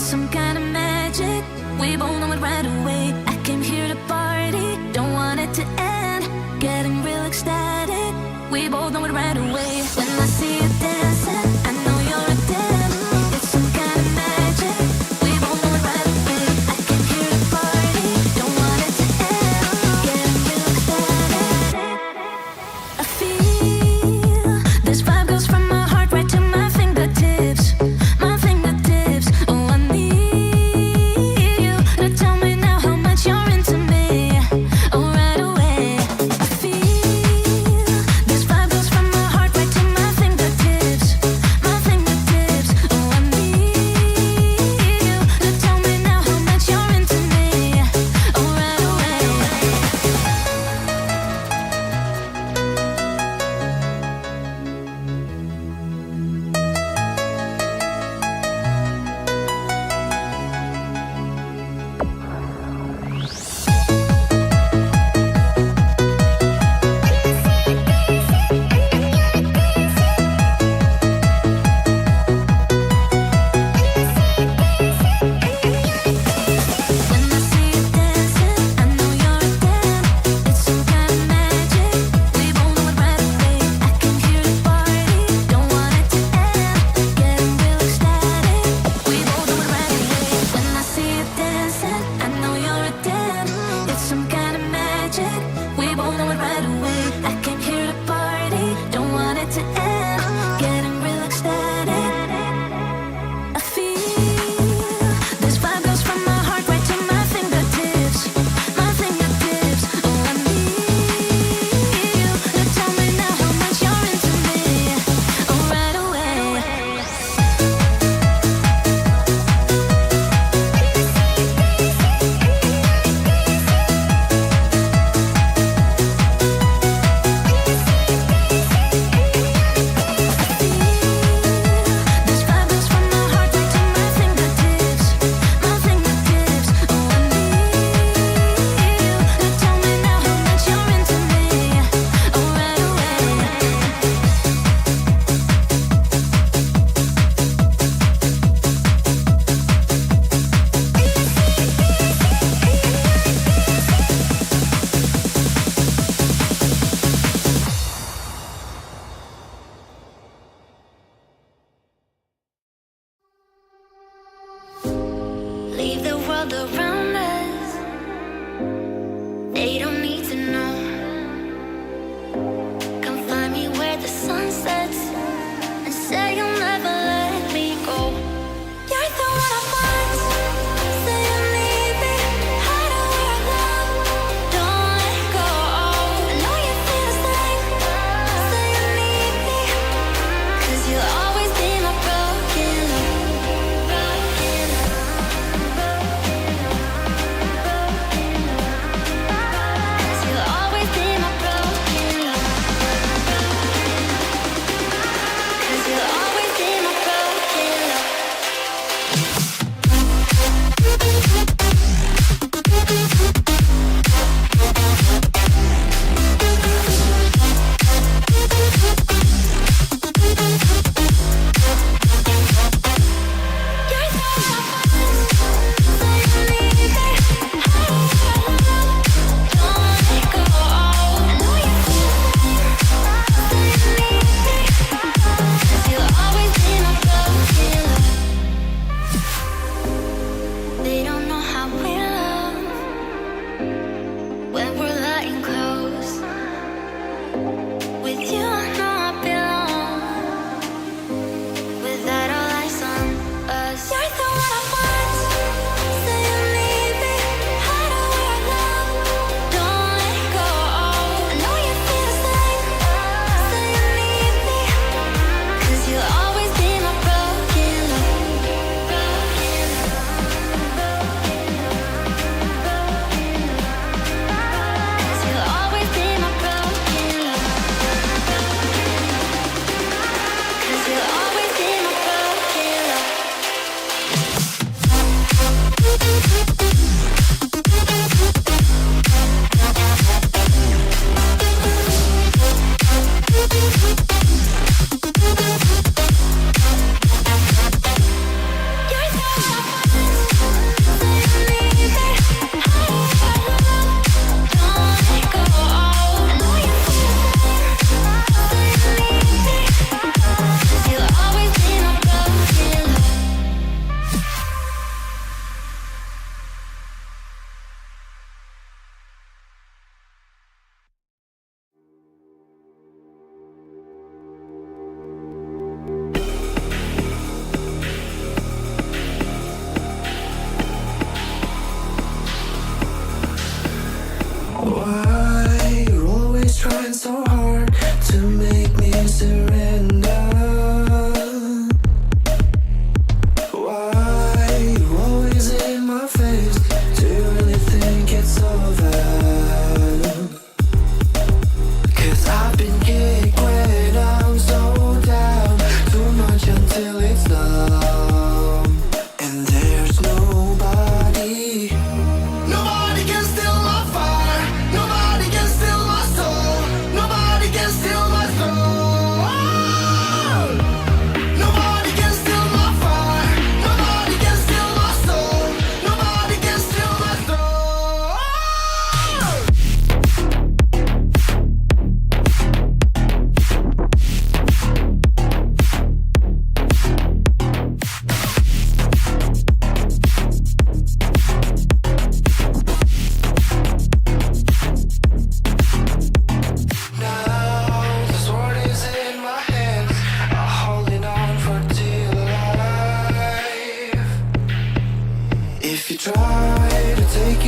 some kind of magic. We both know it right away. I came here to party, don't want it to end. Getting real ecstatic. We both know it right away. When I see you dancing, I know you're a 10. It's some kind of magic. We both know it right away. I came here to party, don't want it to end. Getting real ecstatic. I feel this vibe goes from my heart right to my fingertips. My fingertips. Oh, I need you to tell me now how much you're into me. Oh, right away. I feel this vibe goes from my heart right to my fingertips. My fingertips. Oh, I need you to tell me now how much you're into me. Oh, right away. When I see you dancing, I know you're a 10. It's some kind of magic. We both know it right away. I came here to party, don't want it to end. Getting real ecstatic. We both know it right away. When I see you dancing, I know you're a 10. It's some kind of magic. We both know it right away. I came here to party, don't want it to end. Getting real ecstatic. I feel this vibe goes from my heart right to my fingertips. My fingertips. Oh, I need you to tell me now how much you're into me. Oh, right away. This vibe goes from my heart right to my fingertips. My fingertips. Oh, I need you to tell me now how much you're into me. Oh, right away. Leave the world around us. They don't need to know. Come find me where the sun sets and say you'll never let me go. You're the one I want. Say you need me. Hide away love. Don't let go. I know you feel the same. Say you need me. 'Cause you'll always be my broken love.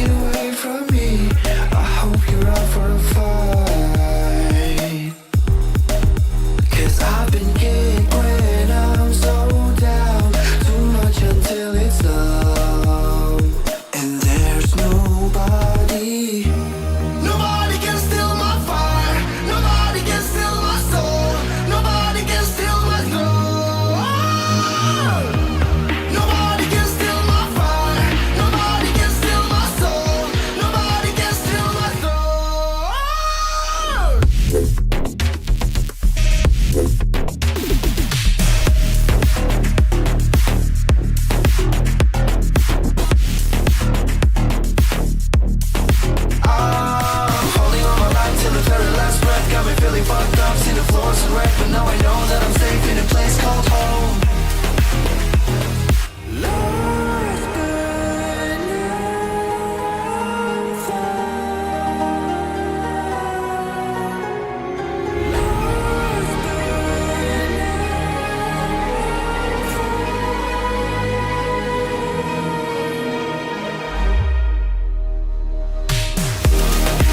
get away from me. I hope you're out for a fight. 'Cause I've been kicked when I'm so down. Too much until it's numb. And there's nobody. Nobody can steal my fire. Nobody can steal my soul. Nobody can steal my throne. Nobody can steal my fire. Nobody can steal my soul. Nobody can steal my throne. I'm holding on my life till the very last breath. Got me feeling fucked up, see the floors are wrecked, but now I know that I'm safe in a place called home. Lost but not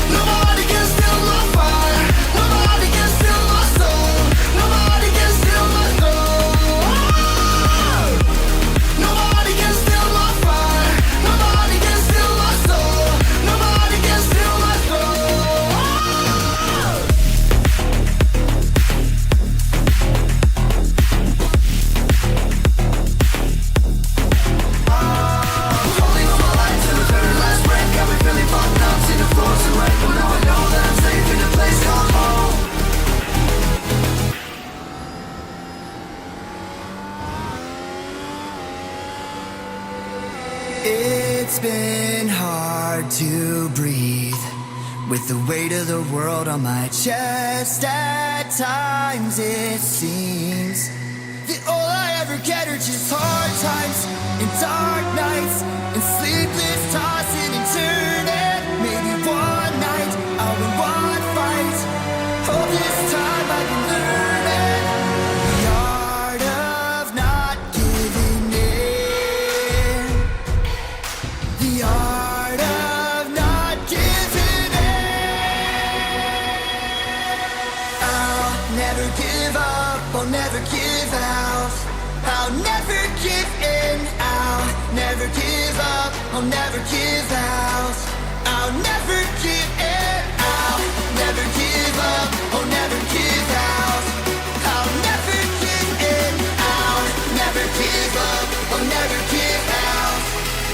Nobody can steal my fire. Nobody can steal my soul. Nobody can steal my throne. Nobody can steal my fire. Nobody can steal my soul. Nobody can steal my throne. Holding on my life till the very last breath. Got me feeling fucked up, see the floors are wrecked, but now I know that I'm safe in a place called home. It's been hard to breathe with the weight of the world on my chest. At times it seems that all I ever get are just hard times and dark nights and sleepless tossing and turning. Maybe one night I'll win one fight. Hope this time I can learn it. The art of not giving in. The art of not giving in. I'll never give up, I'll never give out. I'll never give in, I'll never give up, I'll never give out. I'll never give in, I'll never give up, I'll never give out. I'll never give in, I'll never give up, I'll never give out.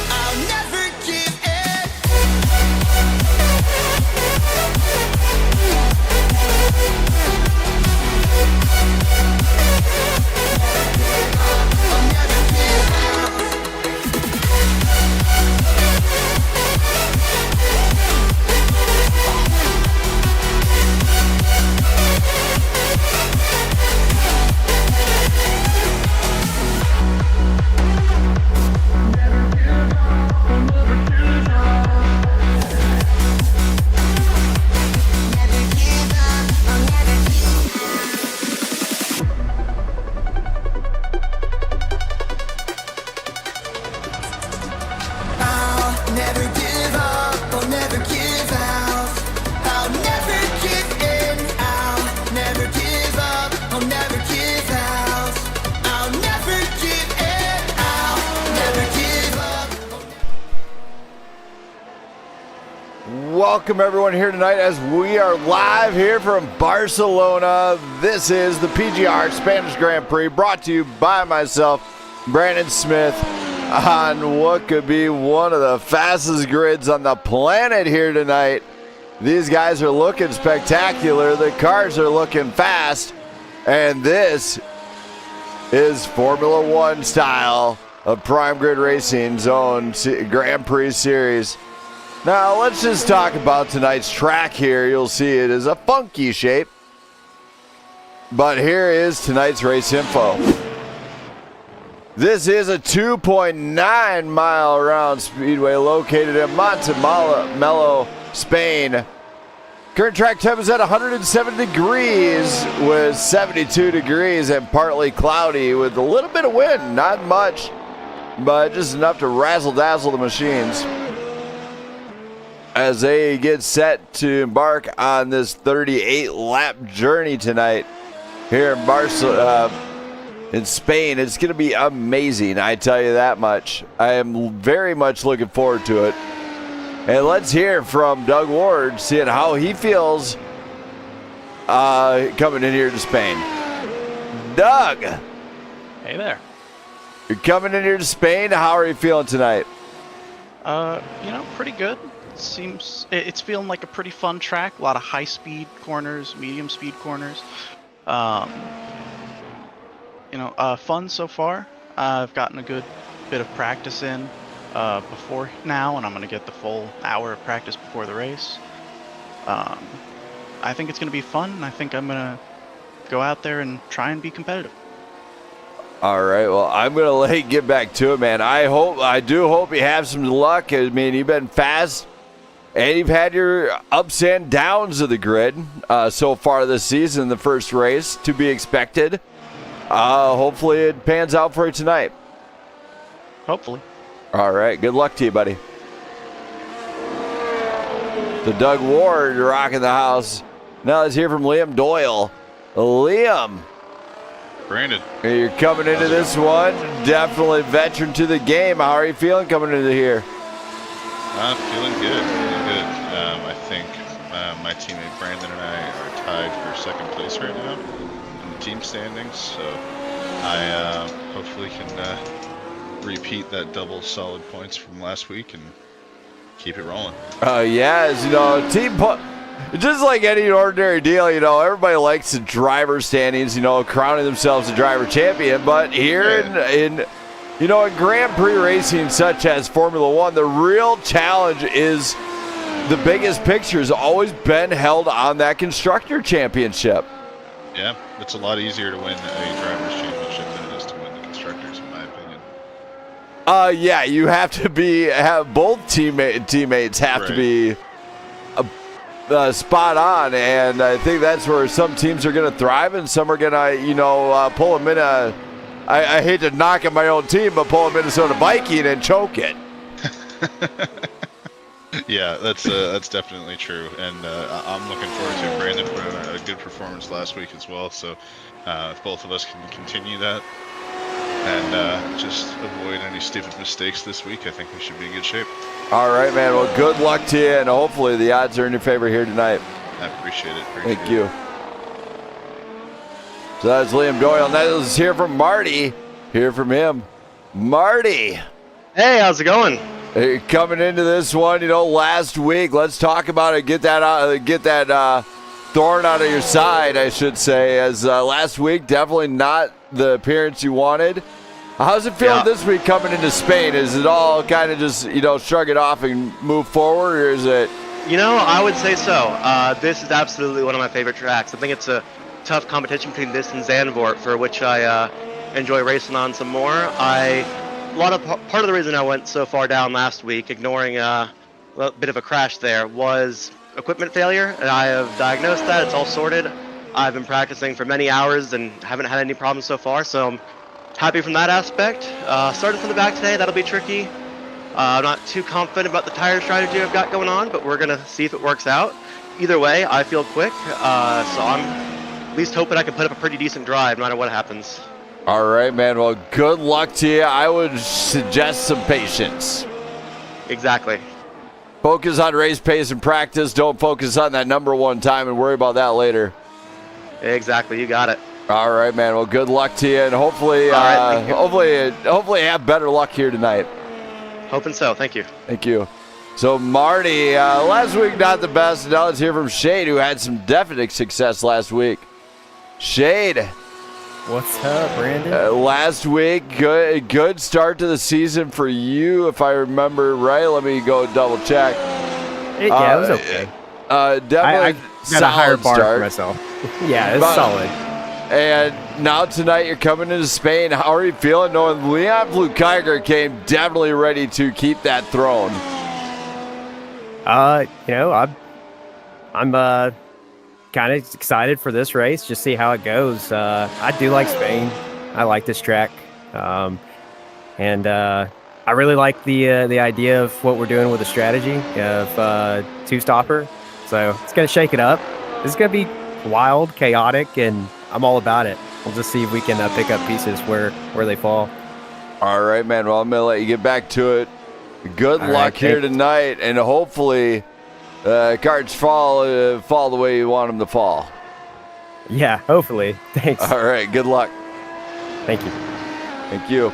I'll never give in. I'll never give out. Welcome everyone here tonight as we are live here from Barcelona. This is the PGR Spanish Grand Prix brought to you by myself, Brandon Smith, on what could be one of the fastest grids on the planet here tonight. These guys are looking spectacular. The cars are looking fast. And this is Formula One style of Prime Grid Racing Zone Grand Prix Series. Now, let's just talk about tonight's track here. You'll see it is a funky shape. But here is tonight's race info. This is a 2.9 mile round speedway located in Montemelo, Spain. Current track temp is at 107 degrees with 72 degrees and partly cloudy with a little bit of wind. Not much, but just enough to razzle-dazzle the machines. as they get set to embark on this 38-lap journey tonight here in Barcelona, in Spain. It's going to be amazing, I tell you that much. I am very much looking forward to it. And let's hear from Doug Ward, seeing how he feels coming in here to Spain. Doug! Hey there. You're coming in here to Spain. How are you feeling tonight? Pretty good. It's feeling like a pretty fun track. A lot of high-speed corners, medium-speed corners. Fun so far. I've gotten a good bit of practice in before now, and I'm going to get the full hour of practice before the race. I think it's going to be fun, and I think I'm going to go out there and try and be competitive. All right, well, I'm going to let you get back to it, man. I do hope you have some luck. I mean, you've been fast, and you've had your ups and downs of the grid so far this season, the first race, to be expected. Hopefully it pans out for you tonight. Hopefully. All right, good luck to you, buddy. The Doug Ward rocking the house. Now let's hear from Liam Doyle. Liam. Brandon. You're coming into this one. Definitely veteran to the game. How are you feeling coming into here? I'm feeling good. I think my teammate Brandon and I are tied for second place right now in the team standings. So I hopefully can repeat that double solid points from last week and keep it rolling. Yes, just like any ordinary deal, everybody likes the driver standings, crowning themselves a driver champion. But here in Grand Prix racing such as Formula One, the real challenge is the biggest picture has always been held on that constructor championship. Yeah, it's a lot easier to win a driver's championship than it is to win the constructors, in my opinion. Yeah, you have to have both teammates have to be spot on, and I think that's where some teams are going to thrive and some are going to, pull them in I hate to knock at my own team, but pull a Minnesota Viking and choke it. Yeah, that's definitely true, and I'm looking forward to it. Brandon put in a good performance last week as well, so if both of us can continue that and just avoid any stupid mistakes this week, I think we should be in good shape. All right, man. Well, good luck to you, and hopefully the odds are in your favor here tonight. I appreciate it. Thank you. So that's Liam Doyle. Now let's hear from Marty. Hear from him. Marty. Hey, how's it going? Hey, coming into this one, last week. Let's talk about it. Get that thorn out of your side, I should say. As last week, definitely not the appearance you wanted. How's it feeling this week coming into Spain? Is it all kind of just, shrug it off and move forward, or is it? I would say so. This is absolutely one of my favorite tracks. I think it's a tough competition between this and Zandvoort, for which I enjoy racing on some more. Part of the reason I went so far down last week, ignoring a bit of a crash there, was equipment failure, and I have diagnosed that. It's all sorted. I've been practicing for many hours and haven't had any problems so far, so I'm happy from that aspect. Starting from the back today, that'll be tricky. I'm not too confident about the tire strategy I've got going on, but we're going to see if it works out. Either way, I feel quick, so I'm at least hoping I can put up a pretty decent drive no matter what happens. All right, man. Well, good luck to you. I would suggest some patience. Exactly. Focus on race pace and practice. Don't focus on that number one time and worry about that later. Exactly. You got it. All right, man. Well, good luck to you, and hopefully, hopefully have better luck here tonight. Hoping so. Thank you. Thank you. So, Marty, last week not the best. Now let's hear from Shade, who had some definite success last week. Shade. What's up, Brandon? Last week, good start to the season for you, if I remember right. Let me go double check. It was okay. Definitely I got a higher bar start. for myself. Yeah, it's solid. And now tonight you're coming into Spain. How are you feeling knowing Leon Blue-Kiger came definitely ready to keep that throne? I'm kind of excited for this race, just see how it goes. I do like Spain. I like this track. And I really like the idea of what we're doing with the strategy of two-stopper. So it's going to shake it up. It's going to be wild, chaotic, and I'm all about it. We'll just see if we can pick up pieces where they fall. All right, man. Well, I'm going to let you get back to it. Good All luck right, here thanks. tonight, and hopefully cards fall the way you want them to fall. Yeah, hopefully. Thanks. All right, good luck. Thank you. Thank you.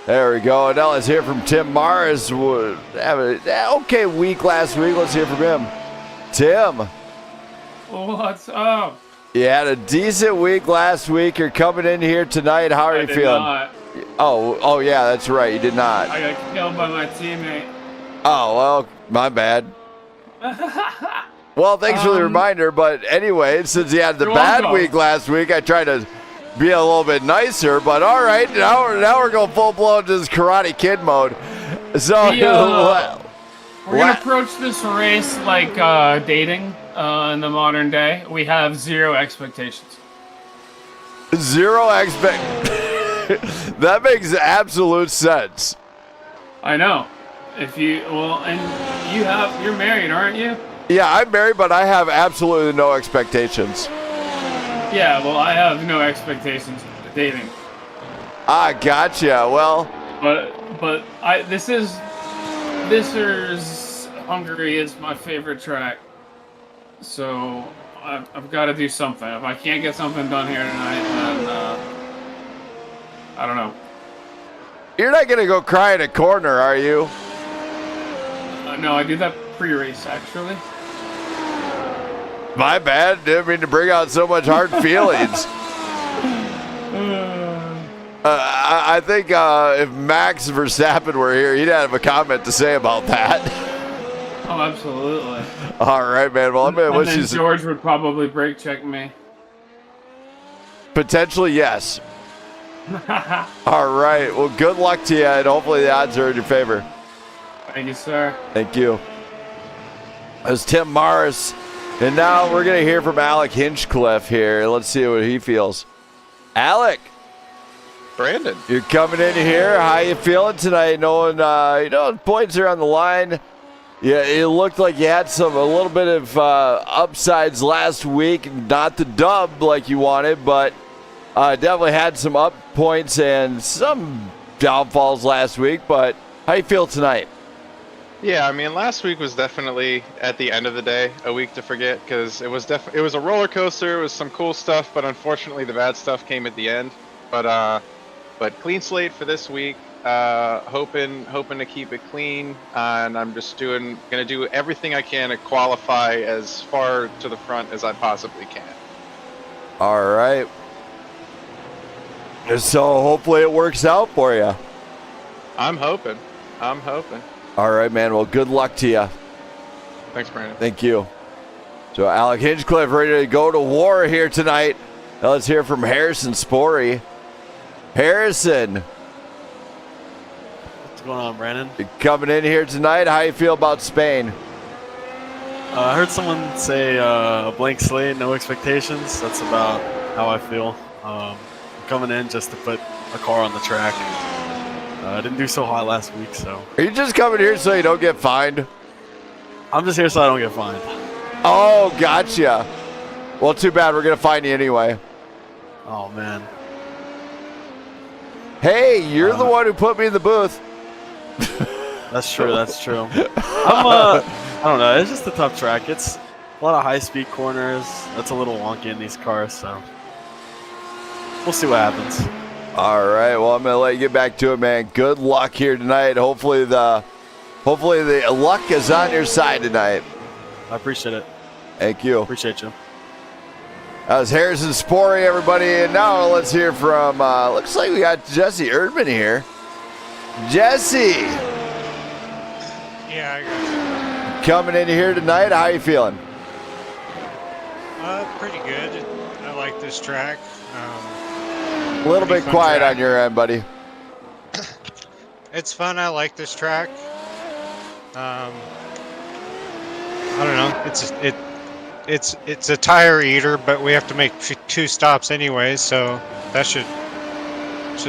There we go. Now let's hear from Tim Morris. Have an okay week last week. Let's hear from him. Tim, What's up? you had a decent week last week. You're coming in here tonight. How are I you did feeling? not. Oh, yeah, that's right. You did not. I got killed by my teammate. Oh, well, my bad. Well, thanks for the reminder. But anyway, since you had the You're bad welcome. week last week, I tried to be a little bit nicer. But all right, now we're going full blown to this Karate Kid mode. So We're gonna approach this race like dating in the modern day. We have zero expectations. zero expect. That makes absolute sense. I know. If you and you're married, aren't you? Yeah, I'm married, but I have absolutely no expectations. Yeah. Well, I have no expectations of dating. Ah, gotcha. Well, But this is Hungary is my favorite track. So I've got to do something. If I can't get something done here tonight, then I don't know. you're not gonna go cry in a corner, are you? No, I do that pre-race actually. My bad. Didn't mean to bring out so much hard feelings. I think if Max Verstappen were here, he'd have a comment to say about that. Oh, absolutely. All right, man. Well, I'm gonna And wish then you George would probably brake check me. potentially yes. All right. Well, good luck to you, and hopefully the odds are in your favor. Thank you, sir. Thank you. That's Tim Morris. And now we're going to hear from Alec Hinchcliffe here. Let's see what he feels. Alec, Brandon. you're coming in here. How you feeling tonight? Knowing, points are on the line. Yeah, it looked like you had a little bit of upsides last week. Not the dub like you wanted, but definitely had some up points and some downfalls last week. But how you feel tonight? Yeah, I mean, last week was definitely, at the end of the day, a week to forget because it was a roller coaster. It was some cool stuff, but unfortunately, the bad stuff came at the end. But clean slate for this week. Hoping to keep it clean, and I'm just gonna do everything I can to qualify as far to the front as I possibly can. All right. So hopefully it works out for you. I'm hoping. All right, man. Well, good luck to you. Thanks, Brandon. Thank you. So Alec Hinchcliffe ready to go to war here tonight. Now let's hear from Harrison Spory. Harrison, What's going on, Brandon? you coming in here tonight. How you feel about Spain? I heard someone say a blank slate, no expectations. That's about how I feel. I'm coming in just to put a car on the track. I didn't do so hot last week, so Are you just coming here so you don't get fined? I'm just here so I don't get fined. Oh, gotcha. Well, too bad. We're going to fine you anyway. Oh, man. Hey, you're the one who put me in the booth. That's true, that's true. I don't know, it's just a tough track. It's a lot of high-speed corners. That's a little wonky in these cars, so we'll see what happens. All right. Well, I'm going to let you get back to it, man. Good luck here tonight. Hopefully the luck is on your side tonight. I appreciate it. Thank you. Appreciate you. That was Harrison Spory, everybody. And now let's hear from, looks like we got Jesse Erdman here. Jesse, Yeah, I got coming in here tonight. How you feeling? you. Pretty good. I like this track. A little Pretty bit fun quiet track. on your end, buddy. It's fun. I like this track. I don't know. It's a tire eater, but we have to make 2 stops anyway, so that should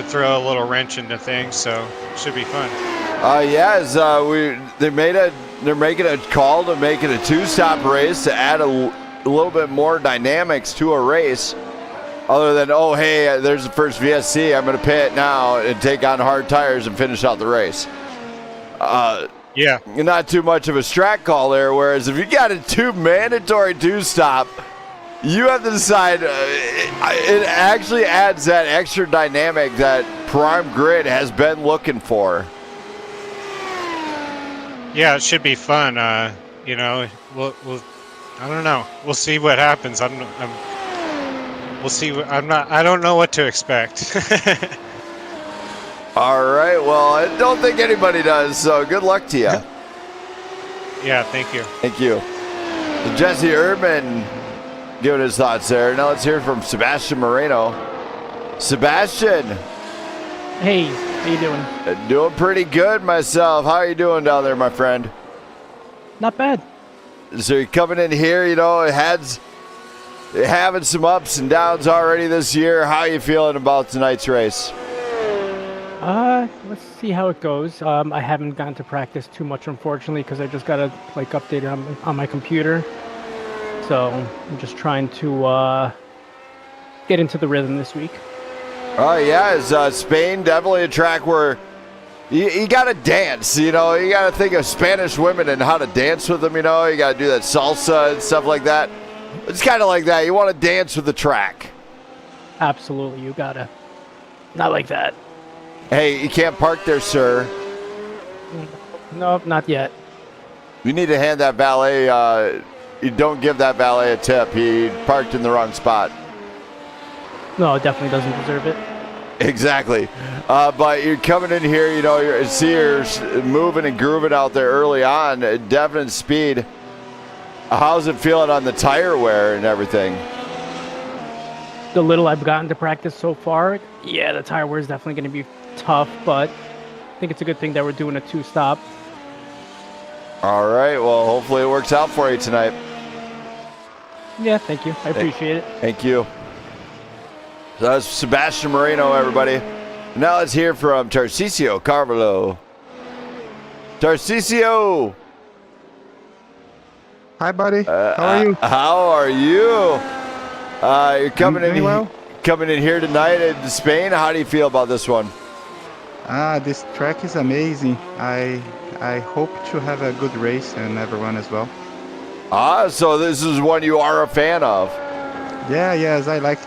throw a little wrench into things. So it should be fun. Yes, they're making a call to make it a two-stop race to add a little bit more dynamics to a race. Other than, oh, hey, there's the first VSC. I'm going to pit now and take on hard tires and finish out the race. Yeah. Not too much of a strat call there, whereas if you got a mandatory two-stop, you have to decide. It actually adds that extra dynamic that Prime Grid has been looking for. Yeah, it should be fun. You know, we'll I don't know. We'll see what happens. We'll see. I don't know what to expect. All right. Well, I don't think anybody does. So good luck to you. Yeah. Thank you. Thank you. So Jesse Erdman giving his thoughts there. Now let's hear from Sebastian Moreno. Sebastian. Hey, how you doing? Doing pretty good myself. How are you doing down there, my friend? Not bad. So you're coming in here, you know, having some ups and downs already this year. How are you feeling about tonight's race? Let's see how it goes. I haven't gotten to practice too much, unfortunately, because I just got to update it on my computer. So I'm just trying to get into the rhythm this week. Oh yeah, is Spain definitely a track where you got to dance? You know, you got to think of Spanish women and how to dance with them. You know, you got to do that salsa and stuff like that. It's kind of like that. You want to dance with the track. Absolutely, you gotta. Not like that. Hey, you can't park there, sir. Nope, not yet. You need to hand that valet. You don't give that valet a tip. He parked in the wrong spot. No, it definitely doesn't deserve it. Exactly. But you're coming in here, you know, you're moving and grooving out there early on, definite speed. How's it feeling on the tire wear and everything? The little I've gotten to practice so far, yeah, the tire wear is definitely going to be tough, but I think it's a good thing that we're doing a two-stop. All right. Well, hopefully it works out for you tonight. Yeah, thank you. I appreciate it. Thank you. So that's Sebastian Moreno, everybody. Now let's hear from Tarcisio Carvalho. Tarcisio. Hi, buddy. How are you? How are you? You're coming in here tonight in Spain. How do you feel about this one? This track is amazing. I hope to have a good race and everyone as well. So this is one you are a fan of. Yes, I like.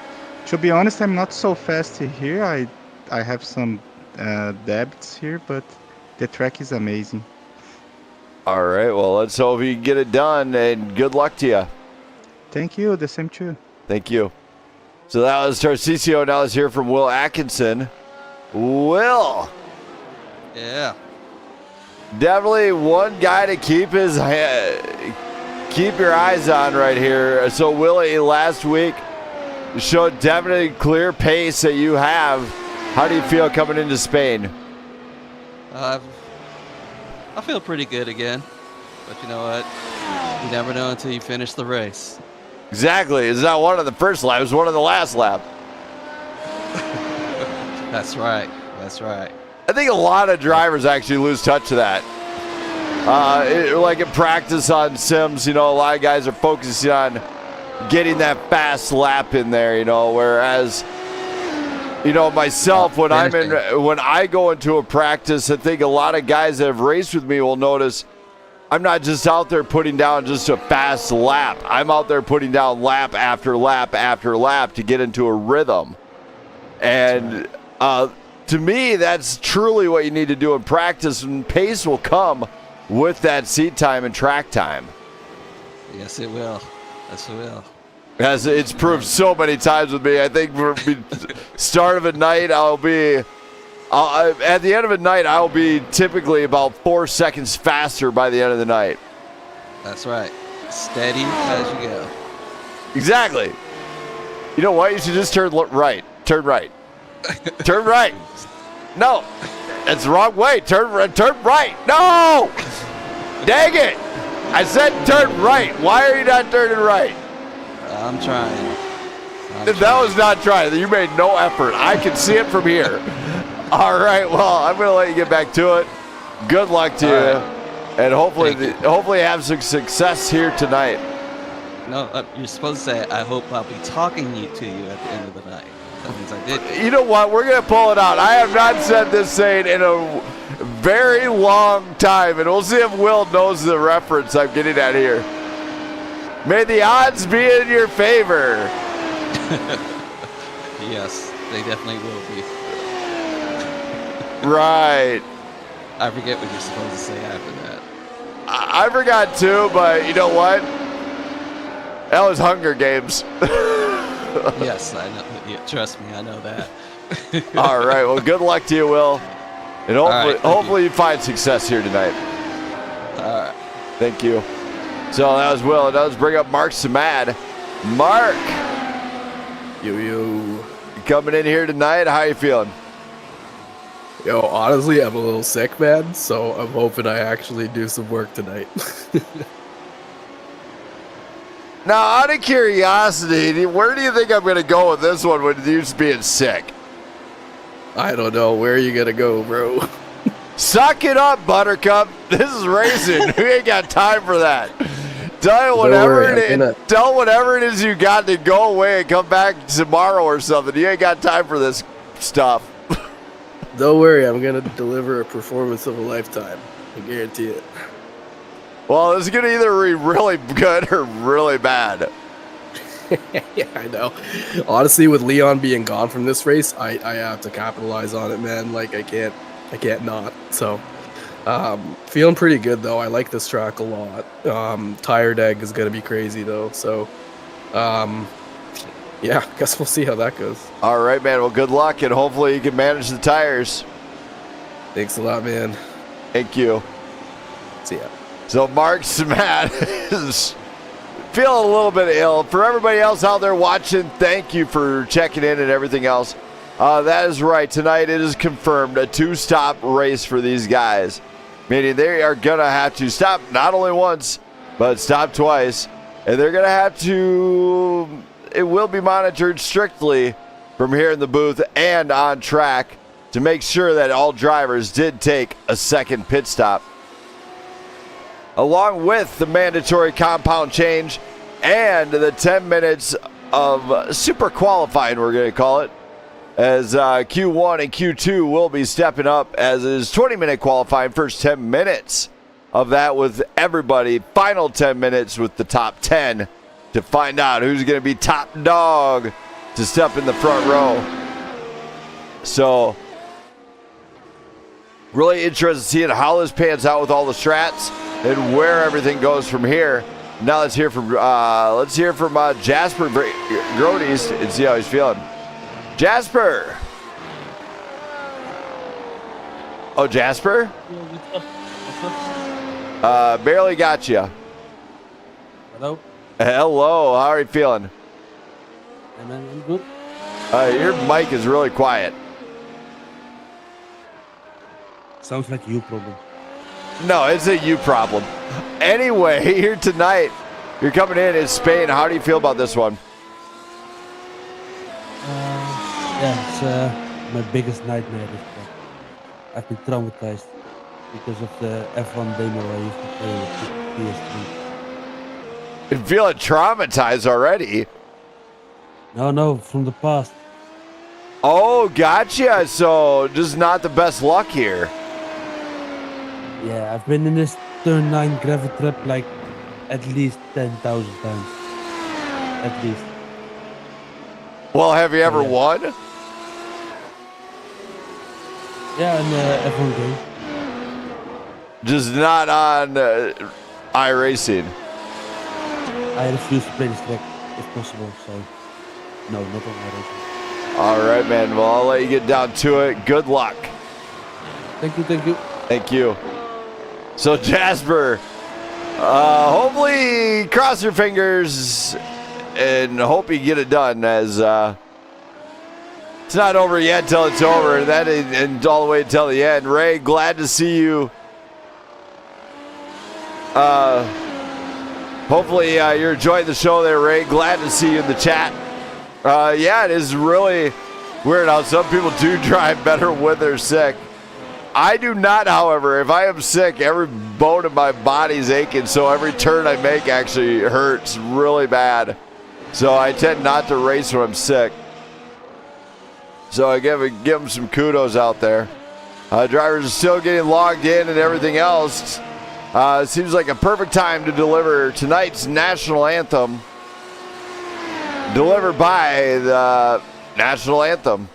To be honest, I'm not so fast here. I have some debts here, but the track is amazing. All right, well, let's hope you can get it done, and good luck to you. Thank you. The same too. Thank you. So that was Tarcisio. Now let's hear from Will Atkinson. Will. Yeah. Definitely one guy to keep your eyes on right here. So Willie, last week showed definitely clear pace that you have. How do you feel coming into Spain? I feel pretty good again, but you know what? You never know until you finish the race. Exactly. It's not one of the first laps, it's one of the last lap. That's right. That's right. I think a lot of drivers actually lose touch of that. Like in practice on sims, you know, a lot of guys are focusing on getting that fast lap in there, you know, whereas, you know, myself, when I go into a practice, I think a lot of guys that have raced with me will notice I'm not just out there putting down just a fast lap. I'm out there putting down lap after lap after lap to get into a rhythm. And to me, that's truly what you need to do in practice, and pace will come with that seat time and track time. Yes, it will. Yes, it will. As it's proved so many times with me. I think for start of a night, at the end of a night, I'll be typically about 4 seconds faster by the end of the night. That's right. Steady as you go. Exactly. You know what? You should just turn right. Turn right. Turn right. No, that's the wrong way. Turn right. No! Dang it! I said turn right. Why are you not turning right? I'm trying. That was not trying. You made no effort. I can see it from here. All right, well, I'm going to let you get back to it. Good luck to you, and hopefully, Thank you. hopefully have some success here tonight. No, you're supposed to say, I hope I'll be talking to you at the end of the night. That means I did. You know what? We're gonna pull it out. I have not said this saying in a very long time, and we'll see if Will knows the reference I'm getting at here. May the odds be in your favor. Yes, they definitely will be. Right. I forget what you're supposed to say after that. I forgot too, but you know what? That was Hunger Games. Yes, I know. Yeah, trust me, I know that. All right. Well, good luck to you, Will, and hopefully, right, hopefully you find success here tonight. All right. Thank you. So that was Will. It does bring up Mark Samad. Mark, Yo. coming in here tonight. How you feeling? Yo, honestly, I'm a little sick, man, so I'm hoping I actually do some work tonight. Now, out of curiosity, where do you think I'm going to go with this one with you being sick? I don't know. Where are you going to go, bro? Suck it up, Buttercup. This is racing. We ain't got time for that. Tell whatever it is you got to go away and come back tomorrow or something. You ain't got time for this stuff. Don't worry. I'm going to deliver a performance of a lifetime. I guarantee it. Well, it's going to either be really good or really bad. Yeah, I know. Honestly, with Leon being gone from this race, I have to capitalize on it, man. Like, I can't not. So, feeling pretty good, though. I like this track a lot. Tire deg is going to be crazy, though. So, yeah, guess we'll see how that goes. All right, man. Well, good luck, and hopefully you can manage the tires. Thanks a lot, man. Thank you. See ya. So Mark Smat is feeling a little bit ill. For everybody else out there watching, thank you for checking in and everything else. That is right. Tonight it is confirmed a two-stop race for these guys, meaning they are going to have to stop not only once, but stop twice. And they're going to have to, it will be monitored strictly from here in the booth and on track to make sure that all drivers did take a second pit stop, along with the mandatory compound change and the 10 minutes of super qualifying, we're going to call it, as Q1 and Q2 will be stepping up, as is 20-minute qualifying, first 10 minutes of that with everybody, final 10 minutes with the top 10 to find out who's going to be top dog to step in the front row. So, really interested seeing how this pans out with all the strats and where everything goes from here. Now let's hear from Jasper Grodes and see how he's feeling. Jasper. Oh, Jasper? Barely got you. Hello. Hello. How are you feeling? I'm good. Your mic is really quiet. Sounds like you problem. No, it's a you problem. Anyway, here tonight, you're coming in Spain. How do you feel about this one? Yeah, it's my biggest nightmare. I've been traumatized because of the F1 demo I used to play with PS3. You're feeling traumatized already? No, from the past. Oh, gotcha. So, just not the best luck here. Yeah, I've been in this turn 9 gravel trap like at least 10,000 times. At least. Well, have you ever won? Yeah, in the F1 game. Just not on iRacing. I refuse to play this track if possible, so no, not on iRacing. All right, man. Well, I'll let you get down to it. Good luck. Thank you. Thank you. So, Jasper, hopefully cross your fingers and hope you get it done, as it's not over yet till it's over, and all the way till the end. Ray, glad to see you. Hopefully you're enjoying the show there, Ray. Glad to see you in the chat. Yeah, it is really weird how some people do drive better when they're sick. I do not, however. If I am sick, every bone in my body's aching, so every turn I make actually hurts really bad. So I tend not to race when I'm sick. So I give them some kudos out there. Drivers are still getting logged in and everything else. It seems like a perfect time to deliver tonight's national anthem. Delivered by the national anthem.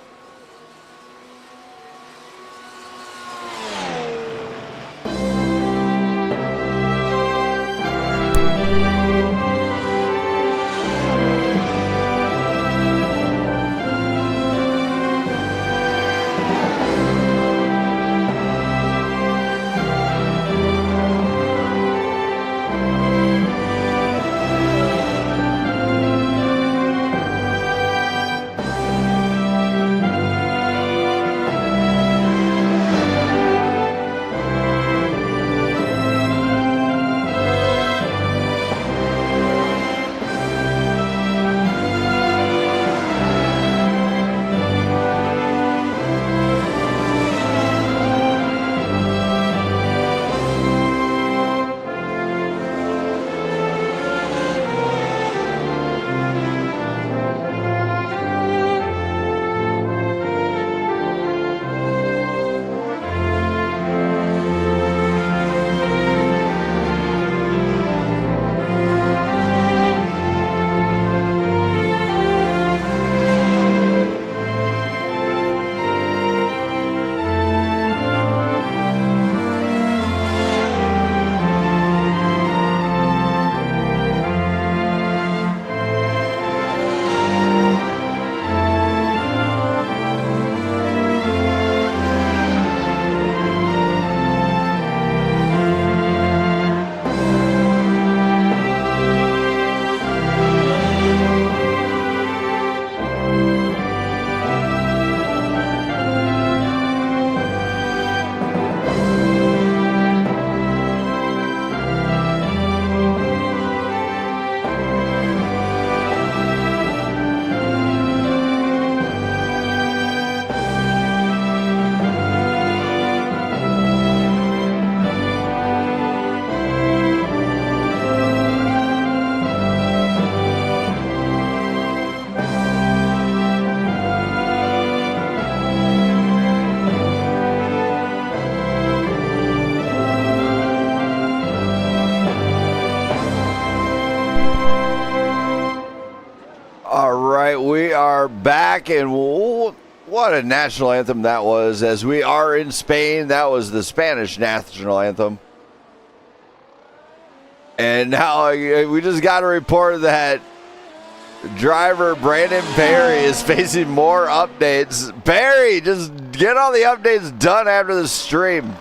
We are back, and what a national anthem that was. As we are in Spain, that was the Spanish national anthem. And now we just got a report that driver Brandon Perry is facing more updates. Perry, just get all the updates done after the stream.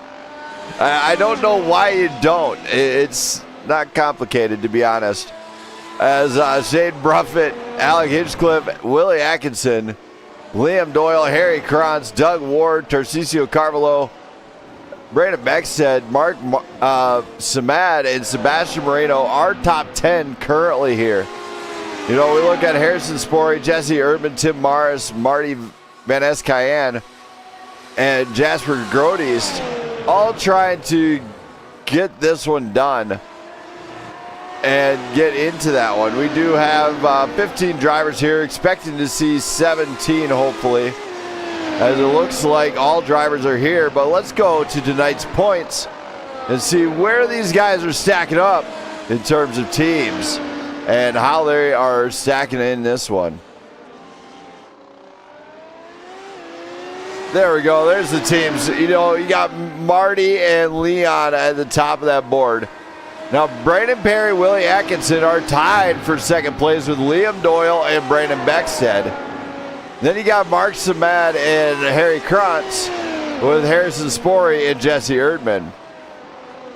I don't know why you don't. It's not complicated, to be honest. As Shane Bruffett, Alec Hinchcliffe, Willie Atkinson, Liam Doyle, Harry Krantz, Doug Ward, Tarcisio Carvalho, Brandon Beckstead, Mark Samad, and Sebastian Moreno are top 10 currently here. You know, we look at Harrison Spory, Jesse Erdman, Tim Morris, Marty Van Escayan, and Jasper Groteist, all trying to get this one done and get into that one. We do have 15 drivers here, expecting to see 17 hopefully, as it looks like all drivers are here. But let's go to tonight's points and see where these guys are stacking up in terms of teams and how they are stacking in this one. There we go. There's the teams. You know, you got Marty and Leon at the top of that board. Now, Brandon Perry, Willie Atkinson are tied for second place with Liam Doyle and Brandon Beckstead. Then you got Mark Samad and Harry Krantz with Harrison Spory and Jesse Erdman.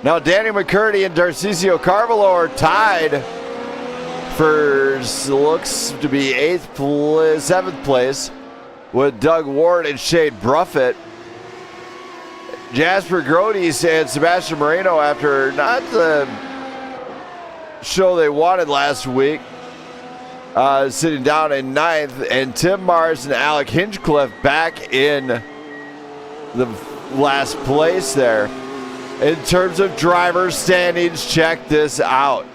Now, Danny McCurdy and Tarcisio Carvalho are tied for looks to be 7th place with Doug Ward and Shane Bruffett. Jasper Groteist and Sebastian Moreno, after not the show they wanted last week, sitting down in 9th, and Tim Mars and Alec Hinchcliffe back in the last place there. In terms of drivers standings, check this out.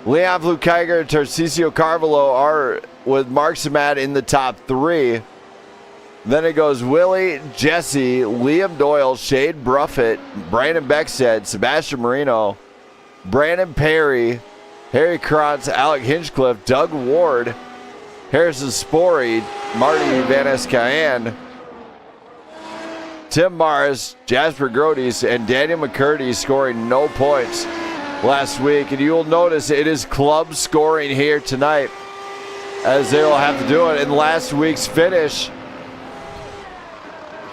Leon Flukiger and Tarcisio Carvalho are with Mark Samad in the top 3. Then it goes Willie, Jesse, Liam Doyle, Shade Bruffett, Brandon Beckstead, Sebastian Marino, Brandon Perry, Harry Krantz, Alec Hinchcliffe, Doug Ward, Harrison Spory, Marty Van Escayan, Tim Morris, Jasper Grodies, and Daniel McCurdy scoring no points last week. And you'll notice it is club scoring here tonight, as they will have to do it. In last week's finish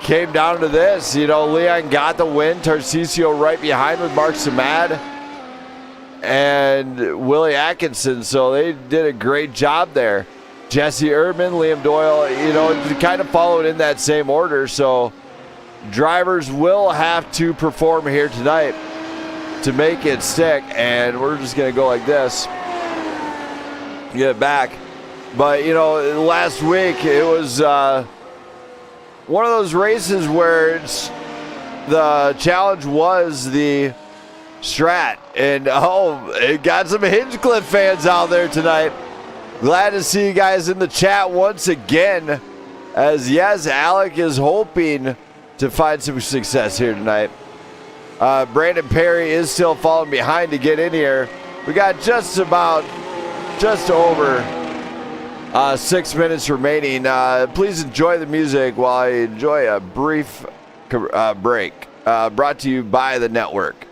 came down to this. You know, Leon got the win. Tarcisio right behind with Mark Samad and Willie Atkinson. So they did a great job there. Jesse Erdman, Liam Doyle, you know, kind of followed in that same order. So drivers will have to perform here tonight to make it stick. And we're just going to go like this. Get it back. But, you know, last week it was one of those races where the challenge was the strat. And, it got some Hinchcliffe fans out there tonight. Glad to see you guys in the chat once again. As, yes, Alec is hoping to find some success here tonight. Brandon Perry is still falling behind to get in here. We got just over 6 minutes remaining. Please enjoy the music while I enjoy a brief break. Brought to you by the network.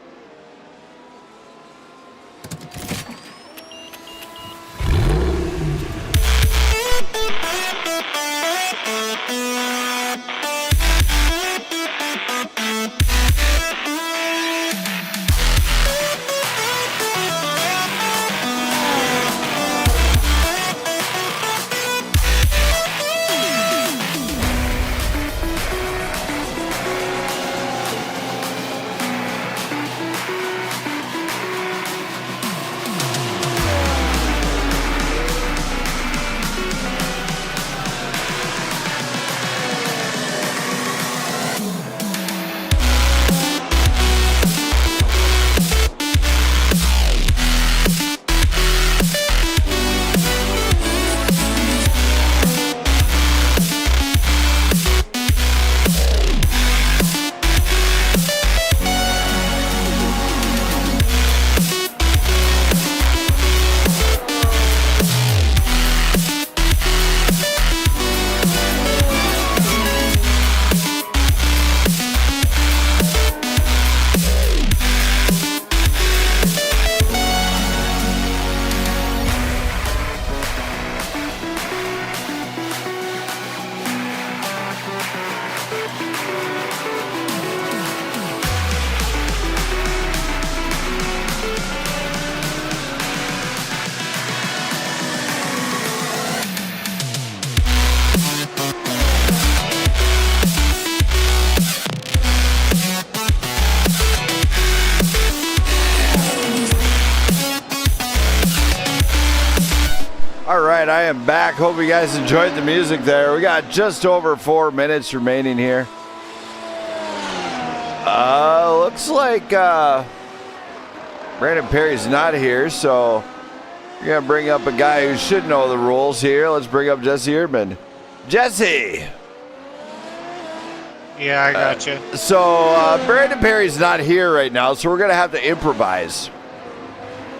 I am back. Hope you guys enjoyed the music there. We got just over 4 minutes remaining here. Looks like Brandon Perry's not here, so we're going to bring up a guy who should know the rules here. Let's bring up Jesse Erdman. Jesse! Yeah, I got you. So Brandon Perry's not here right now, so we're going to have to improvise.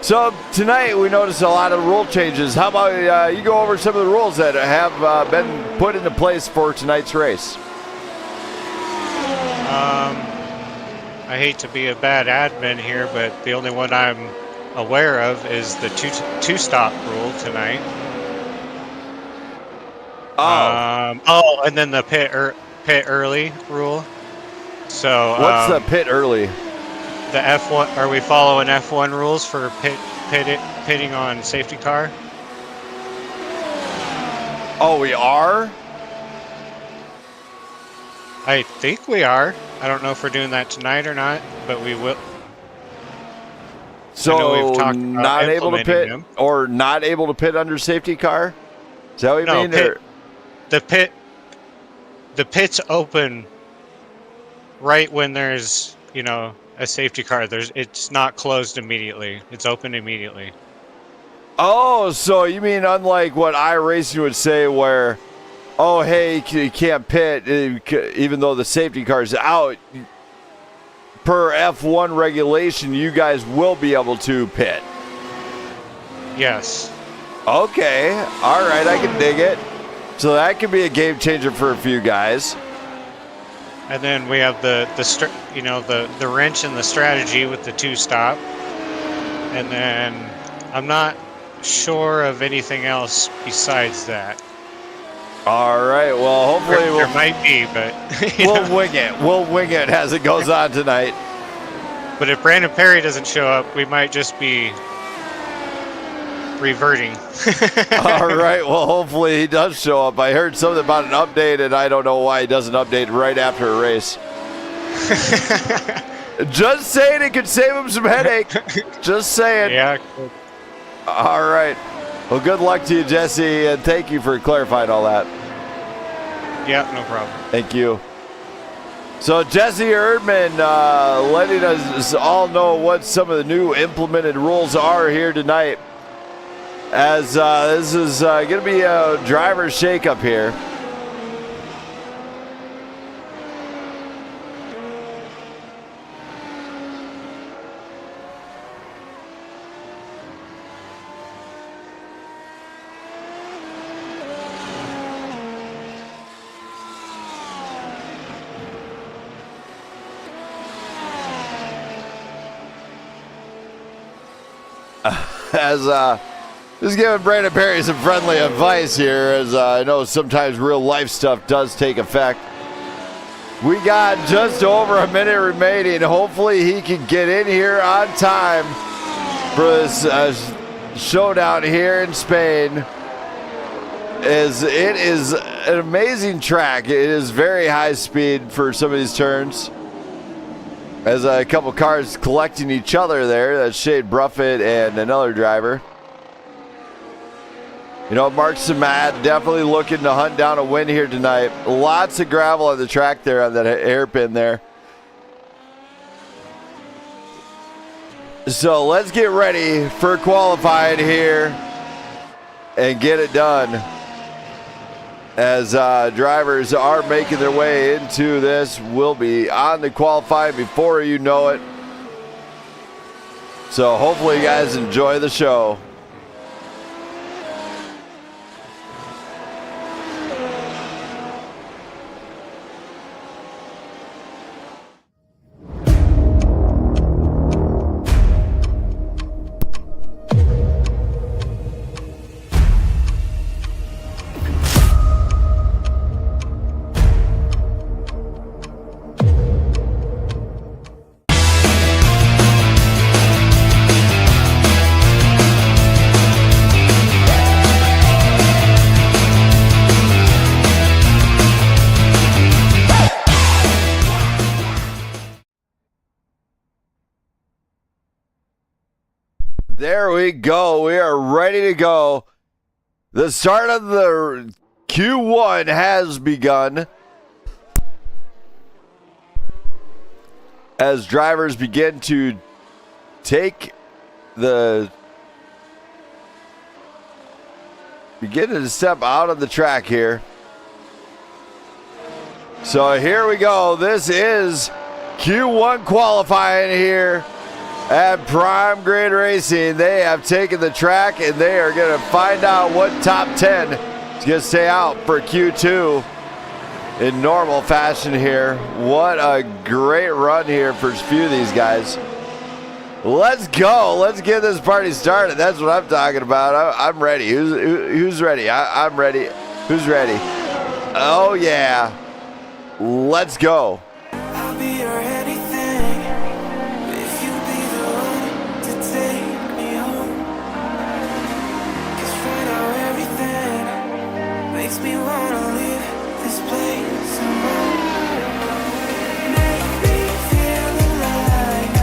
So tonight we noticed a lot of rule changes. How about you go over some of the rules that have been put into place for tonight's race? I hate to be a bad admin here, but the only one I'm aware of is the two-stop rule tonight. And then the pit early rule. So what's the pit early? The F1. Are we following F1 rules for pitting on safety car? Oh, we are? I think we are. I don't know if we're doing that tonight or not, but we will. So we've talked about not able to pit them. Or not able to pit under safety car? Is that what you mean? The pit's open right when there's, you know, a safety car. It's not closed immediately. It's open immediately. Oh, so you mean unlike what iRacing would say where, oh, hey, you can't pit even though the safety car's out. Per F1 regulation, you guys will be able to pit. Yes. Okay. All right, I can dig it. So that could be a game changer for a few guys. And then we have the wrench and the strategy with the 2-stop. And then I'm not sure of anything else besides that. All right. Well, hopefully there might be, but we'll wing it. We'll wing it as it goes on tonight. But if Brandon Perry doesn't show up, we might just be reverting. All right. Well, hopefully he does show up. I heard something about an update, and I don't know why he doesn't update right after a race. Just saying, it could save him some headache. Just saying. Yeah. All right. Well, good luck to you, Jesse, and thank you for clarifying all that. Yeah, no problem. Thank you. So Jesse Erdman letting us all know what some of the new implemented rules are here tonight, as this is going to be a driver shakeup here. As just giving Brandon Perry some friendly advice here, as I know sometimes real life stuff does take effect. We got just over a minute remaining. Hopefully he can get in here on time for this showdown here in Spain. As it is an amazing track. It is very high speed for some of these turns. As a couple cars collecting each other there. That's Shade Bruffett and another driver. You know, Mark Samad definitely looking to hunt down a win here tonight. Lots of gravel on the track there on that hairpin there. So let's get ready for qualifying here and get it done. As drivers are making their way into this, we'll be on the qualifying before you know it. So hopefully you guys enjoy the show. There we go. We are ready to go. The start of the Q1 has begun. As drivers begin to begin to step out of the track here. So here we go. This is Q1 qualifying here at Prime Grid Racing. They have taken the track and they are going to find out what top 10 is going to stay out for Q2 in normal fashion here. What a great run here for a few of these guys. Let's go. Let's get this party started. That's what I'm talking about. I'm ready. Who's ready? I'm ready. Who's ready? Oh, yeah. Let's go. I'll be your anything if you be the one to take me home. 'Cause right now everything makes me wanna leave this place alone. Make me feel alive.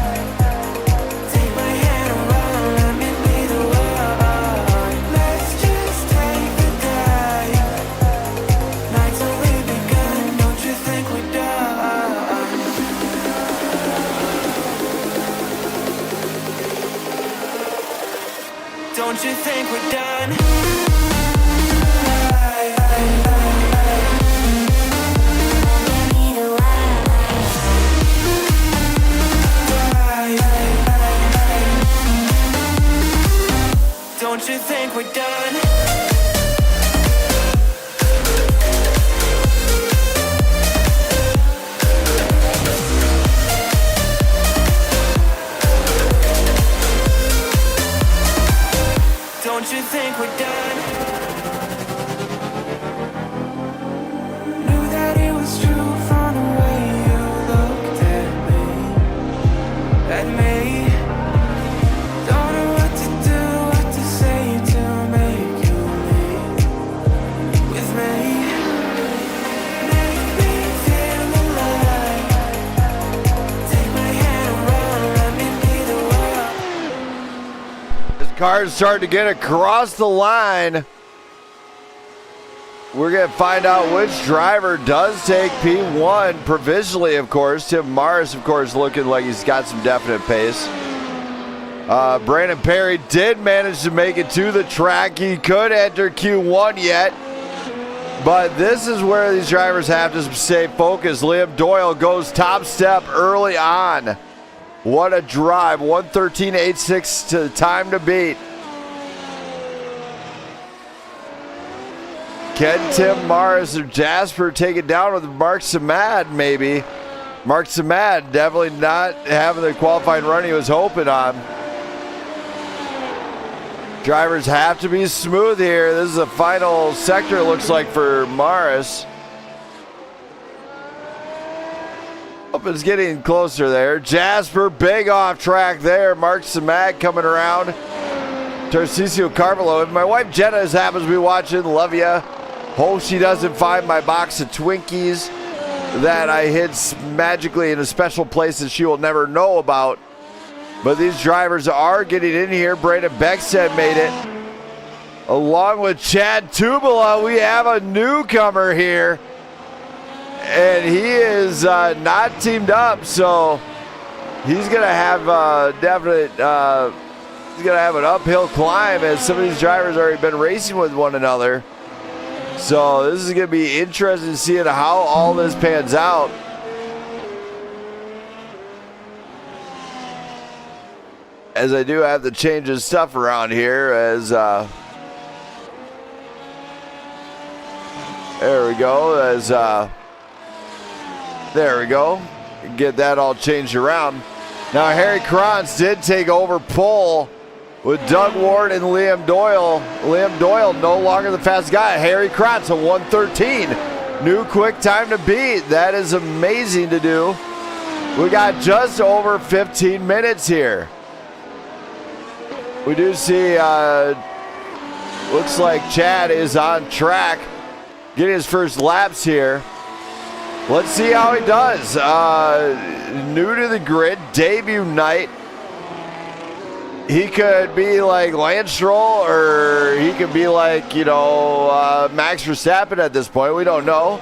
Take my hand around, let me be the one. Let's just take the dive. Night's only begun, don't you think we die? Don't you think we're done? Don't you think we're done? Don't you think we're done? Knew that it was true from the way you looked at me. Don't know what to do, what to say to make you leave with me. Make me feel alive. Take my hand around, let me be the one. As cars start to get across the line, we're going to find out which driver does take P1 provisionally, of course. Tim Morris, of course, looking like he's got some definite pace. Brandon Perry did manage to make it to the track. He could enter Q1 yet, but this is where these drivers have to stay focused. Liam Doyle goes top step early on. What a drive. 1:13.86 to the time to beat. Can Tim Morris or Jasper take it down with Mark Samad, maybe? Mark Samad definitely not having the qualifying run he was hoping on. Drivers have to be smooth here. This is the final sector, it looks like, for Morris. Oh, it's getting closer there. Jasper, big off track there. Mark Samad coming around. Tarcisio Carvalho. If my wife Jenna happens to be watching, love ya. Hope she doesn't find my box of Twinkies that I hid magically in a special place that she will never know about. But these drivers are getting in here. Brandon Beckstead made it. Along with Chad Tubala, we have a newcomer here. And he is not teamed up, so he's going to have he's going to have an uphill climb, as some of these drivers already been racing with one another. So this is going to be interesting seeing how all this pans out. As I do have to change his stuff around here, as there we go, as there we go. Get that all changed around. Now Harry Kranz did take over pole with Doug Ward and Liam Doyle. Liam Doyle no longer the fast guy. Harry Kranz a 1:13. New quick time to beat. That is amazing to do. We got just over 15 minutes here. We do see, looks like Chad is on track, getting his first laps here. Let's see how he does. New to the grid, debut night. He could be like Lance Stroll, or he could be like, Max Verstappen at this point. We don't know.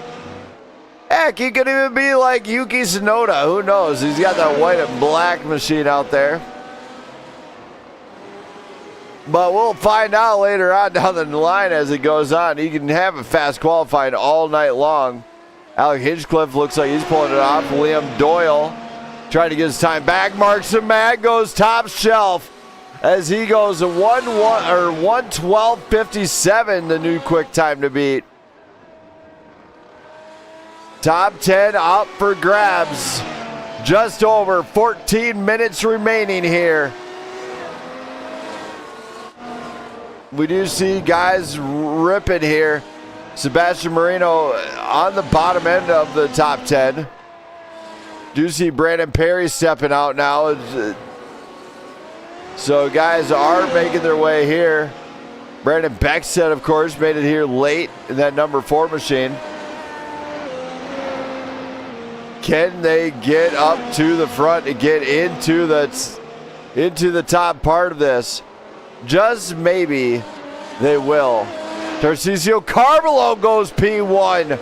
Heck, he could even be like Yuki Tsunoda. Who knows? He's got that white and black machine out there. But we'll find out later on down the line as it goes on. He can have a fast qualifying all night long. Alec Hinchcliffe looks like he's pulling it off. Liam Doyle trying to get his time back. Mark Samad goes top shelf as he goes a 1:12.57, the new quick time to beat. Top 10 up for grabs. Just over 14 minutes remaining here. We do see guys ripping here. Sebastian Marino on the bottom end of the top 10. Do see Brandon Perry stepping out now. So guys are making their way here. Brandon Beckstead, of course, made it here late in that number 4 machine. Can they get up to the front and get into the top part of this? Just maybe they will. Tarcisio Carvalho goes P1.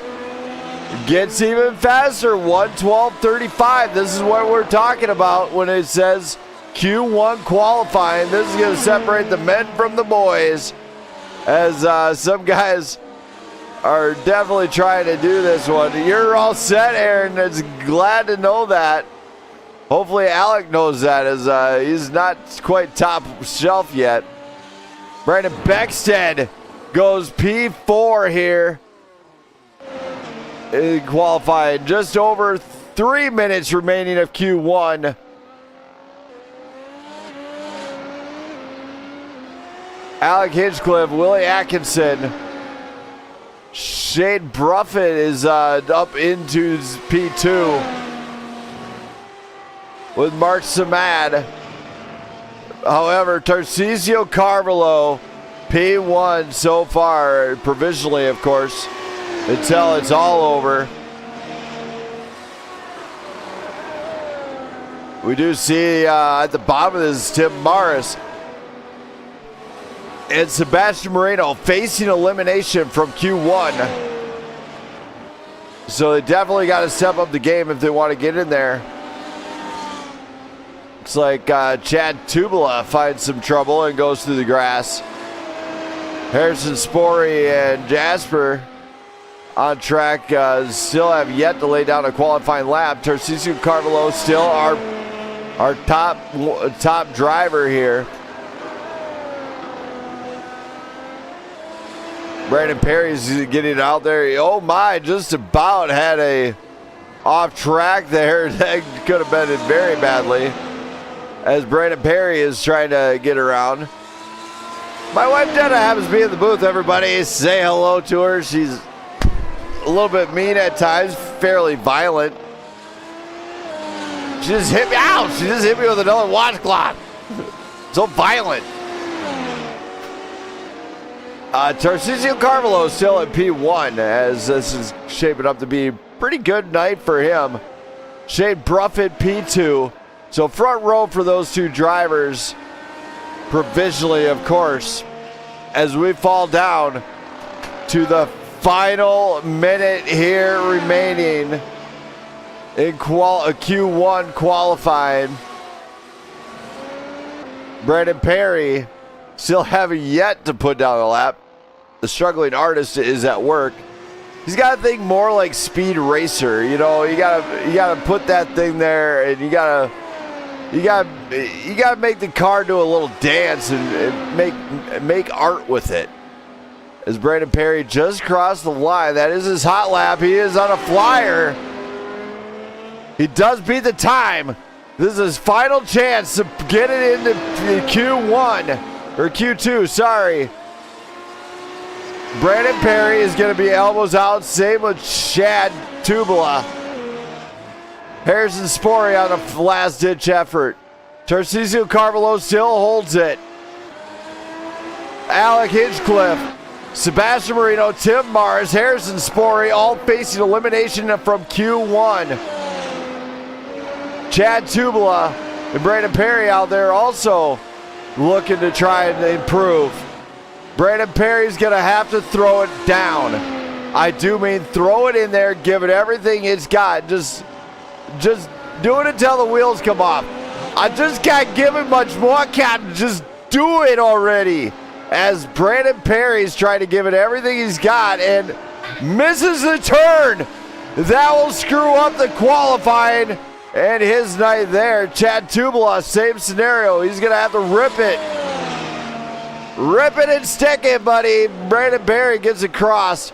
Gets even faster, 1:12.35. This is what we're talking about when it says Q1 qualifying. This is going to separate the men from the boys, as some guys are definitely trying to do this one. You're all set, Aaron. It's glad to know that. Hopefully Alec knows that, as he's not quite top shelf yet. Brandon Beckstead goes P4 here in qualifying. Just over 3 minutes remaining of Q1. Alec Hinchcliffe, Willie Atkinson, Shade Bruffett is up into P2 with Mark Samad. However, Tarcisio Carvalho, P1 so far, provisionally, of course, until it's all over. We do see at the bottom of this Tim Morris and Sebastian Moreno facing elimination from Q1. So they definitely got to step up the game if they want to get in there. Looks like Chad Tubala finds some trouble and goes through the grass. Harrison Spory and Jasper on track still have yet to lay down a qualifying lap. Tarcisio Carvalho still our top driver here. Brandon Perry's getting out there. Oh my, just about had a off track there. That could have been very badly, as Brandon Perry is trying to get around. My wife Jenna happens to be in the booth, everybody. Say hello to her. She's a little bit mean at times, fairly violent. She just hit me out. She just hit me with another washcloth. So violent. Tarcisio Carvalho still at P1, as this is shaping up to be a pretty good night for him. Shade Bruffett P2. So front row for those two drivers, provisionally, of course, as we fall down to the final minute here remaining in Q1 qualifying. Brandon Perry still having yet to put down a lap. The struggling artist is at work. He's got to think more like Speed Racer. You know, you gotta put that thing there, and you gotta make the car do a little dance and make art with it. As Brandon Perry just crossed the line, that is his hot lap. He is on a flyer. He does beat the time. This is his final chance to get it into Q1 or Q2. Sorry. Brandon Perry is going to be elbows out. Same with Chad Tubala. Harrison Spory on a last-ditch effort. Tarcisio Carvalho still holds it. Alec Hinchcliffe, Sebastian Moreno, Tim Mars, Harrison Spory, all facing elimination from Q1. Chad Tubala and Brandon Perry out there also looking to try and improve. Brandon Perry's going to have to throw it down. I do mean throw it in there, give it everything it's got. Just do it until the wheels come off. I just can't give it much more, Captain. Just do it already. As Brandon Perry's trying to give it everything he's got and misses the turn. That will screw up the qualifying and his night there. Chad Tubala, same scenario. He's going to have to rip it. Rip it and stick it, buddy. Brandon Perry gets across.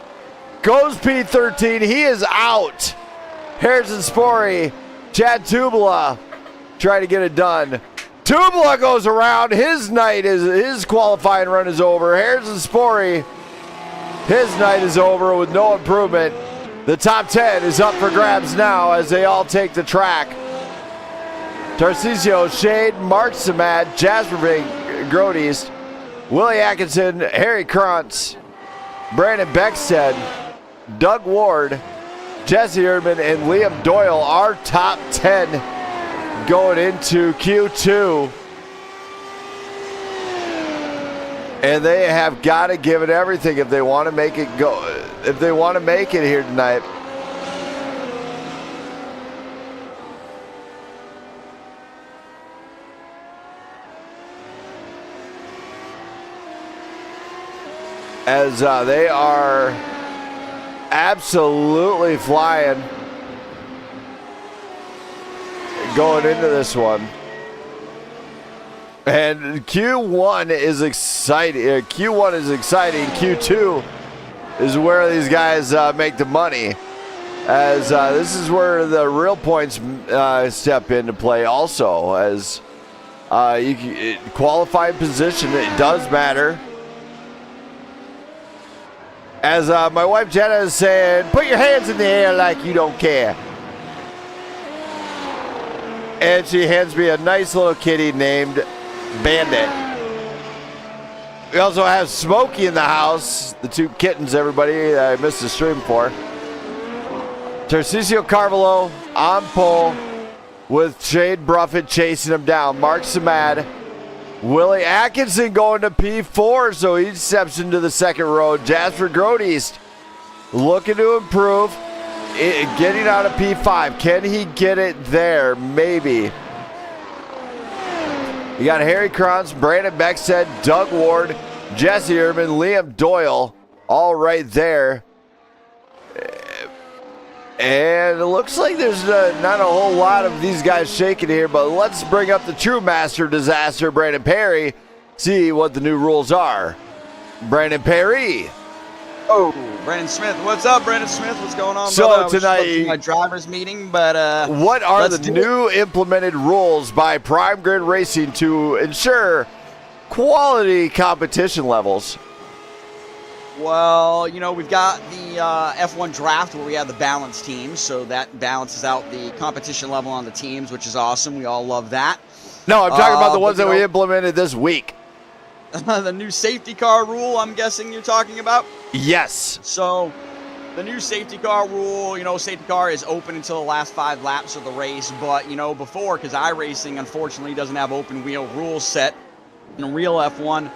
Goes P13. He is out. Harrison Spory, Chad Tubala trying to get it done. Tubala goes around. His qualifying run is over. Harrison Spory, his night is over with no improvement. The top 10 is up for grabs now as they all take the track. Tarcisio, Shade, Mark Samad, Jasper Grodeast, Willie Atkinson, Harry Krantz, Brandon Beckstead, Doug Ward, Jesse Erdman, and Liam Doyle are top 10 going into Q2. And they have got to give it everything if they want to make it go. If they want to make it here tonight. as they are absolutely flying going into this one. And Q1 is exciting. Q1 is exciting. Q2 is where these guys make the money, as this is where the real points step into play also, as qualifying position, it does matter. As my wife Jenna is saying, put your hands in the air like you don't care. And she hands me a nice little kitty named Bandit. We also have Smokey in the house, the two kittens, everybody that I missed the stream for. Tarcisio Carvalho on pole with Shade Bruffett chasing him down. Mark Samad. Willie Atkinson going to P4, so he steps into the second row. Jasper Grodeast looking to improve, getting out of P5. Can he get it there? Maybe. You got Harry Kranz, Brandon Beckstead, Doug Ward, Jesse Urban, Liam Doyle, all right there. And it looks like there's not a whole lot of these guys shaking here, but let's bring up the true master of disaster, Brandon Perry, see what the new rules are. Brandon Perry. Oh, Brandon Smith. What's up, Brandon Smith? What's going on, So brother? I was just tonight- up to my driver's meeting, but What are let's the do new implemented rules by Prime Grid Racing to ensure quality competition levels? Well, you know, we've got the F1 draft where we have the balanced teams, so that balances out the competition level on the teams, which is awesome. We all love that. No, I'm talking about the but, ones you that we know, implemented this week. the new safety car rule, I'm guessing you're talking about? Yes. So, the new safety car rule, you know, safety car is open until the last 5 laps of the race, but, you know, before, because iRacing, unfortunately, doesn't have open wheel rules set in real F1,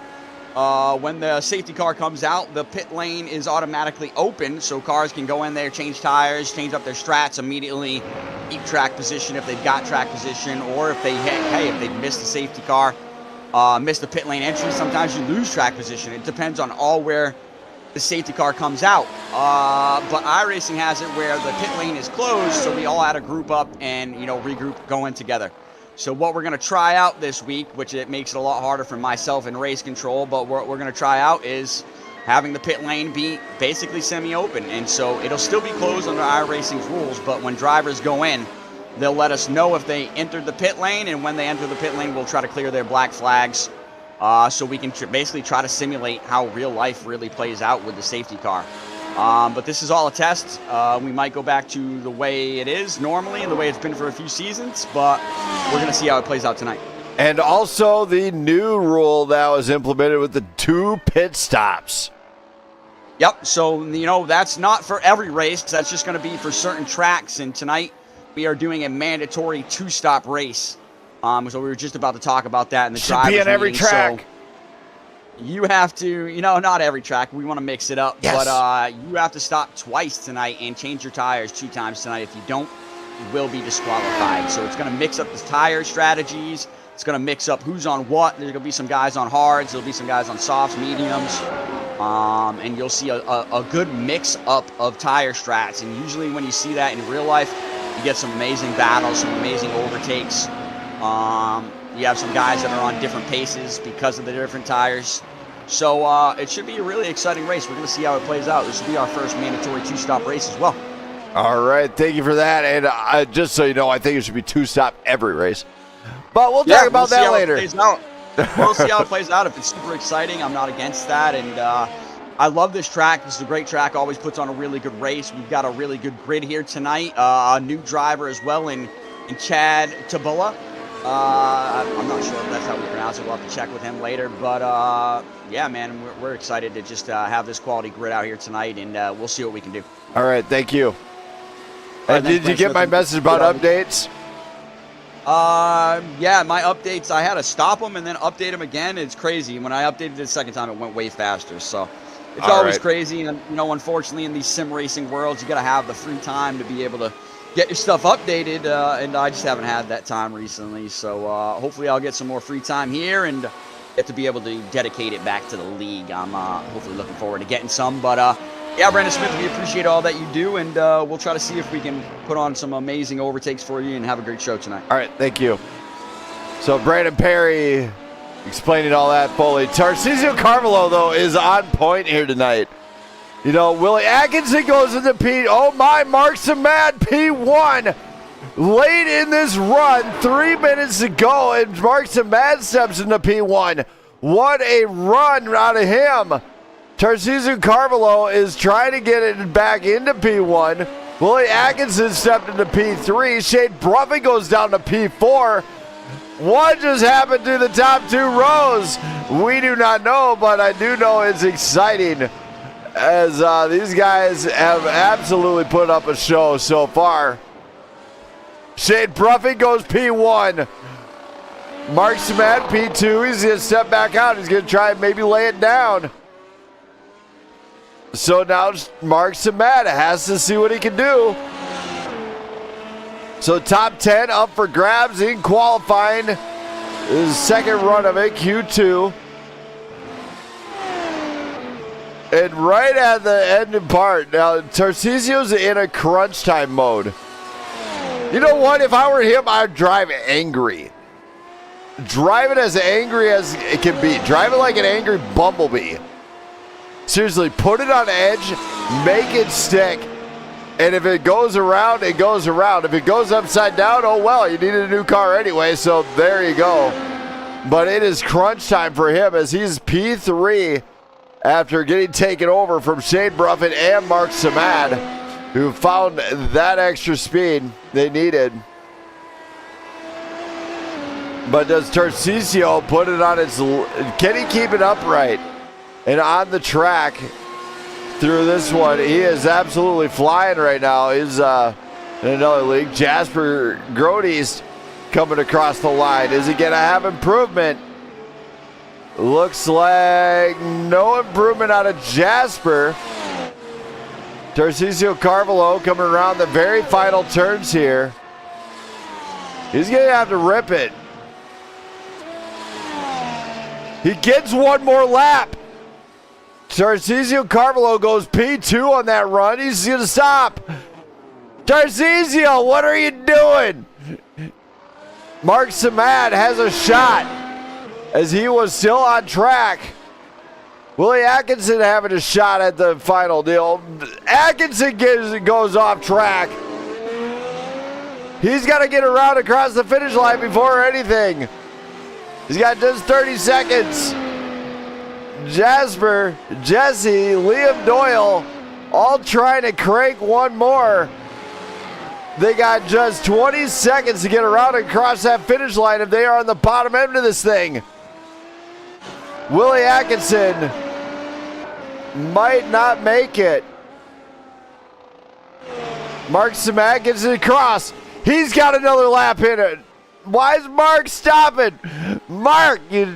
when the safety car comes out, the pit lane is automatically open, so cars can go in there, change tires, change up their strats immediately, keep track position if they've got track position, or if they, if they've missed the safety car, missed the pit lane entry, sometimes you lose track position. It depends on where the safety car comes out. But iRacing has it where the pit lane is closed, so we all had to group up and, you know, regroup, go in together. So what we're going to try out this week, which it makes it a lot harder for myself in race control, but what we're going to try out is having the pit lane be basically semi-open. And so it'll still be closed under iRacing's rules, but when drivers go in, they'll let us know if they entered the pit lane, and when they enter the pit lane, we'll try to clear their black flags so we can basically try to simulate how real life really plays out with the safety car. But this is all a test. We might go back to the way it is normally and the way it's been for a few seasons, but we're going to see how it plays out tonight. And also the new rule that was implemented with the 2 pit stops. Yep, so, you know, that's not for every race. That's just going to be for certain tracks, and tonight we are doing a mandatory 2-stop race. So we were just about to talk about that in the Should be on every meeting, track. So you have to, you know, not every track. We want to mix it up. Yes. But you have to stop twice tonight and change your tires 2 times tonight. If you don't, you will be disqualified. So it's going to mix up the tire strategies. It's going to mix up who's on what. There's going to be some guys on hards. There'll be some guys on softs, mediums. And you'll see a good mix up of tire strats. And usually when you see that in real life, you get some amazing battles, some amazing overtakes. You have some guys that are on different paces because of the different tires. So it should be a really exciting race. We're going to see how it plays out. This will be our first mandatory 2-stop race as well. All right, thank you for that. And just so you know, I think it should be 2-stop every race. But we'll talk about that later. We'll see how it plays out. If it's super exciting, I'm not against that. And I love this track. This is a great track. Always puts on a really good race. We've got a really good grid here tonight. A new driver as well in Chad Tabula. I'm not sure if that's how we pronounce it. We'll have to check with him later. But, yeah, man, we're excited to just have this quality grid out here tonight, and we'll see what we can do. All right, thank you. All And right, did you get my message about updates? Yeah, my updates, I had to stop them and then update them again. It's crazy. When I updated it the second time, it went way faster. So it's All always right. crazy. And, you know, unfortunately, in these sim racing worlds, you got to have the free time to be able to get your stuff updated. And I just haven't had that time recently. So hopefully I'll get some more free time here and get to be able to dedicate it back to the league. I'm hopefully looking forward to getting some. But yeah, Brandon Smith, we appreciate all that you do, and we'll try to see if we can put on some amazing overtakes for you and have a great show tonight. All right, thank you. So Brandon Perry explaining all that fully. Tarcisio Carvalho, though, is on point here tonight. You know, Willie Atkinson goes into P. Oh my, Mark Samad, P1. Late in this run, 3 minutes to go, and Mark Samad steps into P1. What a run out of him. Tarcisio Carvalho is trying to get it back into P1. Willie Atkinson stepped into P3. Shane Bruffy goes down to P4. What just happened to the top 2 rows? We do not know, but I do know it's exciting as these guys have absolutely put up a show so far. Shane Bruffy goes P1. Mark Samad P2. He's going to step back out. He's going to try and maybe lay it down. So now Mark Samad has to see what he can do. So top 10 up for grabs in qualifying. His second run of it, Q2. And right at the end part, now Tarcisio's in a crunch time mode. You know what? If I were him, I'd drive angry. Drive it as angry as it can be. Drive it like an angry bumblebee. Seriously, put it on edge, make it stick, and if it goes around, it goes around. If it goes upside down, oh well, you needed a new car anyway, so there you go. But it is crunch time for him as he's P3 after getting taken over from Shane Bruffett and Mark Samad, who found that extra speed they needed. But does Tarcisio put it on its... Can he keep it upright? And on the track through this one, he is absolutely flying right now. He's in another league. Jasper Grody's coming across the line. Is he going to have improvement? Looks like no improvement out of Jasper. Tarcisio Carvalho coming around the very final turns here. He's going to have to rip it. He gets one more lap. Tarcisio Carvalho goes P2 on that run. He's going to stop. Tarcisio, what are you doing? Mark Samad has a shot as he was still on track. Willie Atkinson having a shot at the final deal. Atkinson goes off track. He's got to get around across the finish line before anything. He's got just 30 seconds. Jasper, Jesse, Liam Doyle, all trying to crank one more. They got just 20 seconds to get around and cross that finish line if they are on the bottom end of this thing. Willie Atkinson might not make it. Mark Samad gets it across. He's got another lap in it. Why is Mark stopping? Mark, you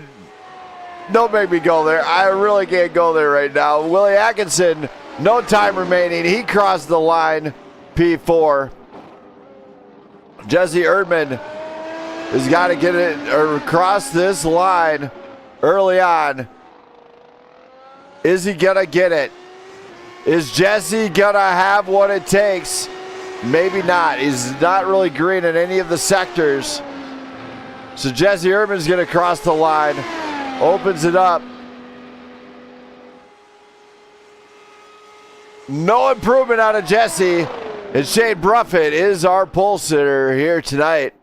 don't make me go there. I really can't go there right now. Willie Atkinson, no time remaining. He crossed the line, P4. Jesse Erdman has got to get it or cross this line early on. Is he going to get it? Is Jesse going to have what it takes? Maybe not. He's not really green in any of the sectors. So Jesse Erdman's going to cross the line. Opens it up. No improvement out of Jesse. And Shane Bruffett is our pole sitter here tonight.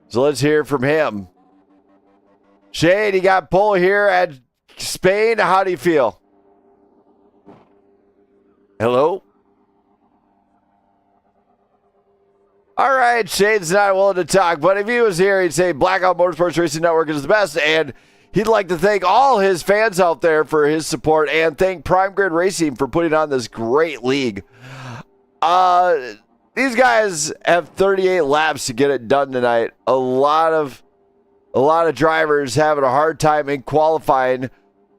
So let's hear from him. Shane, you got pole here at Spain. How do you feel? Hello? All right, Shane's not willing to talk, but if he was here, he'd say Blackout Motorsports Racing Network is the best, and he'd like to thank all his fans out there for his support and thank Prime Grid Racing for putting on this great league. These guys have 38 laps to get it done tonight. A lot of drivers having a hard time in qualifying.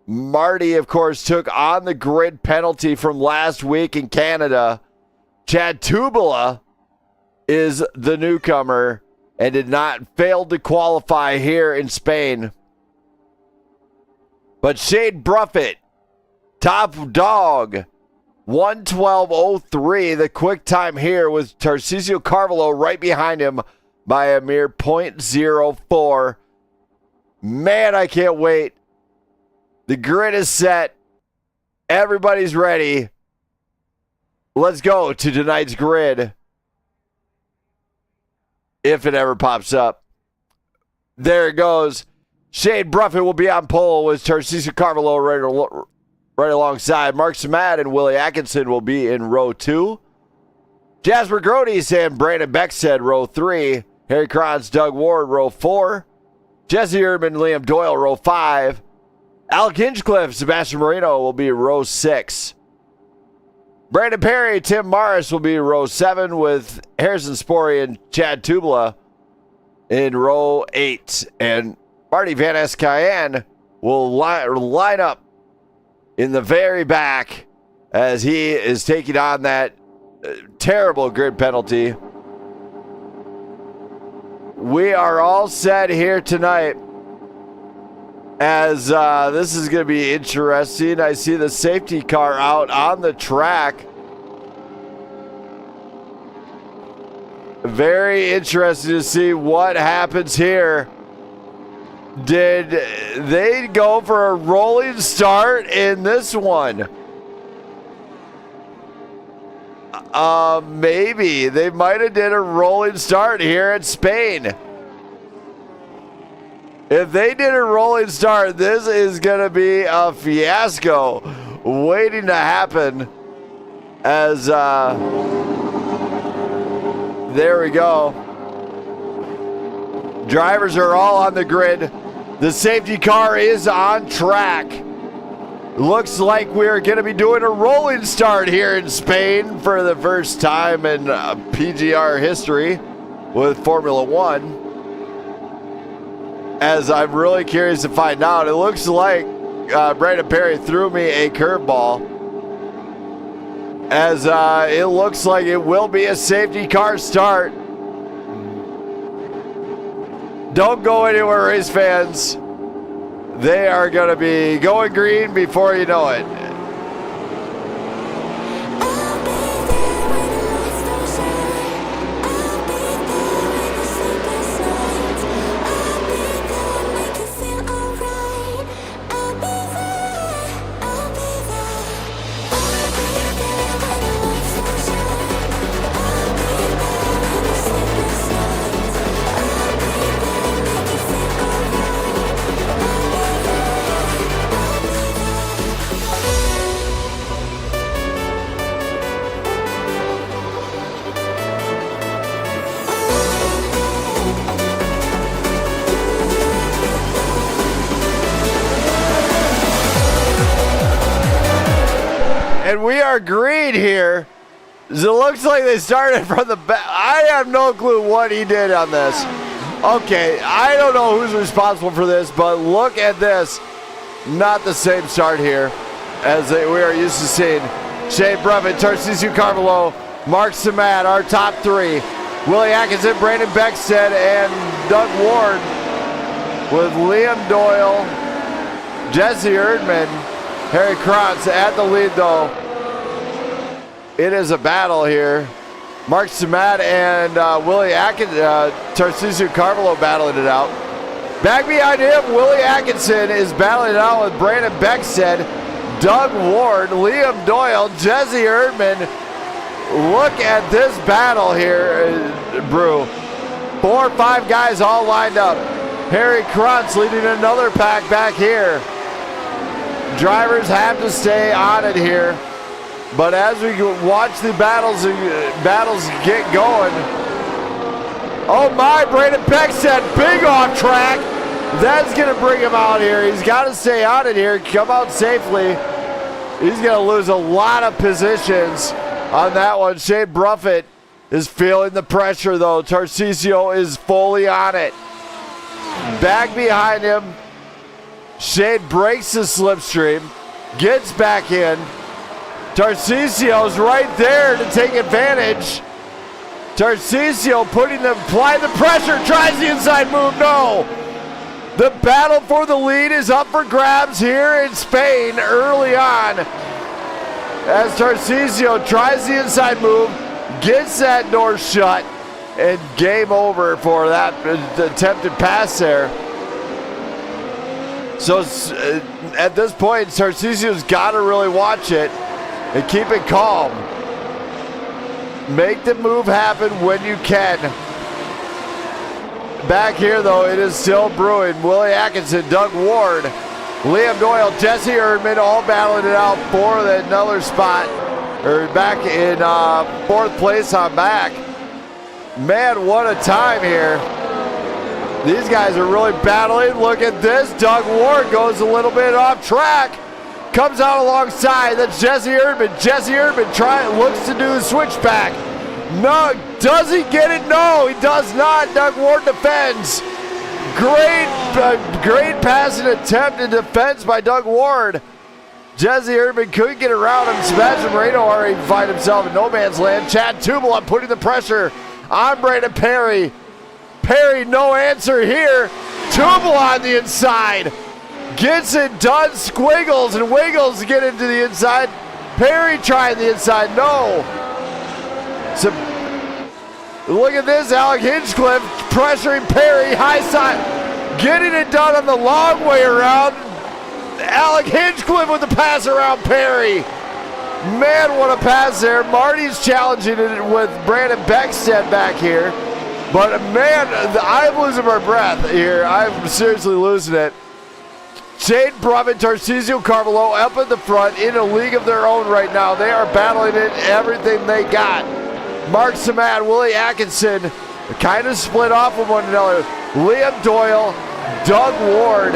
Marty, of course, took on the grid penalty from last week in Canada. Chad Tubala is the newcomer and did not fail to qualify here in Spain. But Shade Bruffett, top dog, 112.03. The quick time here with Tarcisio Carvalho right behind him by a mere 0.04. Man, I can't wait. The grid is set. Everybody's ready. Let's go to tonight's grid. If it ever pops up. There it goes. Shade Bruffett will be on pole with Tarcisio Carvalho right alongside. Mark Samad and Willie Atkinson will be in row 2. Jasper Grodes and Brandon Beckstead, row 3. Harry Kranz, Doug Ward, row 4. Jesse Erdman, Liam Doyle, row 5. Alec Hinchcliffe, Sebastian Marino will be row 6. Brandon Perry, Tim Morris will be row 7 with Harrison Spory and Chad Tubala in row 8. And Marty Van Escayan will line up in the very back as he is taking on that terrible grid penalty. We are all set here tonight as this is going to be interesting. I see the safety car out on the track. Very interesting to see what happens here. Did they go for a rolling start in this one? Maybe. They might have did a rolling start here at Spain. If they did a rolling start, this is going to be a fiasco waiting to happen as, there we go. Drivers are all on the grid. The safety car is on track. Looks like we're going to be doing a rolling start here in Spain for the first time in PGR history with Formula One. As I'm really curious to find out. It looks like Brandon Perry threw me a curveball. As it looks like it will be a safety car start. Don't go anywhere, race fans. They are going to be going green before you know it. And we are green here. It looks like they started from the back. I have no clue what he did on this. Okay, I don't know who's responsible for this, but look at this. Not the same start here as we are used to seeing. Shade Bruffett, Tarcisio Carvalho, Mark Samad, our top 3. Willie Atkinson, Brandon Beckstead, and Doug Ward with Liam Doyle, Jesse Erdman, Harry Kranz at the lead, though. It is a battle here. Mark Samad and Willie Atkinson, Tarcisio Carvalho battling it out. Back behind him, Willie Atkinson is battling it out with Brandon Beckstead, Doug Ward, Liam Doyle, Jesse Erdman. Look at this battle here, Brew. 4 or 5 guys all lined up. Harry Kranz leading another pack back here. Drivers have to stay on it here. But as we watch the battles get going, oh my, Brandon Beckstead, big off track. That's going to bring him out here. He's got to stay on it here, come out safely. He's going to lose a lot of positions on that one. Shade Bruffett is feeling the pressure, though. Tarcisio is fully on it. Back behind him, Shade breaks the slipstream, gets back in. Tarcisio's right there to take advantage. Tarcisio applying the pressure, tries the inside move, no. The battle for the lead is up for grabs here in Spain early on. As Tarcisio tries the inside move, gets that door shut, and game over for that attempted pass there. So at this point, Tarcisio's got to really watch it and keep it calm. Make the move happen when you can. Back here, though, it is still brewing. Willie Atkinson, Doug Ward, Liam Doyle, Jesse Erdman all battling it out for another spot. Or back in fourth place on back. Man, what a time here. These guys are really battling. Look at this. Doug Ward goes a little bit off track. Comes out alongside. That's Jesse Erdman. Jesse Erdman looks to do the switchback. No, does he get it? No, he does not. Doug Ward defends. Great passing attempt and defense by Doug Ward. Jesse Erdman couldn't get around him. Sebastian Moreno already find himself in no man's land. Chad Tubala putting the pressure on Brandon Perry. Perry, no answer here. Tubala on the inside. Gets it done. Squiggles and Wiggles get into the inside. Perry trying the inside. No. So, look at this. Alec Hinchcliffe pressuring Perry. High side. Getting it done on the long way around. Alec Hinchcliffe with the pass around Perry. Man, what a pass there. Marty's challenging it with Brandon Beckstead back here. But man, I'm losing my breath here. I'm seriously losing it. Shane Brummett, Tarcisio Carvalho up at the front in a league of their own right now. They are battling it, everything they got. Mark Samad, Willie Atkinson, kind of split off with one another. Liam Doyle, Doug Ward,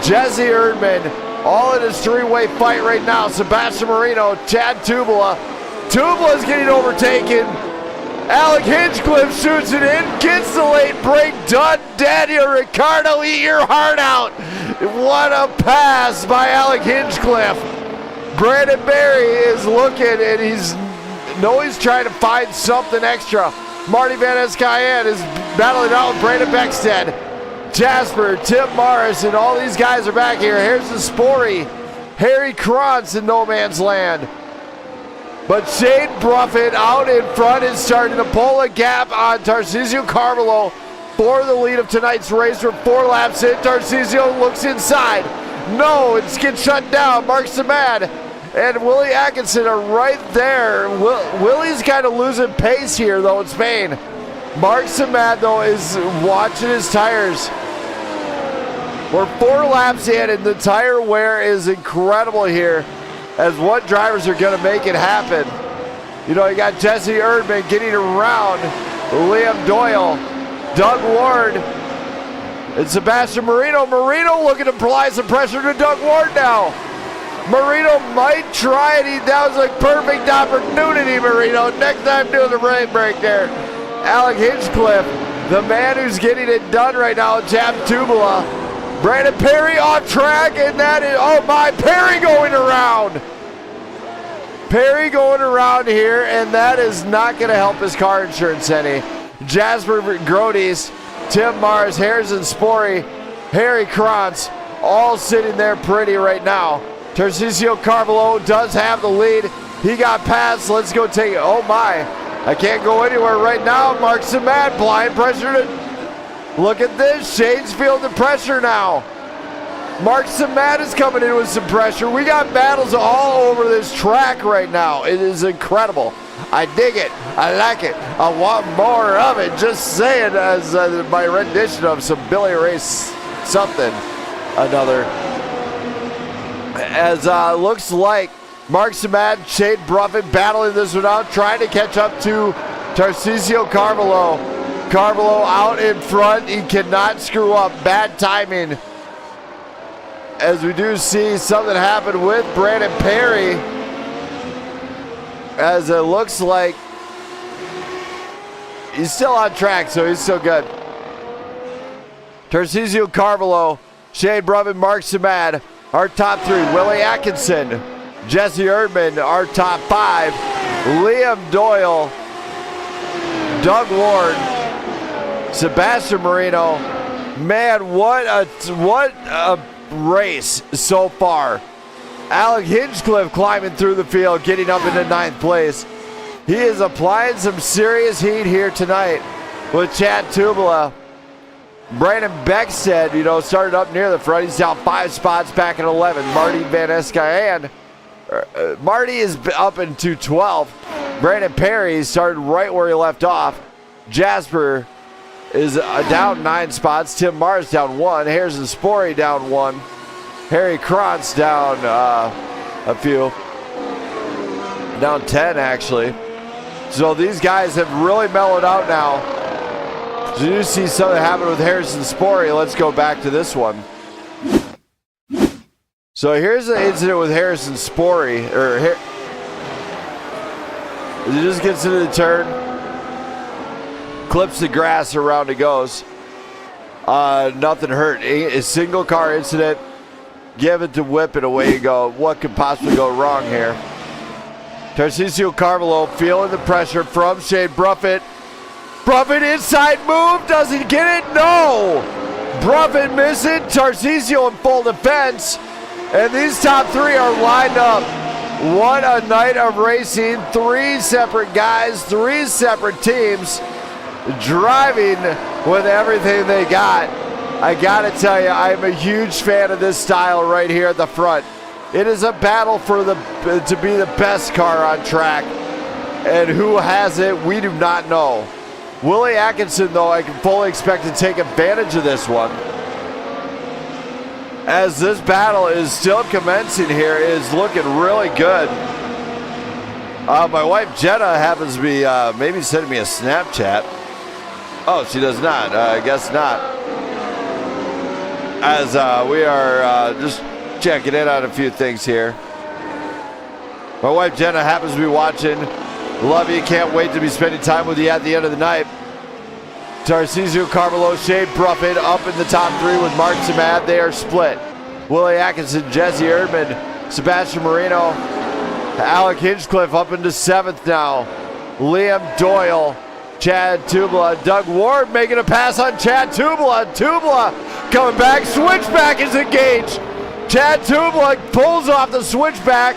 Jesse Erdman, all in a three-way fight right now. Sebastian Moreno, Chad Tubala. Tubala's getting overtaken. Alec Hinchcliffe shoots it in, gets the late break done. Daniel Ricciardo, eat your heart out. What a pass by Alec Hinchcliffe. Brandon Berry is looking and he's trying to find something extra. Marty Van Escayan is battling out with Brandon Beckstead. Jasper, Tim Morris, and all these guys are back here. Here's the Spory. Harry Krantz in no man's land. But Shane Bruffett out in front is starting to pull a gap on Tarcisio Carvalho for the lead of tonight's race. We're 4 laps in. Tarcisio looks inside. No, it gets shut down. Mark Samad and Willie Atkinson are right there. Willie's kind of losing pace here, though, in Spain. Mark Samad, though, is watching his tires. We're 4 laps in, and the tire wear is incredible here. As what drivers are going to make it happen. You know, you got Jesse Erdman getting around Liam Doyle, Doug Ward, and Sebastian Moreno. Moreno looking to apply some pressure to Doug Ward now. Moreno might try it. That was a perfect opportunity, Moreno. Next time, do the right break there. Alec Hinchcliffe, the man who's getting it done right now, Chad Tubala. Brandon Perry off track, and that is, oh my, Perry going around. Perry going around here, and that is not going to help his car insurance any. Jasper Grodies, Tim Mars, Harrison Spory, Harry Krantz, all sitting there pretty right now. Tarcisio Carvalho does have the lead. He got passed. Let's go take it. Oh my, I can't go anywhere right now. Mark Samad, blind pressure to... Look at this. Shane's feeling the pressure now. Mark Samad is coming in with some pressure. We got battles all over this track right now. It is incredible. I dig it. I like it. I want more of it. Just saying, as my rendition of some Billy Ray something, another. As looks like Mark Samad, Shane Bruffett battling this one out, trying to catch up to Tarcisio Carvalho. Carvalho out in front. He cannot screw up. Bad timing. As we do see something happen with Brandon Perry. As it looks like he's still on track, so he's still good. Tarcisio Carvalho, Shane Brummett, Mark Samad, our top 3. Willie Atkinson, Jesse Erdman, our top 5. Liam Doyle, Doug Ward, Sebastian Moreno, Man, what a race so far. Alec Hinchcliffe climbing through the field, getting up into 9th place. He is applying some serious heat here tonight with Chad Tubala. Brandon Beckstead, started up near the front. He's down 5 spots back in 11. Marty Van Escayan. Marty is up into 12th. Brandon Perry started right where he left off. Jasper is down 9 spots. Tim Mars down 1. Harrison Spory down 1. Harry Krantz down a few. Down 10, actually. So these guys have really mellowed out now. So you see something happen with Harrison Spory. Let's go back to this one. So here's the incident with Harrison Spory. He just gets into the turn. Clips the grass, around it goes. Nothing hurt. A single car incident. Give it to Whip and away you go. What could possibly go wrong here? Tarcisio Carvalho feeling the pressure from Shane Bruffett. Bruffett inside move. Does he get it? No! Bruffett missing. Tarcisio in full defense. And these top 3 are lined up. What a night of racing. 3 separate guys, 3 separate teams driving with everything they got. I gotta tell you, I'm a huge fan of this style right here at the front. It is a battle to be the best car on track. And who has it, we do not know. Willie Atkinson, though, I can fully expect to take advantage of this one. As this battle is still commencing here, it is looking really good. My wife Jenna happens to be maybe sending me a Snapchat. Oh, she does not. I guess not. As we are just checking in on a few things here. My wife Jenna happens to be watching. Love you. Can't wait to be spending time with you at the end of the night. Tarcisio Carvalho, Shane Bruffett up in the top 3 with Mark Samad. They are split. Willie Atkinson, Jesse Erdman, Sebastian Marino, Alec Hinchcliffe up into 7th now. Liam Doyle, Chad Tubala, Doug Ward making a pass on Chad Tubala. Tubala coming back, switchback is engaged. Chad Tubala pulls off the switchback,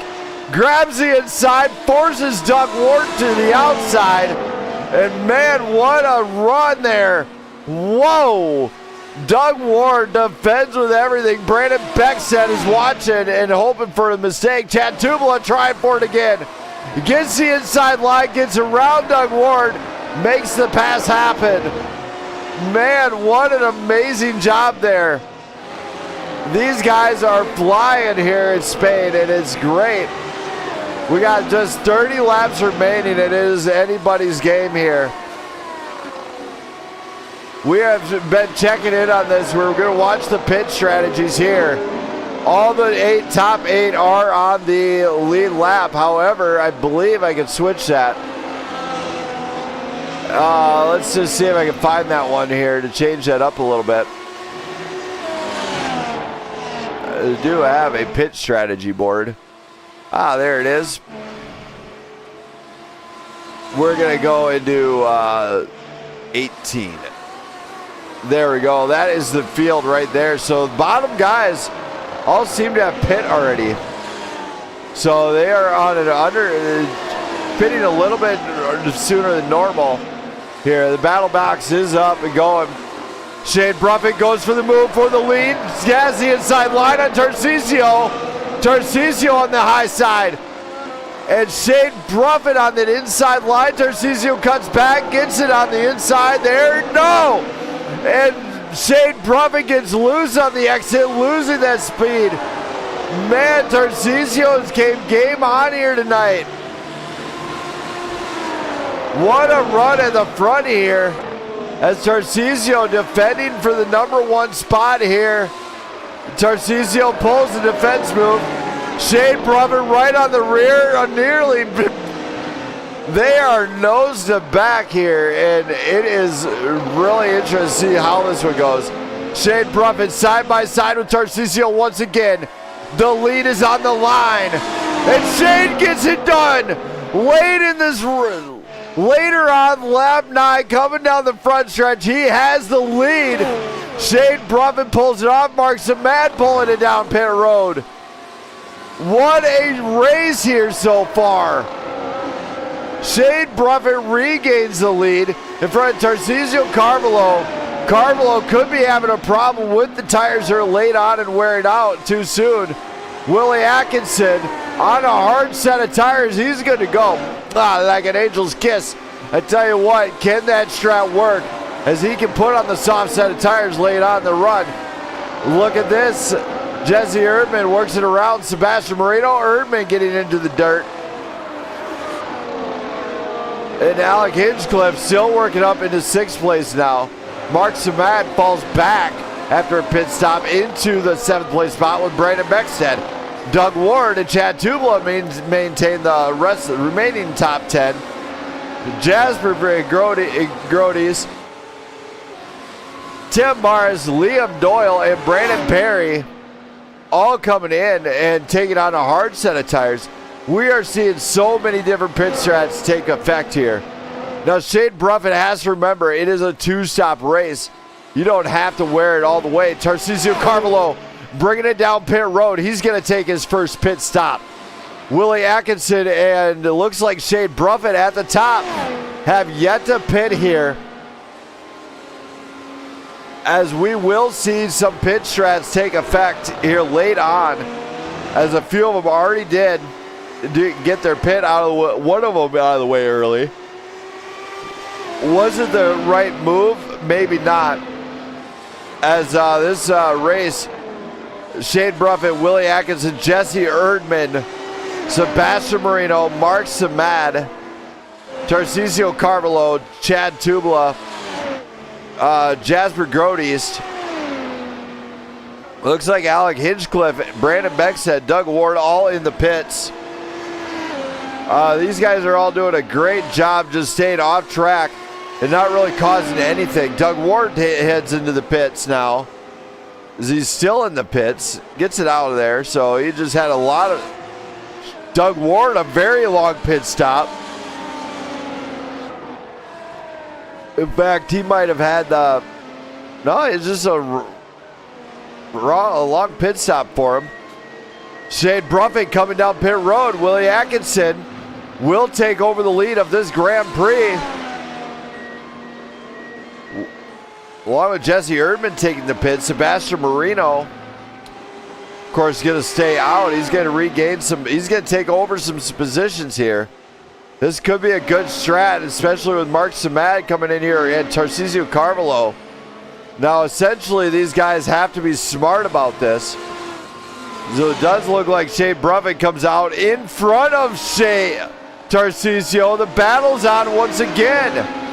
grabs the inside, forces Doug Ward to the outside. And man, what a run there. Whoa. Doug Ward defends with everything. Brandon Beckstead is watching and hoping for a mistake. Chad Tubala trying for it again. Gets the inside line, gets around Doug Ward, makes the pass happen. Man, what an amazing job there. These guys are flying here in Spain, and it's great. We got just 30 laps remaining. It is anybody's game here. We have been checking in on this. We're going to watch the pit strategies here. All the top 8 are on the lead lap. However, I believe I can switch that. Let's just see if I can find that one here to change that up a little bit. I do have a pit strategy board. There it is. We're going to go into 18. There we go. That is the field right there. So the bottom guys all seem to have pit already. So they are on an pitting a little bit sooner than normal here. The battle box is up and going. Shane Bruffett goes for the move for the lead. Has the inside line on Tarcisio. Tarcisio on the high side. And Shane Bruffett on the inside line. Tarcisio cuts back, gets it on the inside there. No! And Shane Bruffett gets loose on the exit, losing that speed. Man, Tarcisio came game on here tonight. What a run at the front here. As Tarcisio defending for the #1 spot here. Tarcisio pulls the defense move. Shane Bruffett right on the rear, nearly. They are nose to back here, and it is really interesting to see how this one goes. Shane Bruffett side by side with Tarcisio once again. The lead is on the line, and Shane gets it done late in this Later on, lap 9, coming down the front stretch, he has the lead. Shane Bruffin pulls it off. Mark Samad pulling it down pit road. What a race here so far. Shane Bruffin regains the lead in front of Tarcisio Carvalho. Carvalho could be having a problem with the tires that are late on and wearing out too soon. Willie Atkinson on a hard set of tires. He's good to go. Like an angel's kiss. I tell you what, can that strat work as he can put on the soft set of tires late on the run. Look at this. Jesse Erdman works it around Sebastian Marino. Erdman getting into the dirt. And Alec Hinchcliffe still working up into 6th place now. Mark Samad falls back after a pit stop into the 7th place spot with Brandon Beckstead. Doug Ward and Chad Tubla maintain the rest of the remaining top 10. Jasper Grodes, Tim Mars, Liam Doyle, and Brandon Perry all coming in and taking on a hard set of tires. We are seeing so many different pit strats take effect here. Now, Shane Bruffin has to remember it is a 2-stop race. You don't have to wear it all the way. Tarcisio Carvalho bringing it down pit road. He's going to take his first pit stop. Willie Atkinson and it looks like Shane Bruffin at the top have yet to pit here. As we will see some pit strats take effect here late on, as a few of them already did get their pit out of one of them out of the way early. Was it the right move? Maybe not. As this race, Shane Bruffin, Willie Atkinson, Jesse Erdman, Sebastian Marino, Mark Samad, Tarcisio Carvalho, Chad Tubla, Jasper Grodes. Looks like Alec Hinchcliffe, Brandon Beckstead, Doug Ward all in the pits. These guys are all doing a great job just staying off track and not really causing anything. Doug Ward heads into the pits now. He's still in the pits, gets it out of there. So he just had a lot of... Doug Ward, a very long pit stop. In fact, he might have had the... No, it's just a long pit stop for him. Shane Bruffin coming down pit road. Willie Atkinson will take over the lead of this Grand Prix. Along with Jesse Erdman taking the pit. Sebastian Marino, of course, going to stay out. He's going to regain some. He's going to take over some positions here. This could be a good strat, especially with Mark Samad coming in here and Tarcisio Carvalho. Now, essentially, these guys have to be smart about this. So it does look like Shane Bruffin comes out in front of Shane Tarcisio. The battle's on once again.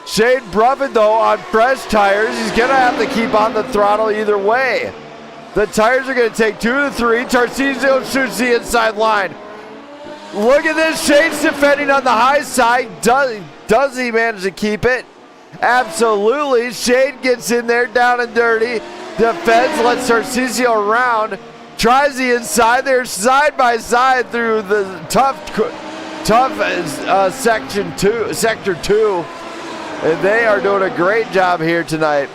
Shane Bruffin, though, on fresh tires, he's going to have to keep on the throttle either way. The tires are going to take 2 to 3. Tarcisio shoots the inside line. Look at this. Shane's defending on the high side. Does he manage to keep it? Absolutely. Shane gets in there down and dirty. Defends, lets Tarcisio around. Tries the inside. They're side by side through the tough sector 2. And they are doing a great job here tonight.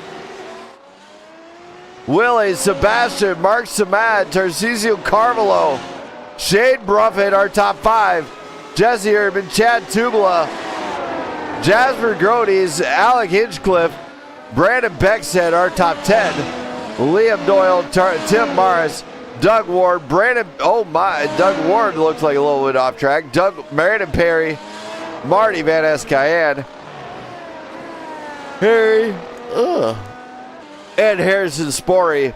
Willie, Sebastian, Mark Samad, Tarcisio Carvalho, Shane Bruffin, our top 5. Jesse Erdman, Chad Tubla, Jasper Grodes, Alec Hinchcliffe, Brandon Beckstead, our top 10. Liam Doyle, Tim Morris, Doug Ward, Doug Ward looks like a little bit off track. Brandon Perry, Marty Van Escayan, and Harrison Spory.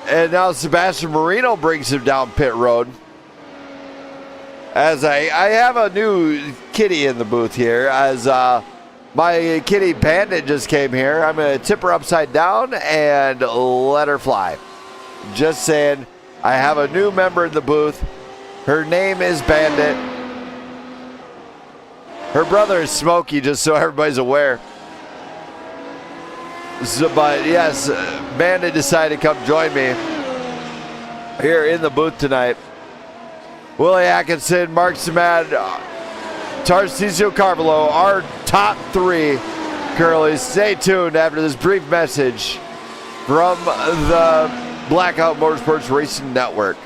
And now Sebastian Marino brings him down pit road. As I have a new kitty in the booth here, as my kitty Bandit just came here. I'm going to tip her upside down and let her fly. Just saying, I have a new member in the booth. Her name is Bandit. Her brother is Smokey, just so everybody's aware. But yes, Bandit decided to come join me here in the booth tonight. Willie Atkinson, Mark Samad Tarcisio Carvalho, our top 3 curly. Stay tuned after this brief message from the Blackout Motorsports Racing Network.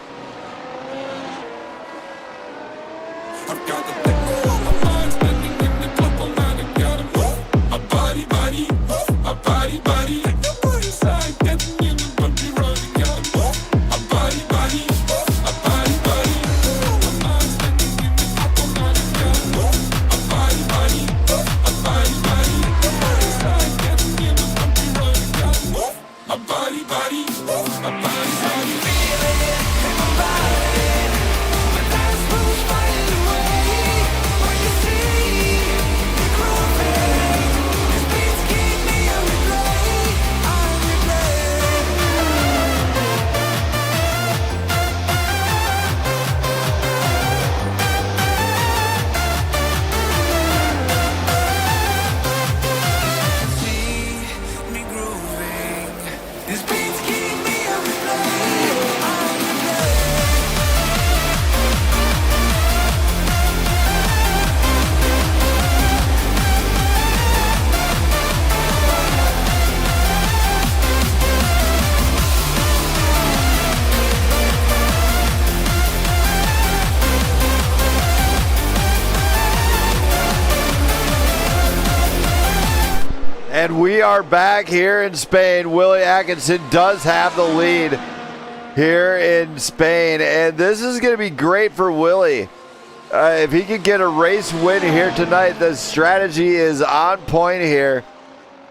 And we are back here in Spain. Willie Atkinson does have the lead here in Spain. And this is going to be great for Willie. If he can get a race win here tonight, the strategy is on point here.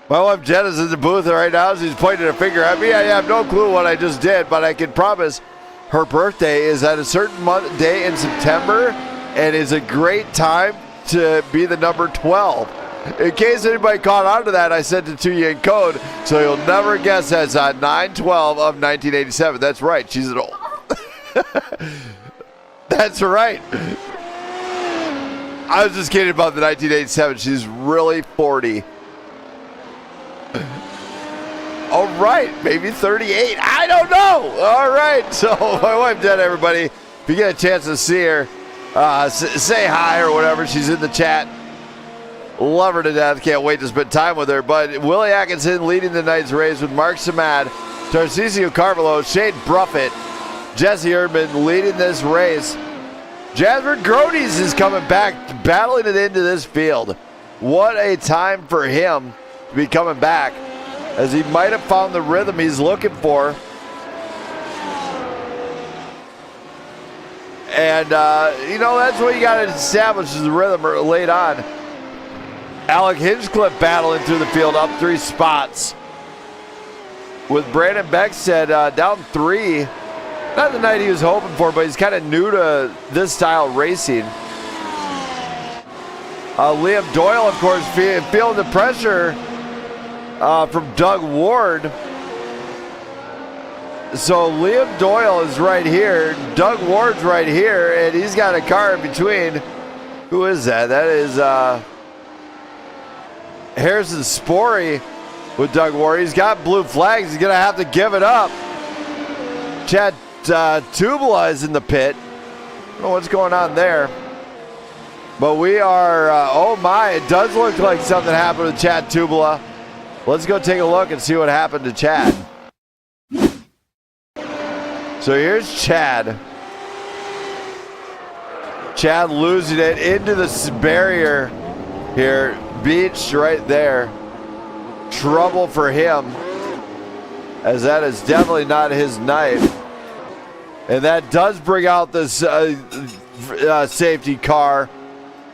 My wife Jenna's in the booth right now. She's pointing a finger at me. I have no clue what I just did, but I can promise her birthday is at a certain day in September and is a great time to be the number 12. In case anybody caught on to that, I sent it to you in code, so you'll never guess that's 9/12 of 1987. That's right. She's an old. That's right. I was just kidding about the 1987. She's really 40. All right, maybe 38. I don't know. All right. So my wife Jen, everybody, if you get a chance to see her, say hi or whatever. She's in the chat. Love her to death. Can't wait to spend time with her. But Willie Atkinson leading the night's race with Mark Samad, Tarcisio Carvalho, Shane Bruffett, Jesse Erdman leading this race. Jasper Grodes is coming back, battling it into this field. What a time for him to be coming back, as he might have found the rhythm he's looking for. And, that's what you got to establish is the rhythm late on. Alec Hinchcliffe battling through the field, up 3 spots. With Brandon Beckstead down 3. Not the night he was hoping for, but he's kind of new to this style racing. Liam Doyle, of course, feeling the pressure from Doug Ward. So Liam Doyle is right here. Doug Ward's right here, and he's got a car in between. Who is that? That is Harrison Spory with Doug Ward. He's got blue flags. He's going to have to give it up. Chad Tubula is in the pit. I don't know what's going on there. But we are, oh my, it does look like something happened with Chad Tubula. Let's go take a look and see what happened to Chad. So here's Chad. Chad losing it into the barrier here. Beached right there. Trouble for him, as that is definitely not his night. And that does bring out this safety car.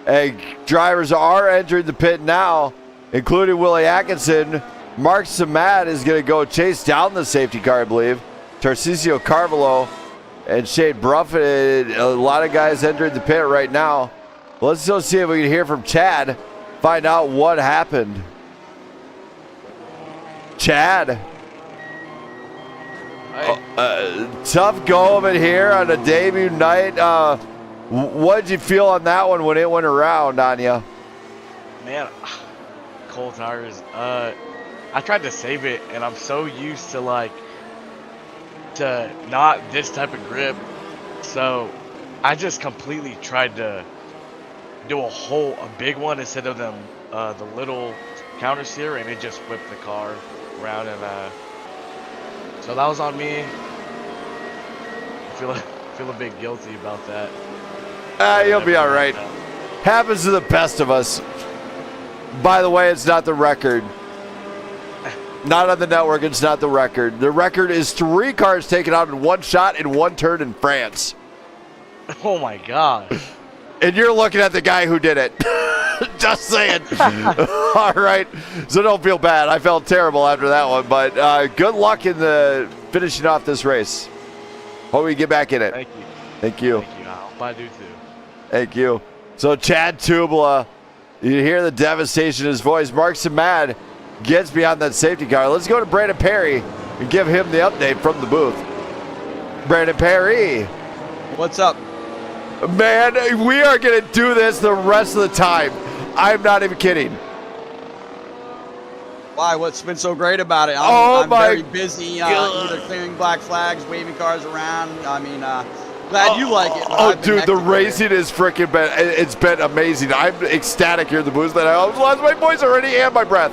And drivers are entering the pit now, including Willie Atkinson. Mark Samad is going to go chase down the safety car, I believe. Tarcisio Carvalho and Shane Bruffett. A lot of guys entering the pit right now. Let's go see if we can hear from Chad. Find out what happened. Chad. Tough go of it here on a debut night. What did you feel on that one when it went around on you? Man, cold tires. I tried to save it, and I'm so used to not this type of grip. So I just completely tried to do a big one instead of them the little counter steer, and it just whipped the car around, and so that was on me. I feel a bit guilty about that. You'll be all right. Happens to the best of us. By the way, it's not the record. Not on the network, it's not the record. The record is 3 cars taken out in one shot in one turn in France. Oh my god. And you're looking at the guy who did it. Just saying. All right. So don't feel bad. I felt terrible after that one. But good luck in the finishing off this race. Hope we get back in it. Thank you. Thank you. Thank you. I hope I do too. Thank you. So Chad Tubala, you hear the devastation in his voice. Marks him mad. Gets beyond that safety car. Let's go to Brandon Perry and give him the update from the booth. Brandon Perry. What's up? Man, we are going to do this the rest of the time. I'm not even kidding. Why? What's been so great about it? I'm very busy either clearing black flags, waving cars around. I mean, glad you like it. Oh, dude, the racing is freaking been, it's been amazing. I'm ecstatic here in the booth that I almost lost my voice already and my breath.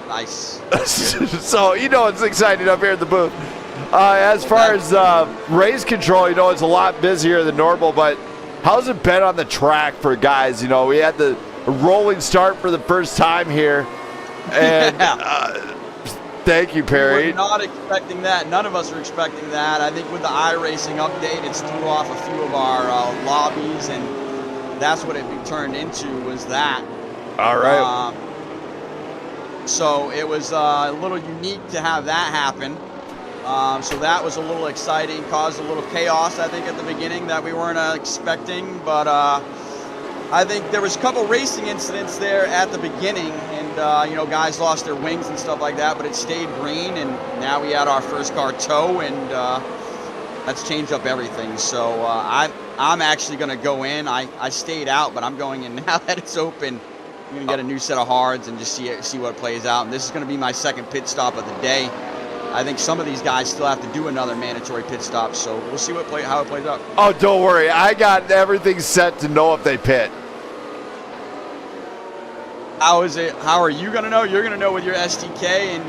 Nice. So, it's exciting up here in the booth. As far as race control, it's a lot busier than normal, but how's it been on the track for guys? We had the rolling start for the first time here. And thank you, Perry. We're not expecting that. None of us are expecting that. I think with the iRacing update, it's threw off a few of our lobbies, and that's what it turned into, was that. All right. So it was a little unique to have that happen. So that was a little exciting, caused a little chaos, I think, at the beginning that we weren't expecting. But I think there was a couple racing incidents there at the beginning, and guys lost their wings and stuff like that, but it stayed green, and now we had our first car tow, and that's changed up everything. So I'm actually going to go in. I stayed out, but I'm going in now that it's open. I'm going to get a new set of hards and just see what plays out. And this is going to be my second pit stop of the day. I think some of these guys still have to do another mandatory pit stop, so we'll see how it plays out. Oh, don't worry. I got everything set to know if they pit. How is it? How are you going to know? You're going to know with your SDK and,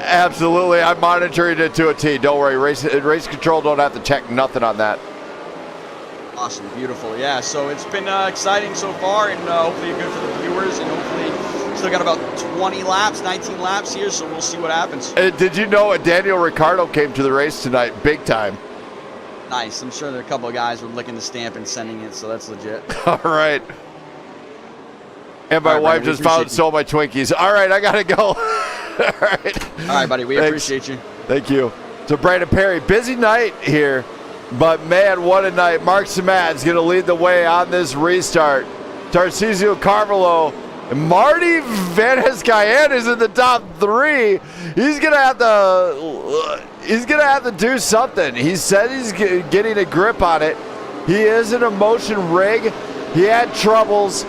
Absolutely. I'm monitoring it to a T. Don't worry. Race control don't have to check nothing on that. Awesome. Beautiful. Yeah, so it's been exciting so far, and hopefully good for the viewers, and hopefully still got about 19 laps here, so we'll see what happens. Did you know Daniel Ricciardo came to the race tonight, big time? Nice. I'm sure there are a couple of guys were licking the stamp and sending it, so that's legit. All right. And my wife just found so my Twinkies. All right, I got to go. All right, buddy. We appreciate you. Thank you. So Brandon Perry, busy night here, but man, what a night. Mark Samad's going to lead the way on this restart. Tarcisio Carvalho. Marty Vanhescayan is in the top 3. He's gonna have to do something. He said he's getting a grip on it. He is in a motion rig. He had troubles.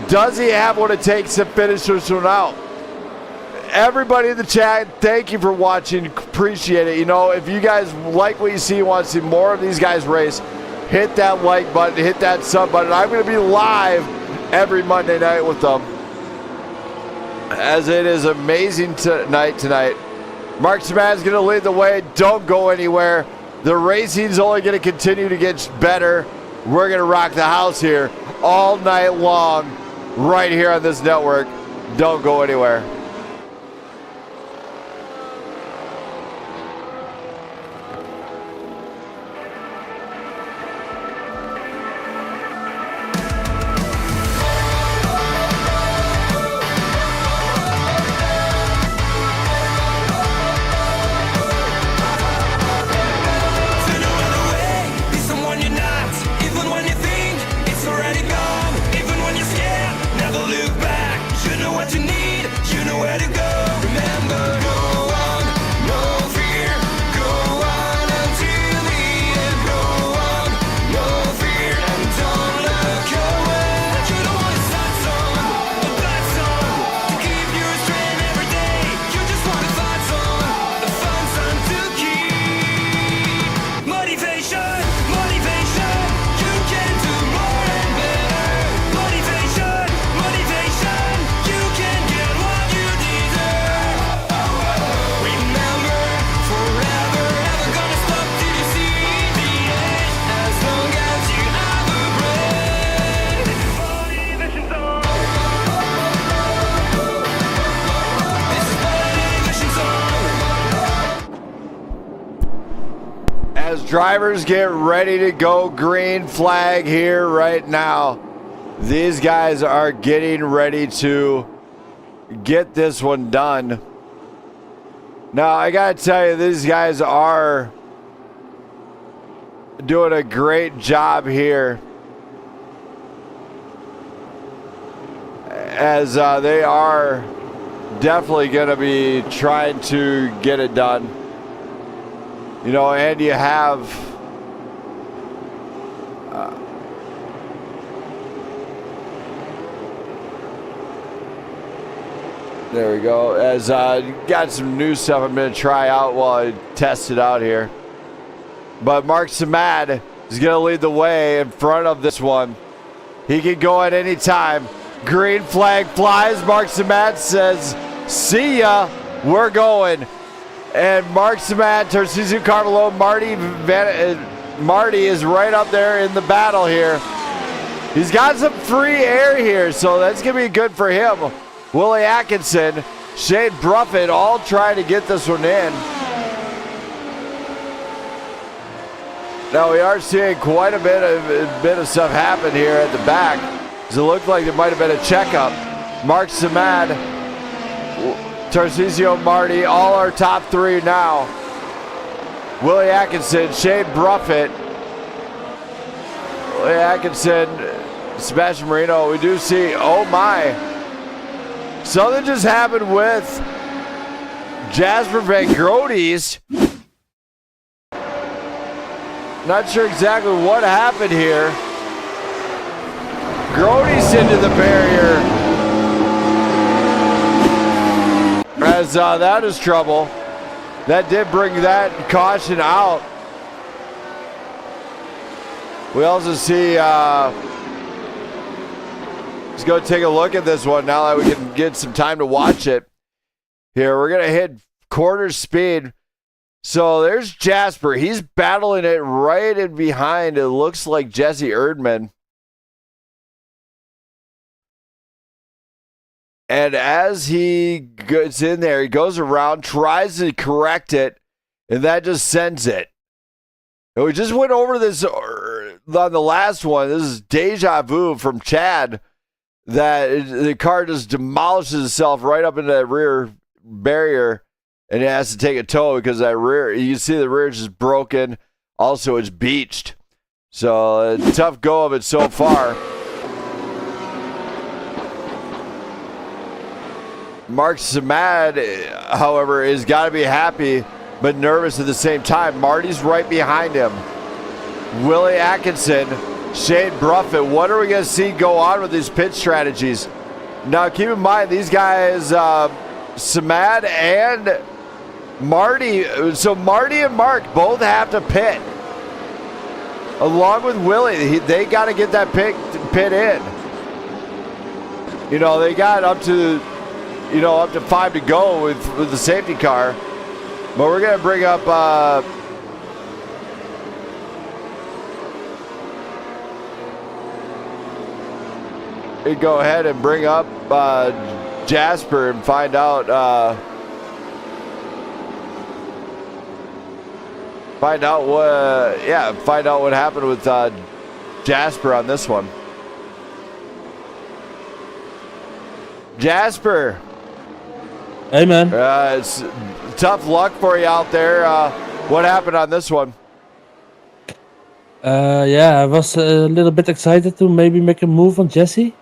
Does he have what it takes to finish this one out? Everybody in the chat, thank you for watching. Appreciate it. If you guys like what you see, want to see more of these guys race, hit that like button, hit that sub button. I'm going to be live every Monday night with them, as it is amazing tonight. Mark Samad's going to lead the way. Don't go anywhere. The racing's only going to continue to get better. We're going to rock the house here all night long, right here on this network. Don't go anywhere. You know what you need, you know drivers get ready to go. Green flag here right now. These guys are getting ready to get this one done. Now, I got to tell you, these guys are doing a great job here, as they are definitely going to be trying to get it done. You know, and you have there we go. As got some new stuff I'm going to try out while I test it out here. But Mark Samad is going to lead the way in front of this one. He can go at any time. Green flag flies. Mark Samad says, see ya, we're going. And Mark Samad, Tarcisio Carvalho, Marty is right up there in the battle here. He's got some free air here, so that's going to be good for him. Willie Atkinson, Shane Bruffett, all trying to get this one in. Now we are seeing quite a bit of stuff happen here at the back. It looked like there might have been a checkup. Mark Samad, Tarcisio, Marty, all our top three now. Willie Atkinson, Shane Bruffett, Willie Atkinson, Sebastian Marino. We do see, oh my, something just happened with Jasper Van Grodes. Not sure exactly what happened here. Grodes into the barrier. As that is trouble. That did bring that caution out. We also see, let's go take a look at this one now that we can get some time to watch it. Here, we're going to hit quarter speed. So there's Jasper. He's battling it right in behind. It looks like Jesse Erdman. And as he gets in there, he goes around, tries to correct it, and that just sends it. And we just went over this on the last one. This is deja vu from Chad, that the car just demolishes itself right up into that rear barrier, and it has to take a tow because that rear, you see the rear is just broken. Also, it's beached. So, a tough go of it so far. Mark Samad, however, has got to be happy but nervous at the same time. Marty's right behind him. Willie Atkinson, Shane Bruffett. What are we going to see go on with these pit strategies? Now, keep in mind, these guys, Samad and Marty, so Marty and Mark both have to pit. Along with Willie, they got to get that pit in. You know, they got up to 5 to go with the safety car. But we're going to bring up go ahead and bring up Jasper and find out what happened with Jasper on this one. Jasper. Hey, man. It's tough luck for you out there. What happened on this one? Yeah, I was a little bit excited to maybe make a move on Jesse,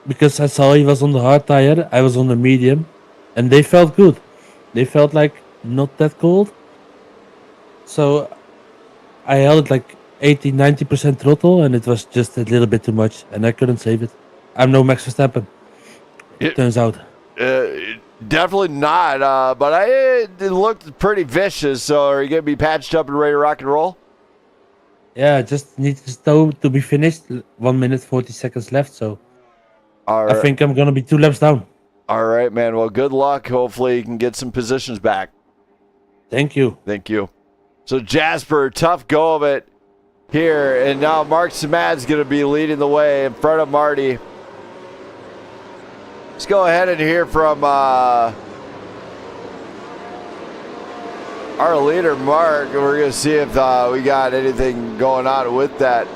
because I saw he was on the hard tire, I was on the medium, and they felt good. They felt like not that cold. So I held like 80-90% throttle, and it was just a little bit too much, and I couldn't save it. I'm no Max Verstappen. It turns out. Definitely not, but it looked pretty vicious. So are you going to be patched up and ready to rock and roll? Yeah, just need the tow to be finished. 1 minute 40 seconds left, so all right. I think I'm going to be 2 laps down. All right, man. Well, good luck. Hopefully you can get some positions back. Thank you. Thank you. So Jasper, tough go of it here. And now Mark Samad's going to be leading the way in front of Marty. Let's go ahead and hear from our leader, Mark. We're going to see if we got anything going on with that.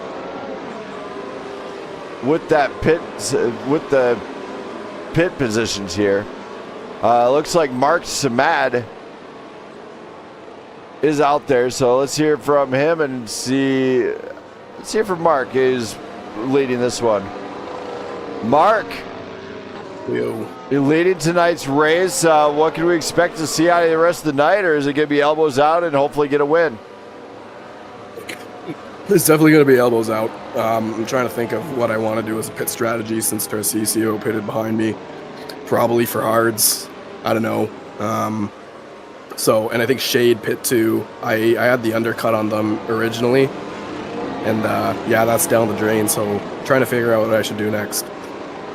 With the pit positions here. Looks like Mark Samad is out there, so let's hear from him and see. Let's hear from Mark. He's leading this one. Mark, you're leading tonight's race. What can we expect to see out of the rest of the night, or is it going to be elbows out and hopefully get a win? It's definitely going to be elbows out. I'm trying to think of what I want to do as a pit strategy since Tarcisio pitted behind me. Probably for hards. I don't know. And I think Shade pit too. I had the undercut on them originally. And yeah, that's down the drain. So trying to figure out what I should do next.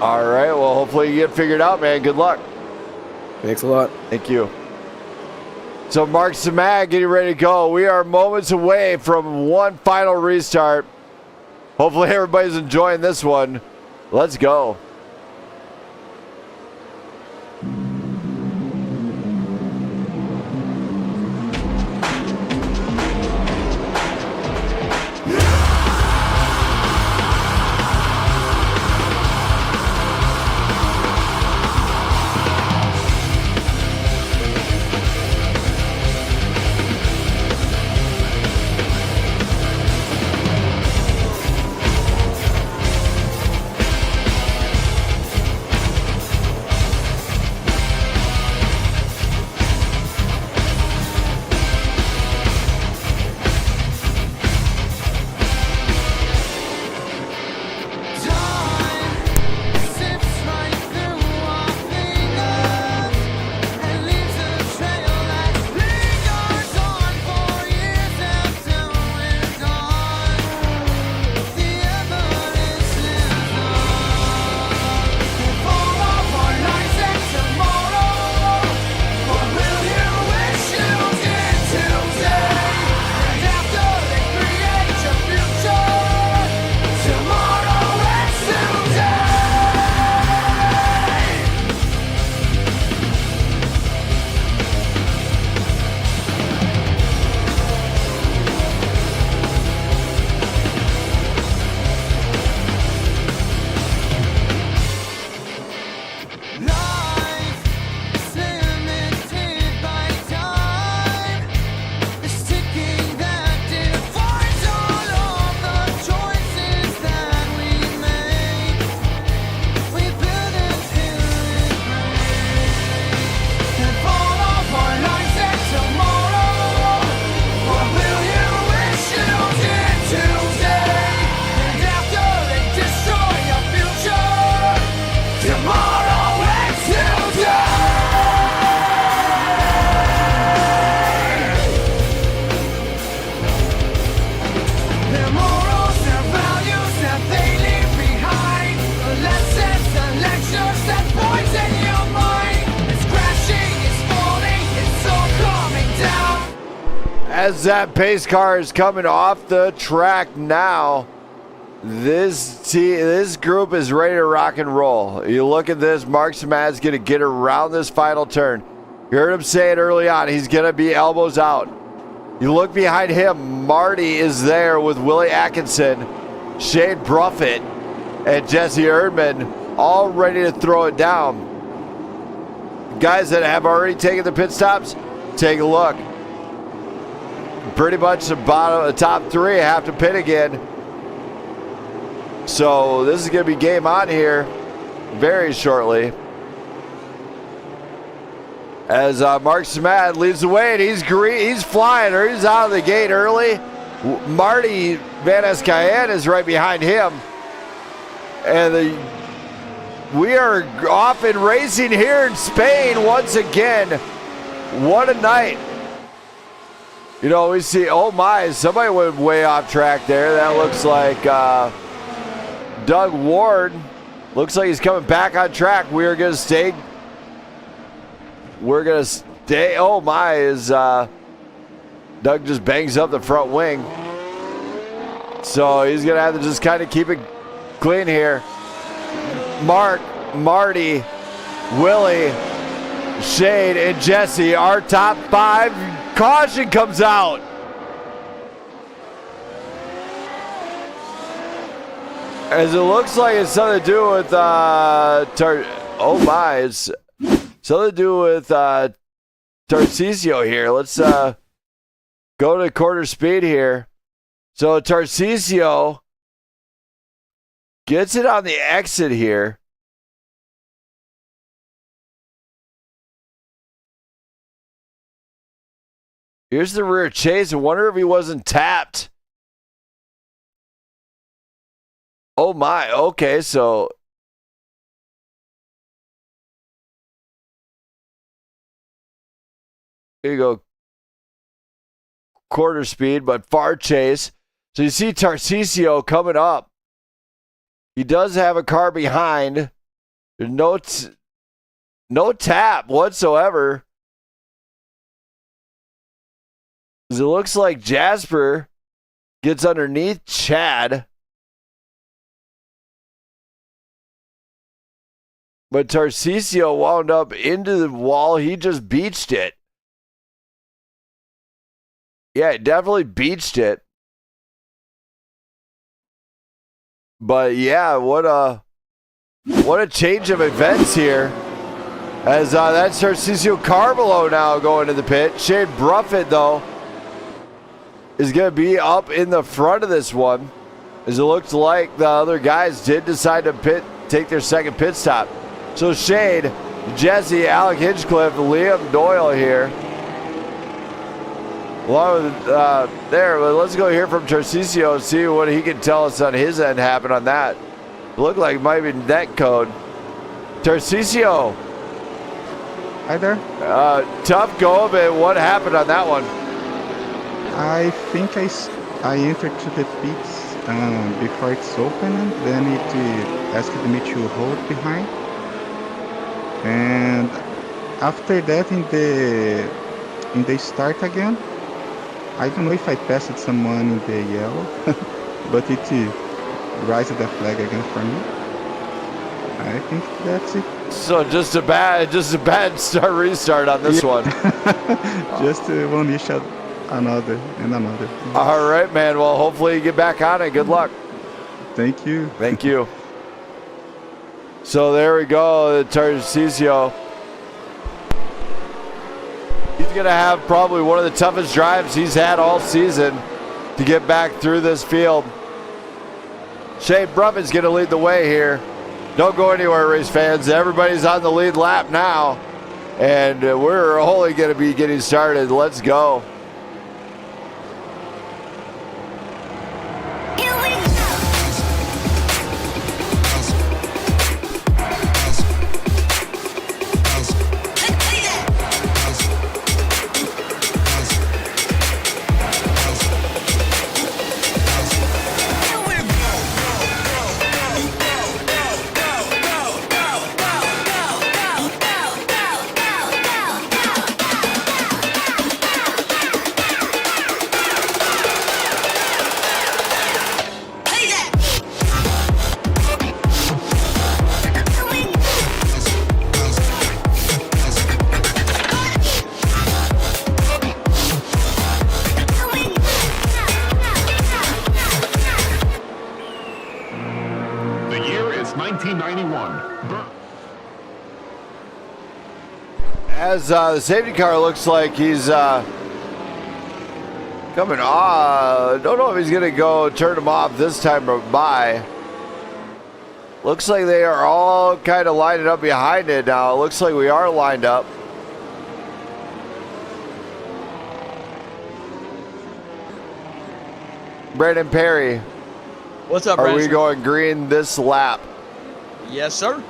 All right. Well, hopefully you get figured out, man. Good luck. Thanks a lot. Thank you. So Mark Samad getting ready to go. We are moments away from one final restart. Hopefully everybody's enjoying this one. Let's go. As that pace car is coming off the track now, this group is ready to rock and roll. You look at this, Mark Samad's going to get around this final turn. You heard him say it early on, he's going to be elbows out. You look behind him, Marty is there with Willie Atkinson, Shane Bruffett, and Jesse Erdman, all ready to throw it down. Guys that have already taken the pit stops, take a look. Pretty much the top three have to pit again. So this is going to be game on here very shortly. As Mark Samad leads the way, and he's flying, or he's out of the gate early. Marty Van Escayen is right behind him. And we are off and racing here in Spain once again. What a night. You know, we see, oh my, somebody went way off track there. That looks like Doug Ward. Looks like he's coming back on track. We're going to stay. Oh my, Doug just bangs up the front wing. So he's going to have to just kind of keep it clean here. Mark, Marty, Willie, Shade and Jesse, our top 5. Caution comes out. As it looks like it's something to do with oh my, it's something to do with Tarcisio here. Let's go to quarter speed here. So Tarcisio gets it on the exit here. Here's the rear chase. I wonder if he wasn't tapped. Oh my, okay, so here you go. Quarter speed, but far chase. So you see Tarcisio coming up. He does have a car behind. There's no tap whatsoever. It looks like Jasper gets underneath Chad. But Tarcisio wound up into the wall. He just beached it. Yeah, it definitely beached it. But yeah, what a change of events here. As that's Tarcisio Carbolo now going to the pit. Shane Bruffett, though, is going to be up in the front of this one. As it looks like the other guys did decide to take their second pit stop. So Shade, Jesse, Alec Hinchcliffe, Liam Doyle here. Along with there, but let's go hear from Tarcisio and see what he can tell us on his end happened on that. It looked like it might be net code. Tarcisio. Hi there. Tough go of it. What happened on that one? I think I entered to the pits before it's opened, then it asked me to hold behind. And after that, in the start again, I don't know if I passed someone in the yellow, but it raised the flag again for me. I think that's it. So just a bad restart on this one. Just one issue, another and another. All right, man. Well, hopefully you get back on it. Good luck. Thank you. Thank you. So there we go, Tarcisio. He's going to have probably one of the toughest drives he's had all season to get back through this field. Shane Bruffin's going to lead the way here. Don't go anywhere, race fans. Everybody's on the lead lap now. And we're only going to be getting started. Let's go. As the safety car looks like he's coming off. Don't know if he's going to go turn him off this time or by. Looks like they are all kind of lining up behind it now. It looks like we are lined up. Brandon Perry. What's up, Are Brandon? we going green this lap? Yes, sir.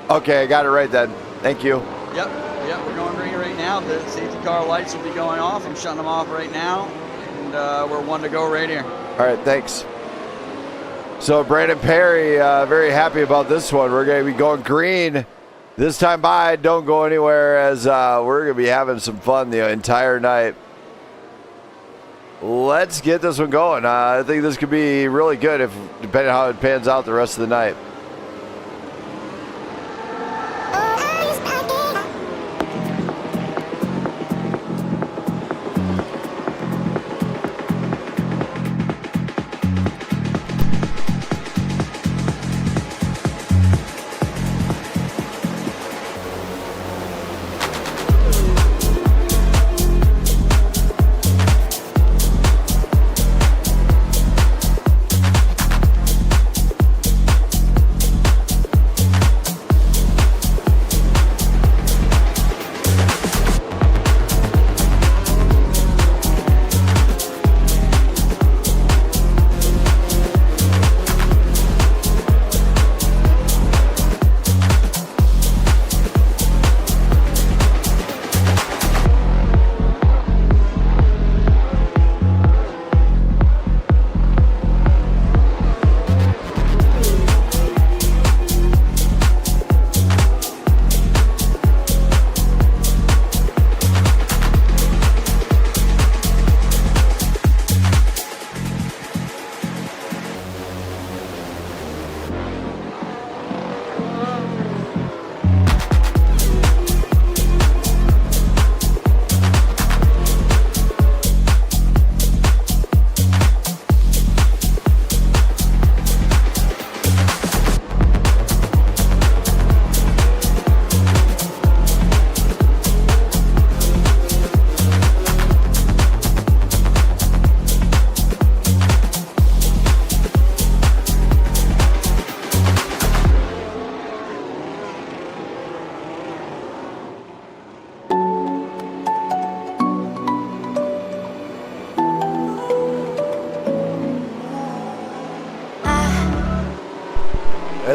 Okay, I got it right then. Thank you. Yep, we're going green right now. The safety car lights will be going off. I'm shutting them off right now. And we're one to go right here. All right, thanks. So Brandon Perry, very happy about this one. We're going to be going green this time by. Don't go anywhere as we're going to be having some fun the entire night. Let's get this one going. I think this could be really good depending on how it pans out the rest of the night.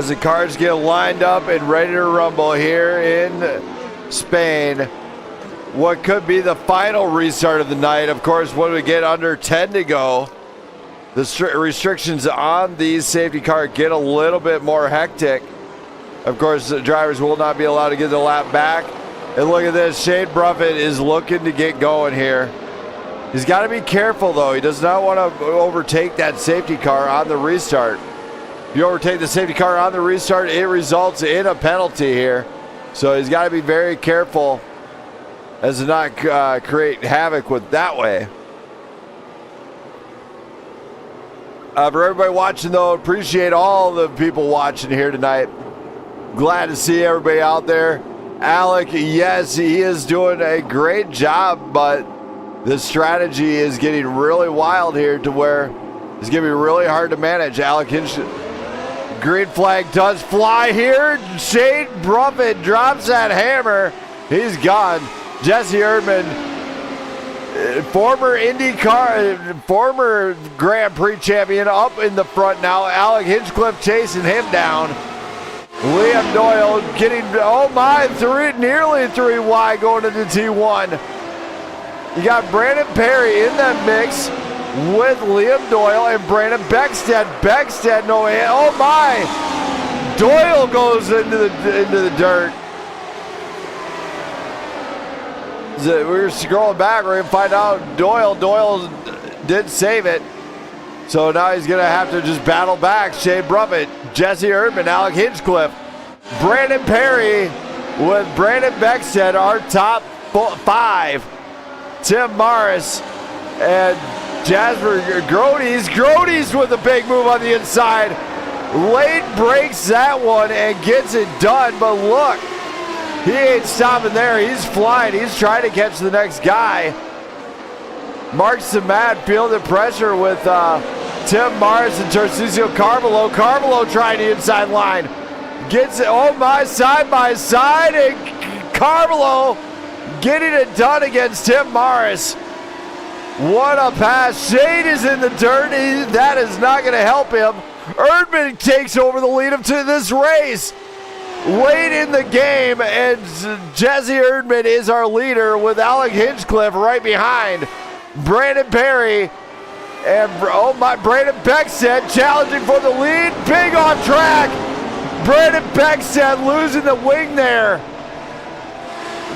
as the cars get lined up and ready to rumble here in Spain. What could be the final restart of the night. Of course, when we get under 10 to go, the restrictions on these safety cars get a little bit more hectic. Of course, the drivers will not be allowed to get the lap back. And look at this, Shane Bruffett is looking to get going here. He's got to be careful though. He does not want to overtake that safety car on the restart. If you overtake the safety car on the restart, it results in a penalty here. So he's got to be very careful as to not create havoc with that way. For everybody watching though, appreciate all the people watching here tonight. Glad to see everybody out there. Alec, yes, he is doing a great job, but the strategy is getting really wild here to where it's going to be really hard to manage. Alec Hinch, green flag does fly here. Shane Bruffett drops that hammer. He's gone. Jesse Erdman, former IndyCar, former Grand Prix champion, up in the front now. Alec Hinchcliffe chasing him down. Liam Doyle getting, oh my, nearly 3 wide going into T1. You got Brandon Perry in that mix with Liam Doyle and Brandon Beckstead. Beckstead, no, oh my! Doyle goes into the dirt. We're scrolling back, we're gonna find out Doyle did save it. So now he's gonna have to just battle back. Shane Bruffett, Jesse Erdman, Alec Hinchcliffe, Brandon Perry with Brandon Beckstead, our top 5. Tim Morris and Jasper Grodes. Grodes with a big move on the inside. Late breaks that one and gets it done, but look, he ain't stopping there. He's flying. He's trying to catch the next guy. Mark Samad feeling the pressure with Tim Morris and Tarcisio Carvalho. Carvalho trying the inside line. Gets it, oh my, side by side, and Carvalho getting it done against Tim Morris. What a pass. Shane is in the dirt. That is not going to help him. Erdman takes over the lead up to this race. Late in the game, and Jesse Erdman is our leader with Alec Hinchcliffe right behind. Brandon Perry and Brandon Beckstead challenging for the lead. Big off track. Brandon Beckstead losing the wing there.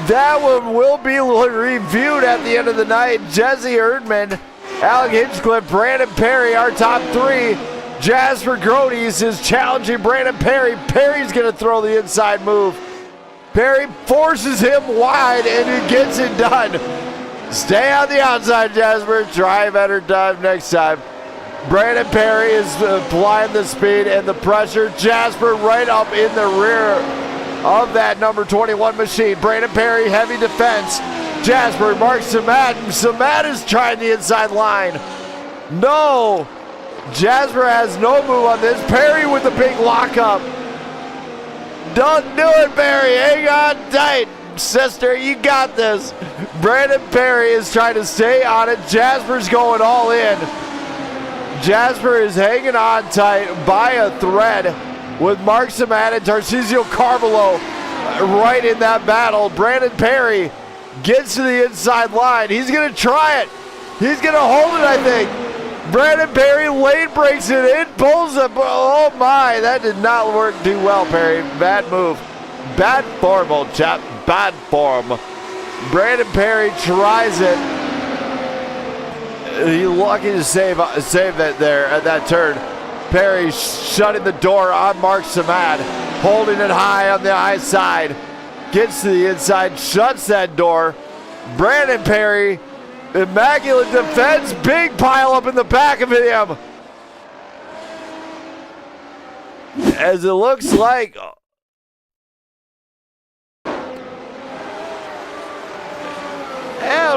That one will be reviewed at the end of the night. Jesse Erdman, Alec Hinchcliffe, Brandon Perry, our top 3. Jasper Grodes is challenging Brandon Perry. Perry's going to throw the inside move. Perry forces him wide and he gets it done. Stay on the outside, Jasper. Try better dive next time. Brandon Perry is applying the speed and the pressure. Jasper right up in the rear of that number 21 machine. Brandon Perry, heavy defense. Jasper marks Samad. Samad is trying the inside line. No. Jasper has no move on this. Perry with the big lockup. Don't do it, Perry. Hang on tight. Sister, you got this. Brandon Perry is trying to stay on it. Jasper's going all in. Jasper is hanging on tight by a thread with Mark Samad and Tarcisio Carvalho right in that battle. Brandon Perry gets to the inside line. He's going to try it. He's going to hold it, I think. Brandon Perry late breaks it in, pulls it. Oh my, that did not work too well, Perry. Bad move. Bad form, old chap. Bad form. Brandon Perry tries it. He's lucky to save that there at that turn. Perry shutting the door on Mark Samad, holding it high on the high side. Gets to the inside, shuts that door. Brandon Perry, immaculate defense, big pile up in the back of him. As it looks like,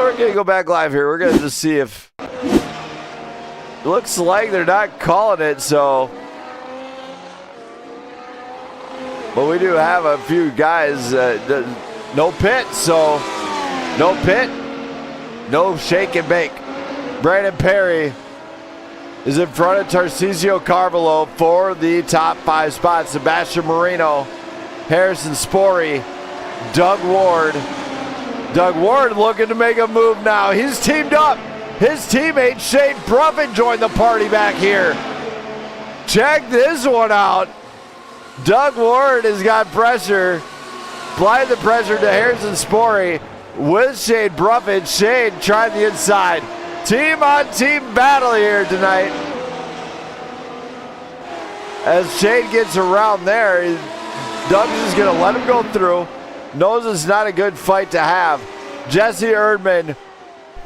we're gonna go back live here. We're gonna just see if, looks like they're not calling it, so. But we do have a few guys, no pit, so no pit, no shake and bake. Brandon Perry is in front of Tarcisio Carvalho for the top 5 spots. Sebastian Marino, Harrison Spory, Doug Ward. Doug Ward looking to make a move now. He's teamed up. His teammate Shane Bruffin joined the party back here. Check this one out. Doug Ward has got pressure. Applied the pressure to Harrison Spory with Shane Bruffin. Shane trying the inside. Team on team battle here tonight. As Shane gets around there, Doug's just going to let him go through. Knows it's not a good fight to have. Jesse Erdman,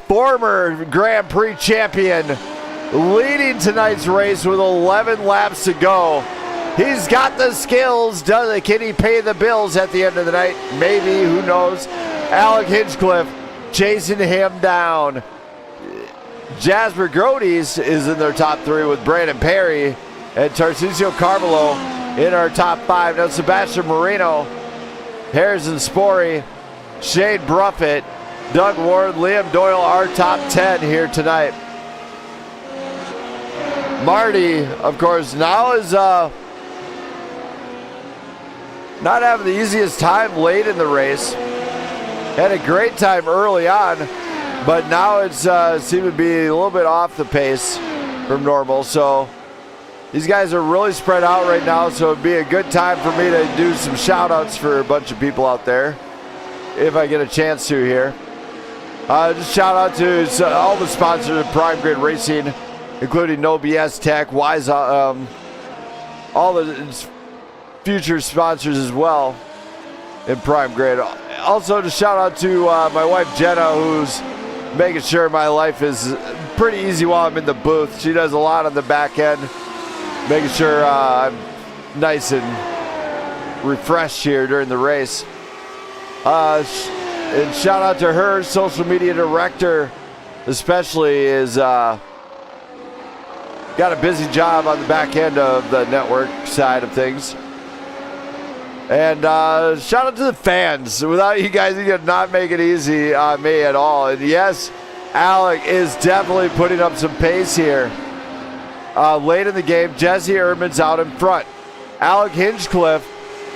former Grand Prix champion, leading tonight's race with 11 laps to go. He's got the skills. Can he pay the bills at the end of the night? Maybe, who knows? Alec Hinchcliffe chasing him down. Jasper Grodes is in their top 3 with Brandon Perry and Tarcisio Carvalho in our top 5. Now Sebastian Marino, Harrison Spory, Shane Bruffett, Doug Ward, Liam Doyle, our top 10 here tonight. Marty, of course, now is not having the easiest time late in the race. Had a great time early on, but now it's seemed to be a little bit off the pace from normal. So these guys are really spread out right now, so it'd be a good time for me to do some shout outs for a bunch of people out there, if I get a chance to here. Just shout out to all the sponsors of Prime Grid Racing, including No BS Tech, Wise, all the future sponsors as well in Prime Grid. Also, to shout out to my wife Jenna, who's making sure my life is pretty easy while I'm in the booth. She does a lot on the back end, making sure I'm nice and refreshed here during the race. And shout out to her, social media director especially, is got a busy job on the back end of the network side of things. And shout out to the fans. Without you guys, you could not make it easy on me at all. And yes, Alec is definitely putting up some pace here. Late in the game, Jesse Erdman's out in front. Alec Hinchcliffe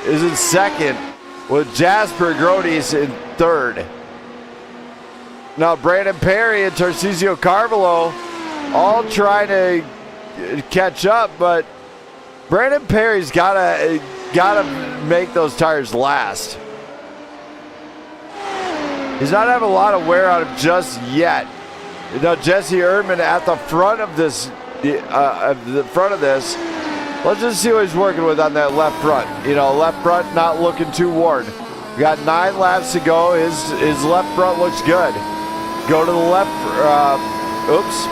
is in second, with Jasper Grodes in third. Now Brandon Perry and Tarcisio Carvalho all trying to catch up, but Brandon Perry's gotta make those tires last. He's not having a lot of wear on him just yet. You know, Jesse Erdman at the front of this. Let's just see what he's working with on that left front. You know, left front not looking too worn. We got 9 laps to go. His left front looks good. Go to the left. Oops.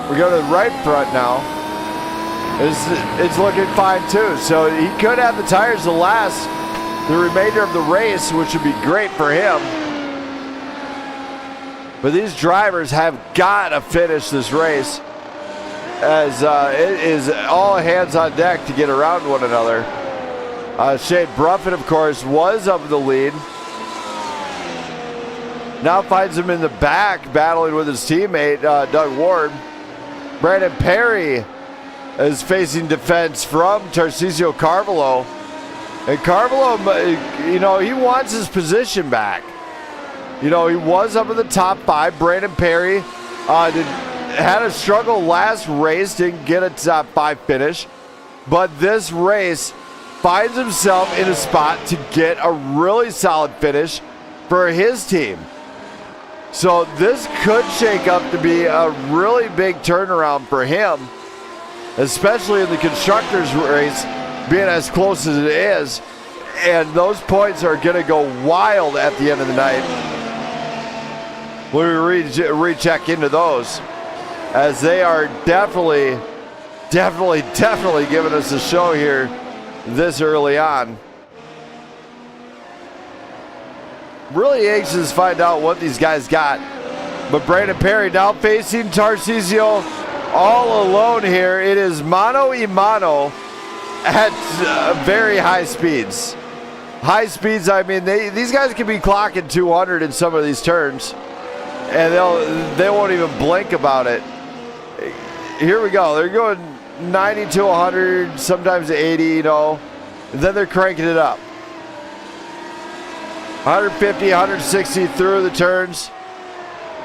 We go to the right front now. It's looking fine too. So he could have the tires to last the remainder of the race, which would be great for him. But these drivers have got to finish this race, as it is all hands on deck to get around one another. Shane Bruffett, of course, was up the lead. Now finds him in the back, battling with his teammate, Doug Ward. Brandon Perry is facing defense from Tarcisio Carvalho. And Carvalho, you know, he wants his position back. You know, he was up in the top 5. Brandon Perry had a struggle last race, didn't get a top 5 finish. But this race finds himself in a spot to get a really solid finish for his team. So this could shake up to be a really big turnaround for him, especially in the constructors race, being as close as it is. And those points are going to go wild at the end of the night when we recheck into those, as they are definitely giving us a show here this early on. Really anxious to find out what these guys got. But Brandon Perry now facing Tarcisio all alone here. It is mano a mano at very high speeds. High speeds, I mean, these guys can be clocking 200 in some of these turns, and they won't even blink about it. here we go. They're going 90 to 100, sometimes 80, you know. And then they're cranking it up. 150, 160 through the turns.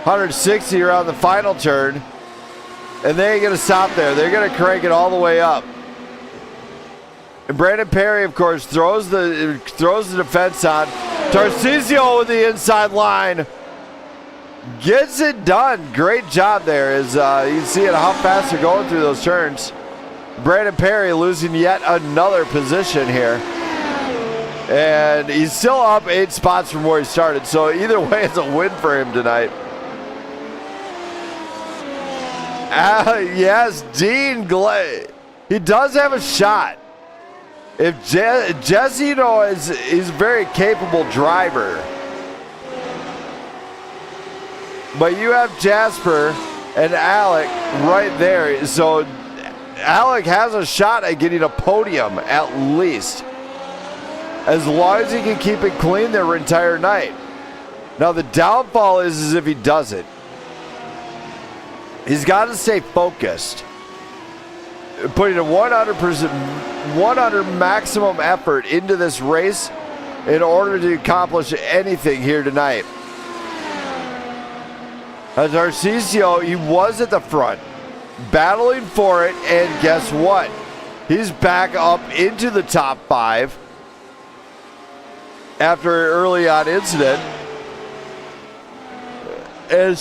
160 around the final turn. And they ain't going to stop there. They're going to crank it all the way up. And Brandon Perry, of course, throws the defense on. Tarcisio with the inside line. Gets it done. Great job there. As you can see how fast they're going through those turns. Brandon Perry losing yet another position here. And he's still up 8 spots from where he started. So either way, it's a win for him tonight. Yes, Dean Glay. He does have a shot. If Jesse, you know, is a very capable driver. But you have Jasper and Alec right there. So Alec has a shot at getting a podium at least. As long as he can keep it clean their entire night. Now the downfall is if he doesn't. He's got to stay focused. Putting a 100% maximum effort into this race in order to accomplish anything here tonight. As Tarcisio, he was at the front, battling for it, and guess what? He's back up into the top 5 after an early on incident. And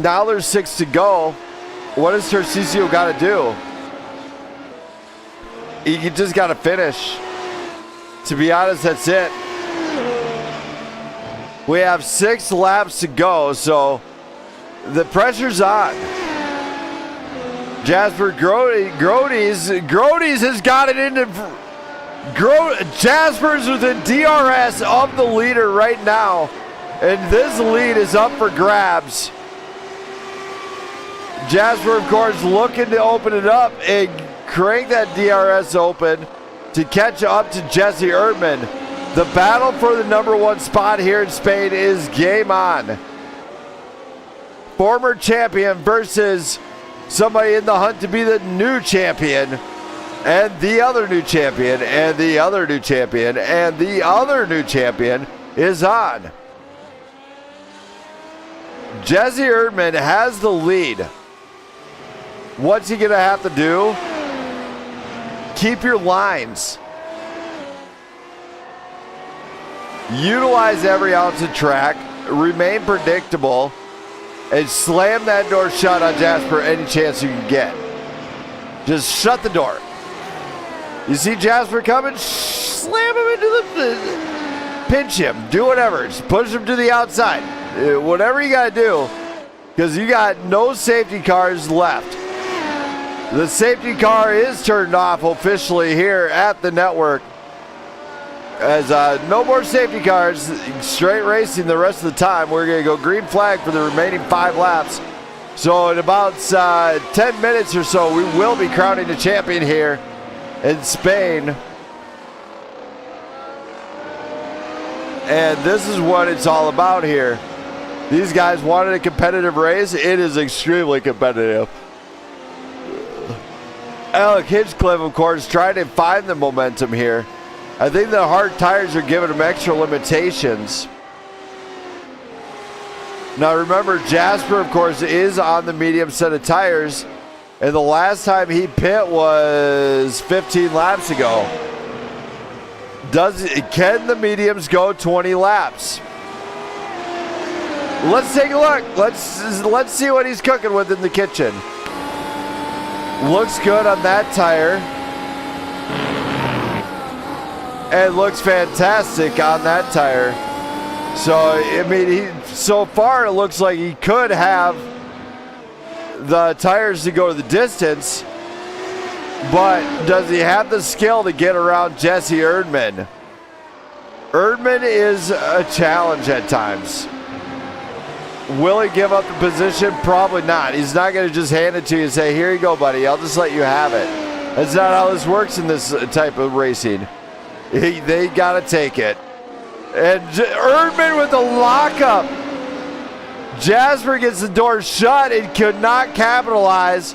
now there's 6 to go. What does Tarcisio got to do? He just got to finish. To be honest, that's it. We have 6 laps to go, so the pressure's on. Jasper Grodes has got it into... Jasper's within DRS of the leader right now. And this lead is up for grabs. Jasper, of course, looking to open it up and crank that DRS open to catch up to Jesse Erdman. The battle for the #1 spot here in Spain is game on. Former champion versus somebody in the hunt to be the new champion. And the other new champion, and the other new champion, and the other new champion is on. Jesse Erdman has the lead. What's he going to have to do? Keep your lines. Utilize every ounce of track. Remain predictable. And slam that door shut on Jasper any chance you can get. Just shut the door. You see Jasper coming? Slam him into the... Pinch him. Do whatever. Just push him to the outside. Whatever you got to do. Because you got no safety cars left. The safety car is turned off officially here at the network. As no more safety cars, straight racing the rest of the time. We're going to go green flag for the remaining 5 laps. So in about 10 minutes or so, we will be crowning the champion here in Spain. And this is what it's all about here. These guys wanted a competitive race. It is extremely competitive. Alec Hinchcliffe, of course, trying to find the momentum here. I think the hard tires are giving him extra limitations. Now remember, Jasper, of course, is on the medium set of tires. And the last time he pit was 15 laps ago. Can the mediums go 20 laps? Let's take a look. Let's see what he's cooking with in the kitchen. Looks good on that tire. And looks fantastic on that tire. So, I mean, so far it looks like he could have the tires to go the distance. But does he have the skill to get around Jesse Erdman? Erdman is a challenge at times. Will he give up the position? Probably not. He's not going to just hand it to you and say, here you go, buddy. I'll just let you have it. That's not how this works in this type of racing. They got to take it. And Erdman with the lockup. Jasper gets the door shut and could not capitalize.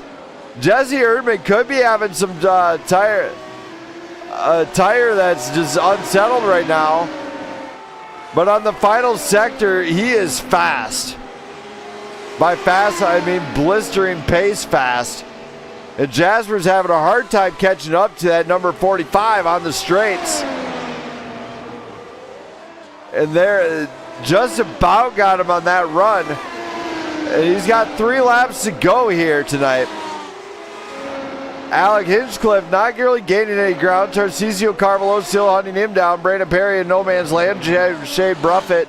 Jesse Erdman could be having some tire that's just unsettled right now. But on the final sector, he is fast. By fast, I mean blistering pace fast. And Jasper's having a hard time catching up to that number 45 on the straights. And they're just about got him on that run. And he's got 3 laps to go here tonight. Alec Hinchcliffe not really gaining any ground. Tarcisio Carvalho still hunting him down. Brandon Perry in no man's land. Shea Bruffett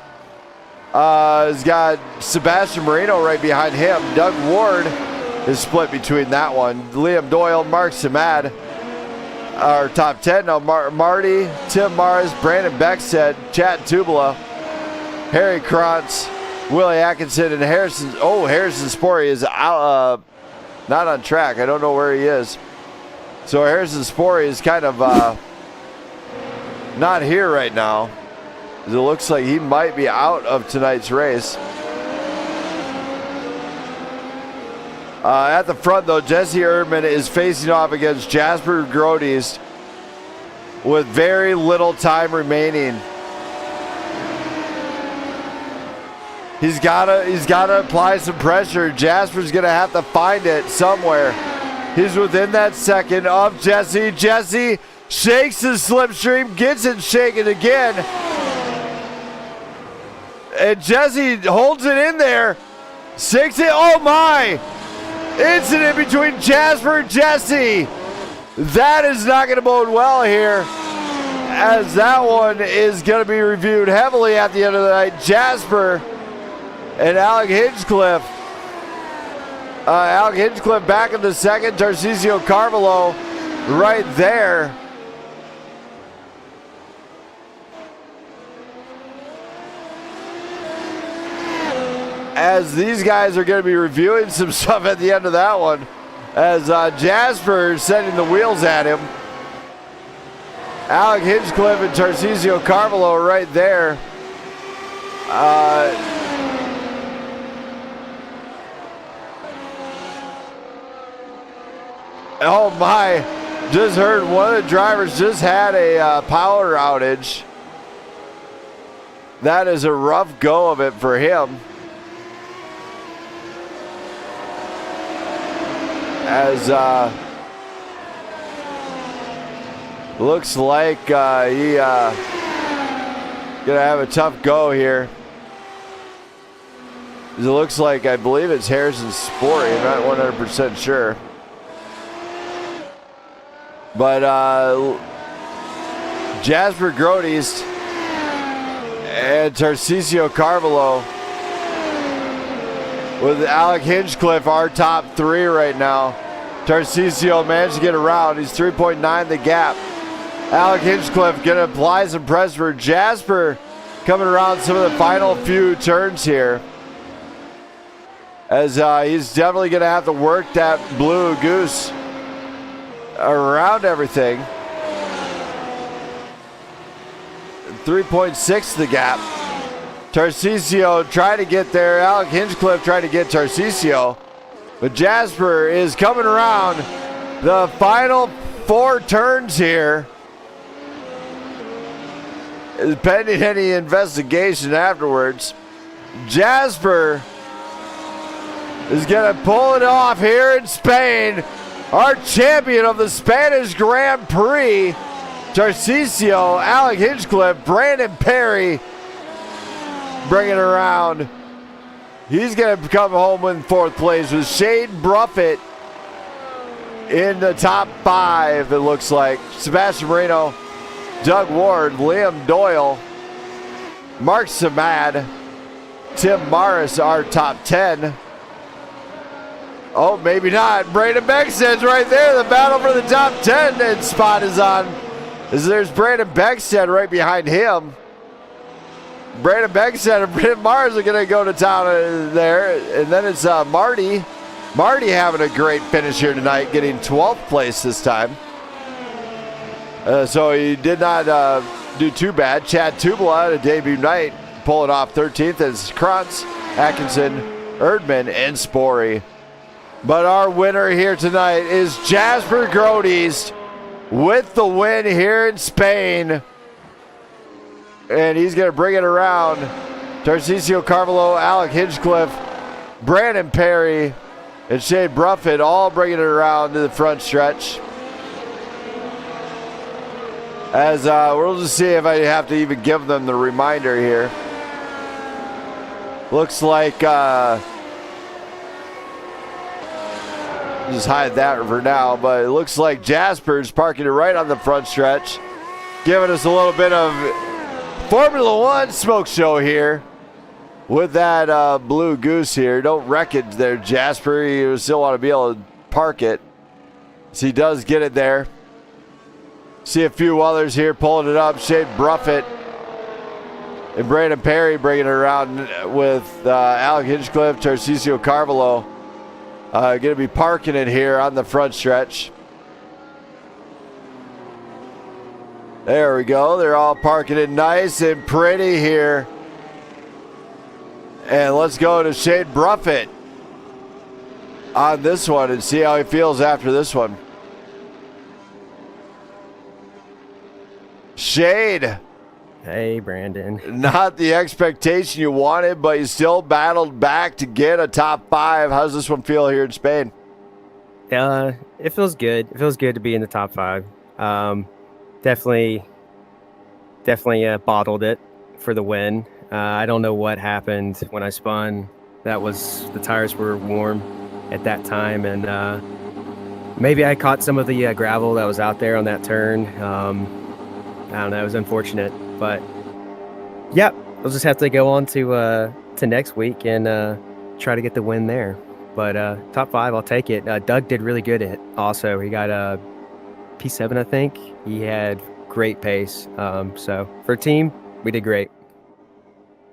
has got Sebastian Marino right behind him. Doug Ward is split between that one. Liam Doyle, Mark Samad are top 10. Now Marty, Tim Mars, Brandon Beckstead, Chad Tubala, Harry Krantz, Willie Atkinson, and Harrison. Oh, Harrison Spory is out, not on track. I don't know where he is. So Harrison Spory is kind of not here right now. It looks like he might be out of tonight's race. At the front, though, Jesse Erdman is facing off against Jasper Grodies with very little time remaining. He's gotta apply some pressure. Jasper's gonna have to find it somewhere. He's within that second of Jesse. Jesse shakes his slipstream, gets it shaken again. And Jesse holds it in there. Sinks it. Oh my! Incident between Jasper and Jesse. That is not going to bode well here, as that one is going to be reviewed heavily at the end of the night. Jasper and Alec Hinchcliffe. Alec Hinchcliffe back in the second. Tarcisio Carvalho right there. As these guys are going to be reviewing some stuff at the end of that one. As Jasper is sending the wheels at him. Alec Hinchcliffe and Tarcisio Carvalho right there. Oh my, just heard one of the drivers just had a power outage. That is a rough go of it for him. As looks like he gonna have a tough go here. It looks like, I believe it's Harrison Spory. I'm not 100% sure. But Jasper Grodies and Tarcisio Carvalho with Alec Hinchcliffe, our top 3 right now. Tarcisio managed to get around. He's 3.9 the gap. Alec Hinchcliffe going to apply some pressure. Jasper coming around some of the final few turns here, as he's definitely going to have to work that blue goose around everything. 3.6 the gap. Tarcisio trying to get there. Alec Hinchcliffe trying to get Tarcisio. But Jasper is coming around the final 4 turns here. Pending any investigation afterwards. Jasper is going to pull it off here in Spain. Our champion of the Spanish Grand Prix, Tarcisio, Alec Hinchcliffe, Brandon Perry, bringing it around. He's going to come home in 4th place with Shane Bruffett in the top 5, it looks like. Sebastian Marino, Doug Ward, Liam Doyle, Mark Samad, Tim Morris, our top 10. Oh, maybe not. Brandon Beckstead's right there. The battle for the top 10 and spot is on. There's Brandon Beckstead right behind him. Brandon Beckstead and Brandon Mars are going to go to town there. And then it's Marty. Marty having a great finish here tonight, getting 12th place this time. So he did not do too bad. Chad Tubala had a debut night, pulling off 13th as Krantz. Atkinson, Erdman, and Spory. But our winner here tonight is Jasper Grodes with the win here in Spain. And he's going to bring it around. Tarcisio Carvalho, Alec Hinchcliffe, Brandon Perry, and Shane Bruffett all bringing it around to the front stretch. As we'll just see if I have to even give them the reminder here. Looks like just hide that for now, but it looks like Jasper's parking it right on the front stretch, giving us a little bit of Formula One smoke show here with that blue goose here. Don't wreck it there, Jasper. You still want to be able to park it. So he does get it there. See a few others here pulling it up. Shane Bruffett and Brandon Perry bringing it around with Alec Hinchcliffe, Tarcisio Carvalho. Going to be parking it here on the front stretch. There we go. They're all parking it nice and pretty here. And let's go to Shane Bruffett on this one and see how he feels after this one. Shade. Hey, Brandon. Not the expectation you wanted, but you still battled back to get a top 5. How's this one feel here in Spain? It feels good. It feels good to be in the top 5. Definitely bottled it for the win. I don't know what happened when I spun. The tires were warm at that time, and maybe I caught some of the gravel that was out there on that turn. I don't know. It was unfortunate, but yeah, we'll just have to go on to next week and try to get the win there. But top 5, I'll take it. Doug did really good at it. Also, he got a P7, I think. He had great pace. So for a team, we did great.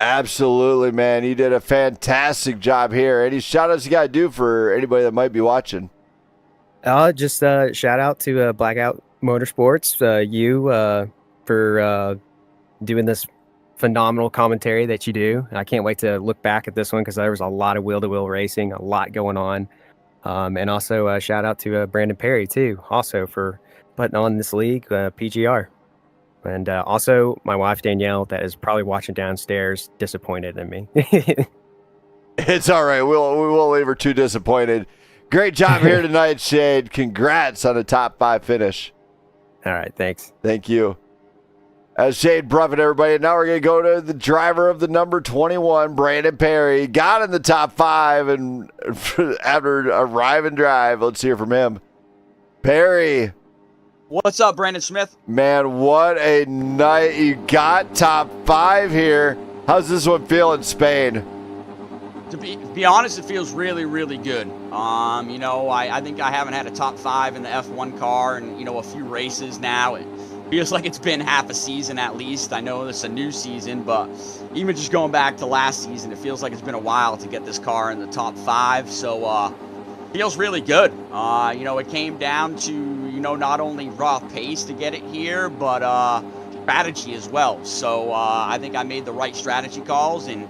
Absolutely, man. You did a fantastic job here. Any shout outs you got to do for anybody that might be watching? Just shout out to Blackout Motorsports, for doing this phenomenal commentary that you do. I can't wait to look back at this one because there was a lot of wheel-to-wheel racing, a lot going on. And also shout out to Brandon Perry, too, also for putting on this league, PGR. And also my wife, Danielle, that is probably watching downstairs, disappointed in me. It's all right. We won't leave her too disappointed. Great job here tonight, Shade. Congrats on a top 5 finish. All right, thanks. Thank you. Shade Bruffett, everybody. Now we're going to go to the driver of the number 21, Brandon Perry. Got in the top 5 and after a arrive and drive. Let's hear from him. Perry. What's up, Brandon Smith? Man, what a night. You got top 5 here. How's this one feel in Spain? To be honest, it feels really, really good. I think I haven't had a top 5 in the F1 car in, a few races now. It feels like it's been half a season at least. I know it's a new season, but even just going back to last season, it feels like it's been a while to get this car in the top 5. So, feels really good. It came down to, not only raw pace to get it here, but strategy as well. So I think I made the right strategy calls. And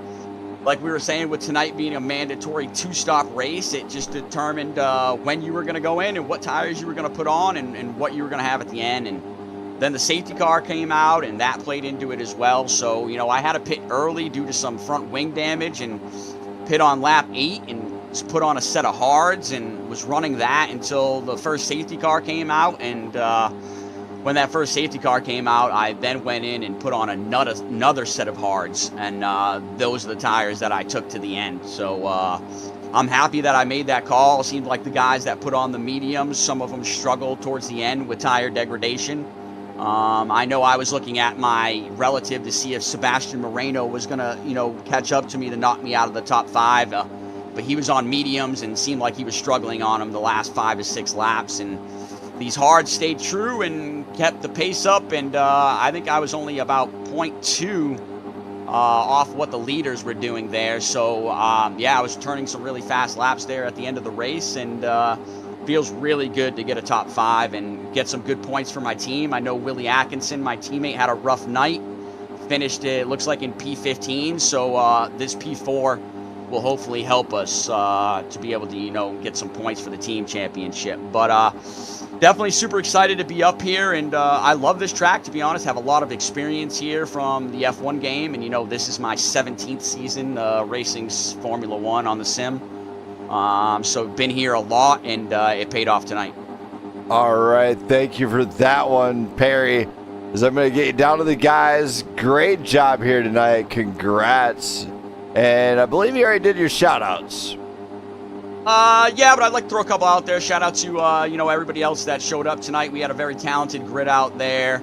like we were saying, with tonight being a mandatory 2-stop race, it just determined when you were going to go in and what tires you were going to put on and what you were going to have at the end. And then the safety car came out, and that played into it as well. So, I had to pit early due to some front wing damage and pit on lap 8 and put on a set of hards and was running that until the first safety car came out. And when that first safety car came out, I then went in and put on another set of hards. And those are the tires that I took to the end. So I'm happy that I made that call. It seemed like the guys that put on the mediums, some of them struggled towards the end with tire degradation. I know I was looking at my relative to see if Sebastian Moreno was going to, catch up to me to knock me out of the top 5. But he was on mediums and seemed like he was struggling on them the last 5 to 6 laps. And these hards stayed true and kept the pace up. And I think I was only about 0.2 off what the leaders were doing there. So, I was turning some really fast laps there at the end of the race. And feels really good to get a top 5 and get some good points for my team. I know Willie Atkinson, my teammate, had a rough night. Finished, it looks like, in P15. So this P4 will hopefully help us to be able to, get some points for the team championship. But definitely super excited to be up here, and I love this track, to be honest. Have a lot of experience here from the F1 game, and this is my 17th season racing Formula One on the sim. So been here a lot, and it paid off tonight. All right, thank you for that one, Perry. As I'm going to get you down to the guys. Great job here tonight. Congrats. And I believe you already did your shout-outs. Yeah, but I'd like to throw a couple out there. Shout out to, everybody else that showed up tonight. We had a very talented grid out there.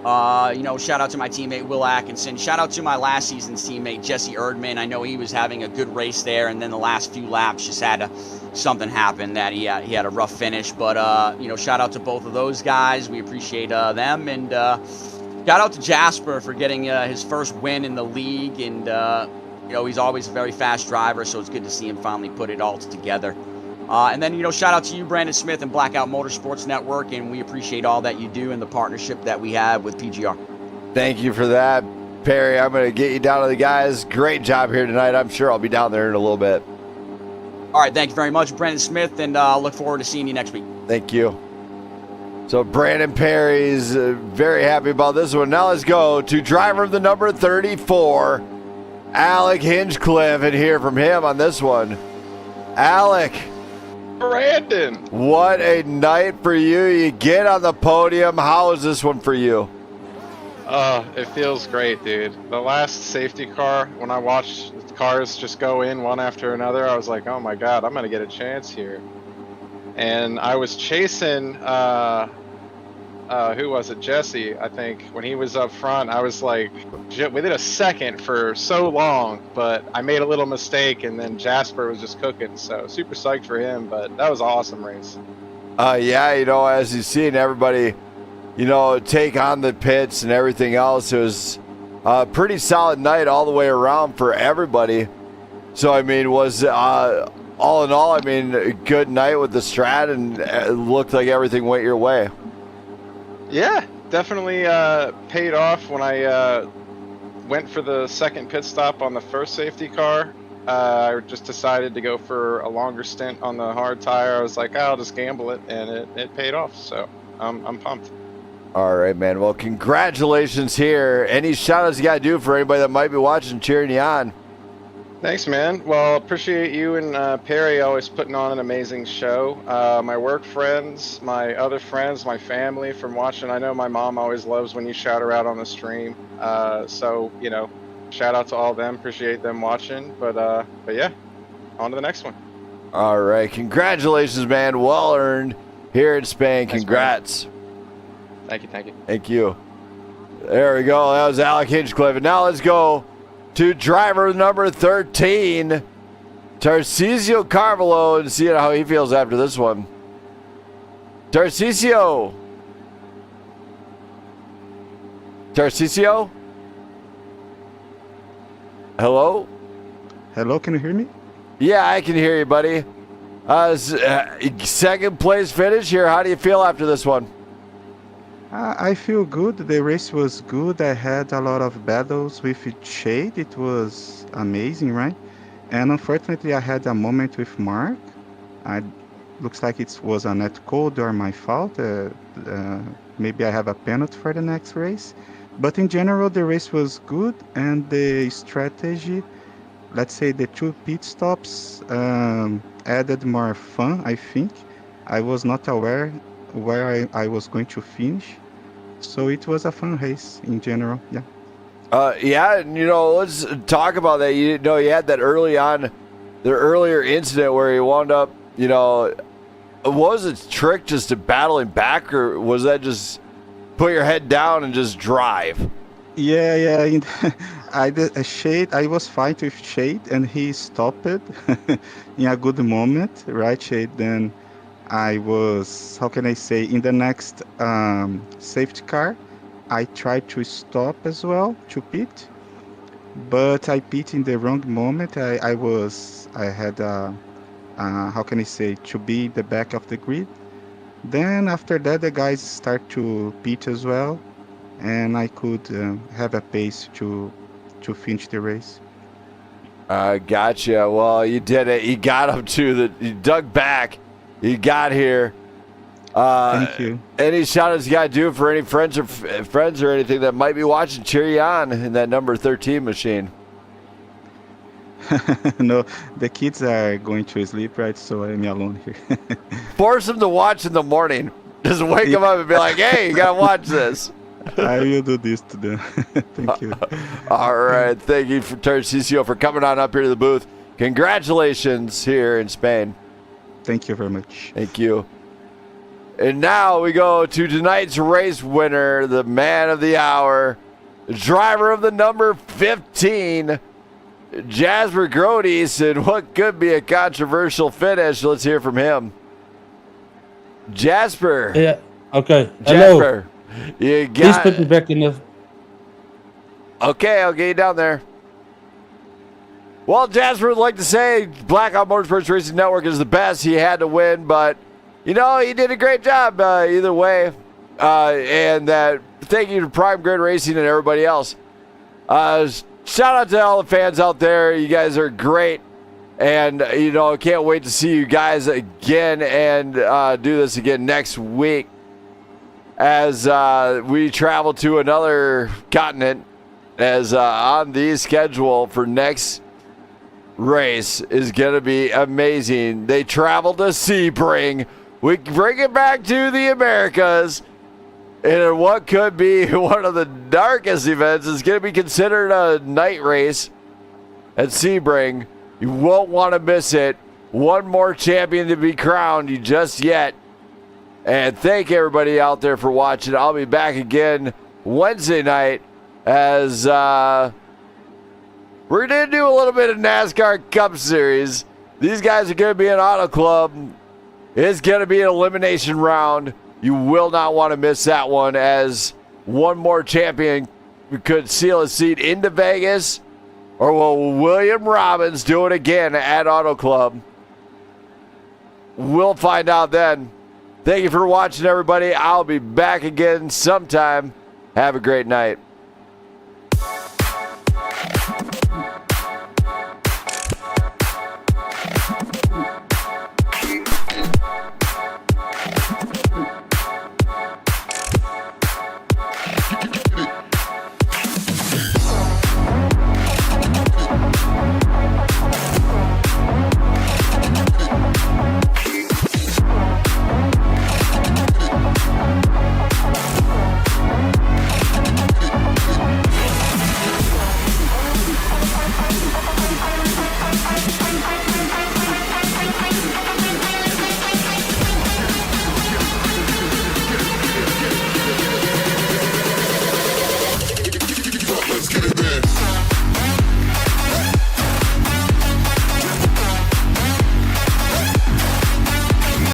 Shout out to my teammate, Will Atkinson. Shout out to my last season's teammate, Jesse Erdman. I know he was having a good race there, and then the last few laps just had something happen that he had a rough finish. But, shout out to both of those guys. We appreciate them. And shout out to Jasper for getting his first win in the league. And, he's always a very fast driver, so it's good to see him finally put it all together. And then, shout out to you, Brandon Smith and Blackout Motorsports Network, and we appreciate all that you do and the partnership that we have with PGR. Thank you for that, Perry. I'm going to get you down to the guys. Great job here tonight. I'm sure I'll be down there in a little bit. All right, thank you very much, Brandon Smith, and look forward to seeing you next week. Thank you. So Brandon Perry's very happy about this one. Now let's go to driver of the number 34, Alec Hinchcliffe, and hear from him on this one. Alec. Brandon. What a night for you. You get on the podium. How is this one for you? It feels great, dude. The last safety car, when I watched the cars just go in one after another, I was like, oh my God, I'm going to get a chance here. And I was chasing, who was it? Jesse, I think. When he was up front, I was like, within a second for so long, but I made a little mistake, and then Jasper was just cooking. So super psyched for him, but that was an awesome race. Yeah, as you've seen everybody, take on the pits and everything else, it was a pretty solid night all the way around for everybody. So, was all in all, a good night with the strat, and it looked like everything went your way. Yeah, definitely paid off when I went for the second pit stop on the first safety car. I just decided to go for a longer stint on the hard tire. I was like, I'll just gamble it, and it paid off. So I'm pumped. All right, man. Well, congratulations here. Any shout-outs you got to do for anybody that might be watching, cheering you on? Thanks, man. Well, appreciate you and Perry always putting on an amazing show. My work friends, my other friends, my family from watching. I know my mom always loves when you shout her out on the stream. So, shout out to all of them. Appreciate them watching. But yeah, on to the next one. All right. Congratulations, man. Well earned here in Spain. Congrats. Thank you. Thank you. There we go. That was Alec Hinchcliffe. And now let's go to driver number 13, Tarcisio Carvalho, and see how he feels after this one. Tarcisio? Hello? Hello, can you hear me? Yeah, I can hear you, buddy. Second place finish here. How do you feel after this one? I feel good. The race was good. I had a lot of battles with Shade. It was amazing, right? And unfortunately, I had a moment with Mark. Looks like it was a net code or my fault. Maybe I have a penalty for the next race. But in general, the race was good. And the strategy, let's say the 2 pit stops, added more fun, I think. I was not aware where I was going to finish. So it was a fun race in general, yeah. Yeah, and let's talk about that. You had that earlier incident where you wound up, was it trick just to battling back, or was that just put your head down and just drive? Yeah. Shade. I was fighting with Shade, and he stopped it in a good moment, right, Shade? Then I was, how can I say, in the next safety car, I tried to stop as well, to pit, but I pit in the wrong moment. I had, how can I say, to be the back of the grid. Then after that, the guys start to pit as well, and I could have a pace to finish the race. Gotcha. Well, you did it. You got up to you dug back. You got here. Thank you. Any shout outs you got to do for any friends or anything that might be watching, cheer you on in that number 13 machine? No, the kids are going to sleep, right? So I'm alone here. Force them to watch in the morning. Just wake them up and be like, hey, you got to watch this. I will do this to them. Thank you. All right. Thank you, for Tarcisio, for coming on up here to the booth. Congratulations here in Spain. Thank you very much. Thank you. And now we go to tonight's race winner, the man of the hour, driver of the number 15, Jasper Grodes, and what could be a controversial finish. Let's hear from him. Jasper. Yeah. Okay. Jasper. Hello. You Please got. put me back in the. Okay, I'll get you down there. Well, Jasper would like to say Blackout Motorsports Racing Network is the best. He had to win, but you know he did a great job either way. And thank you to Prime Grid Racing and everybody else. Shout out to all the fans out there. You guys are great. And, can't wait to see you guys again and do this again next week as we travel to another continent as on the schedule for next race is going to be amazing. They travel to Sebring. We bring it back to the Americas. And what could be one of the darkest events is going to be considered a night race at Sebring. You won't want to miss it. One more champion to be crowned just yet. And thank everybody out there for watching. I'll be back again Wednesday night as we're going to do a little bit of NASCAR Cup Series. These guys are going to be in Auto Club. It's going to be an elimination round. You will not want to miss that one as one more champion could seal a seat into Vegas, or will William Robbins do it again at Auto Club? We'll find out then. Thank you for watching, everybody. I'll be back again sometime. Have a great night.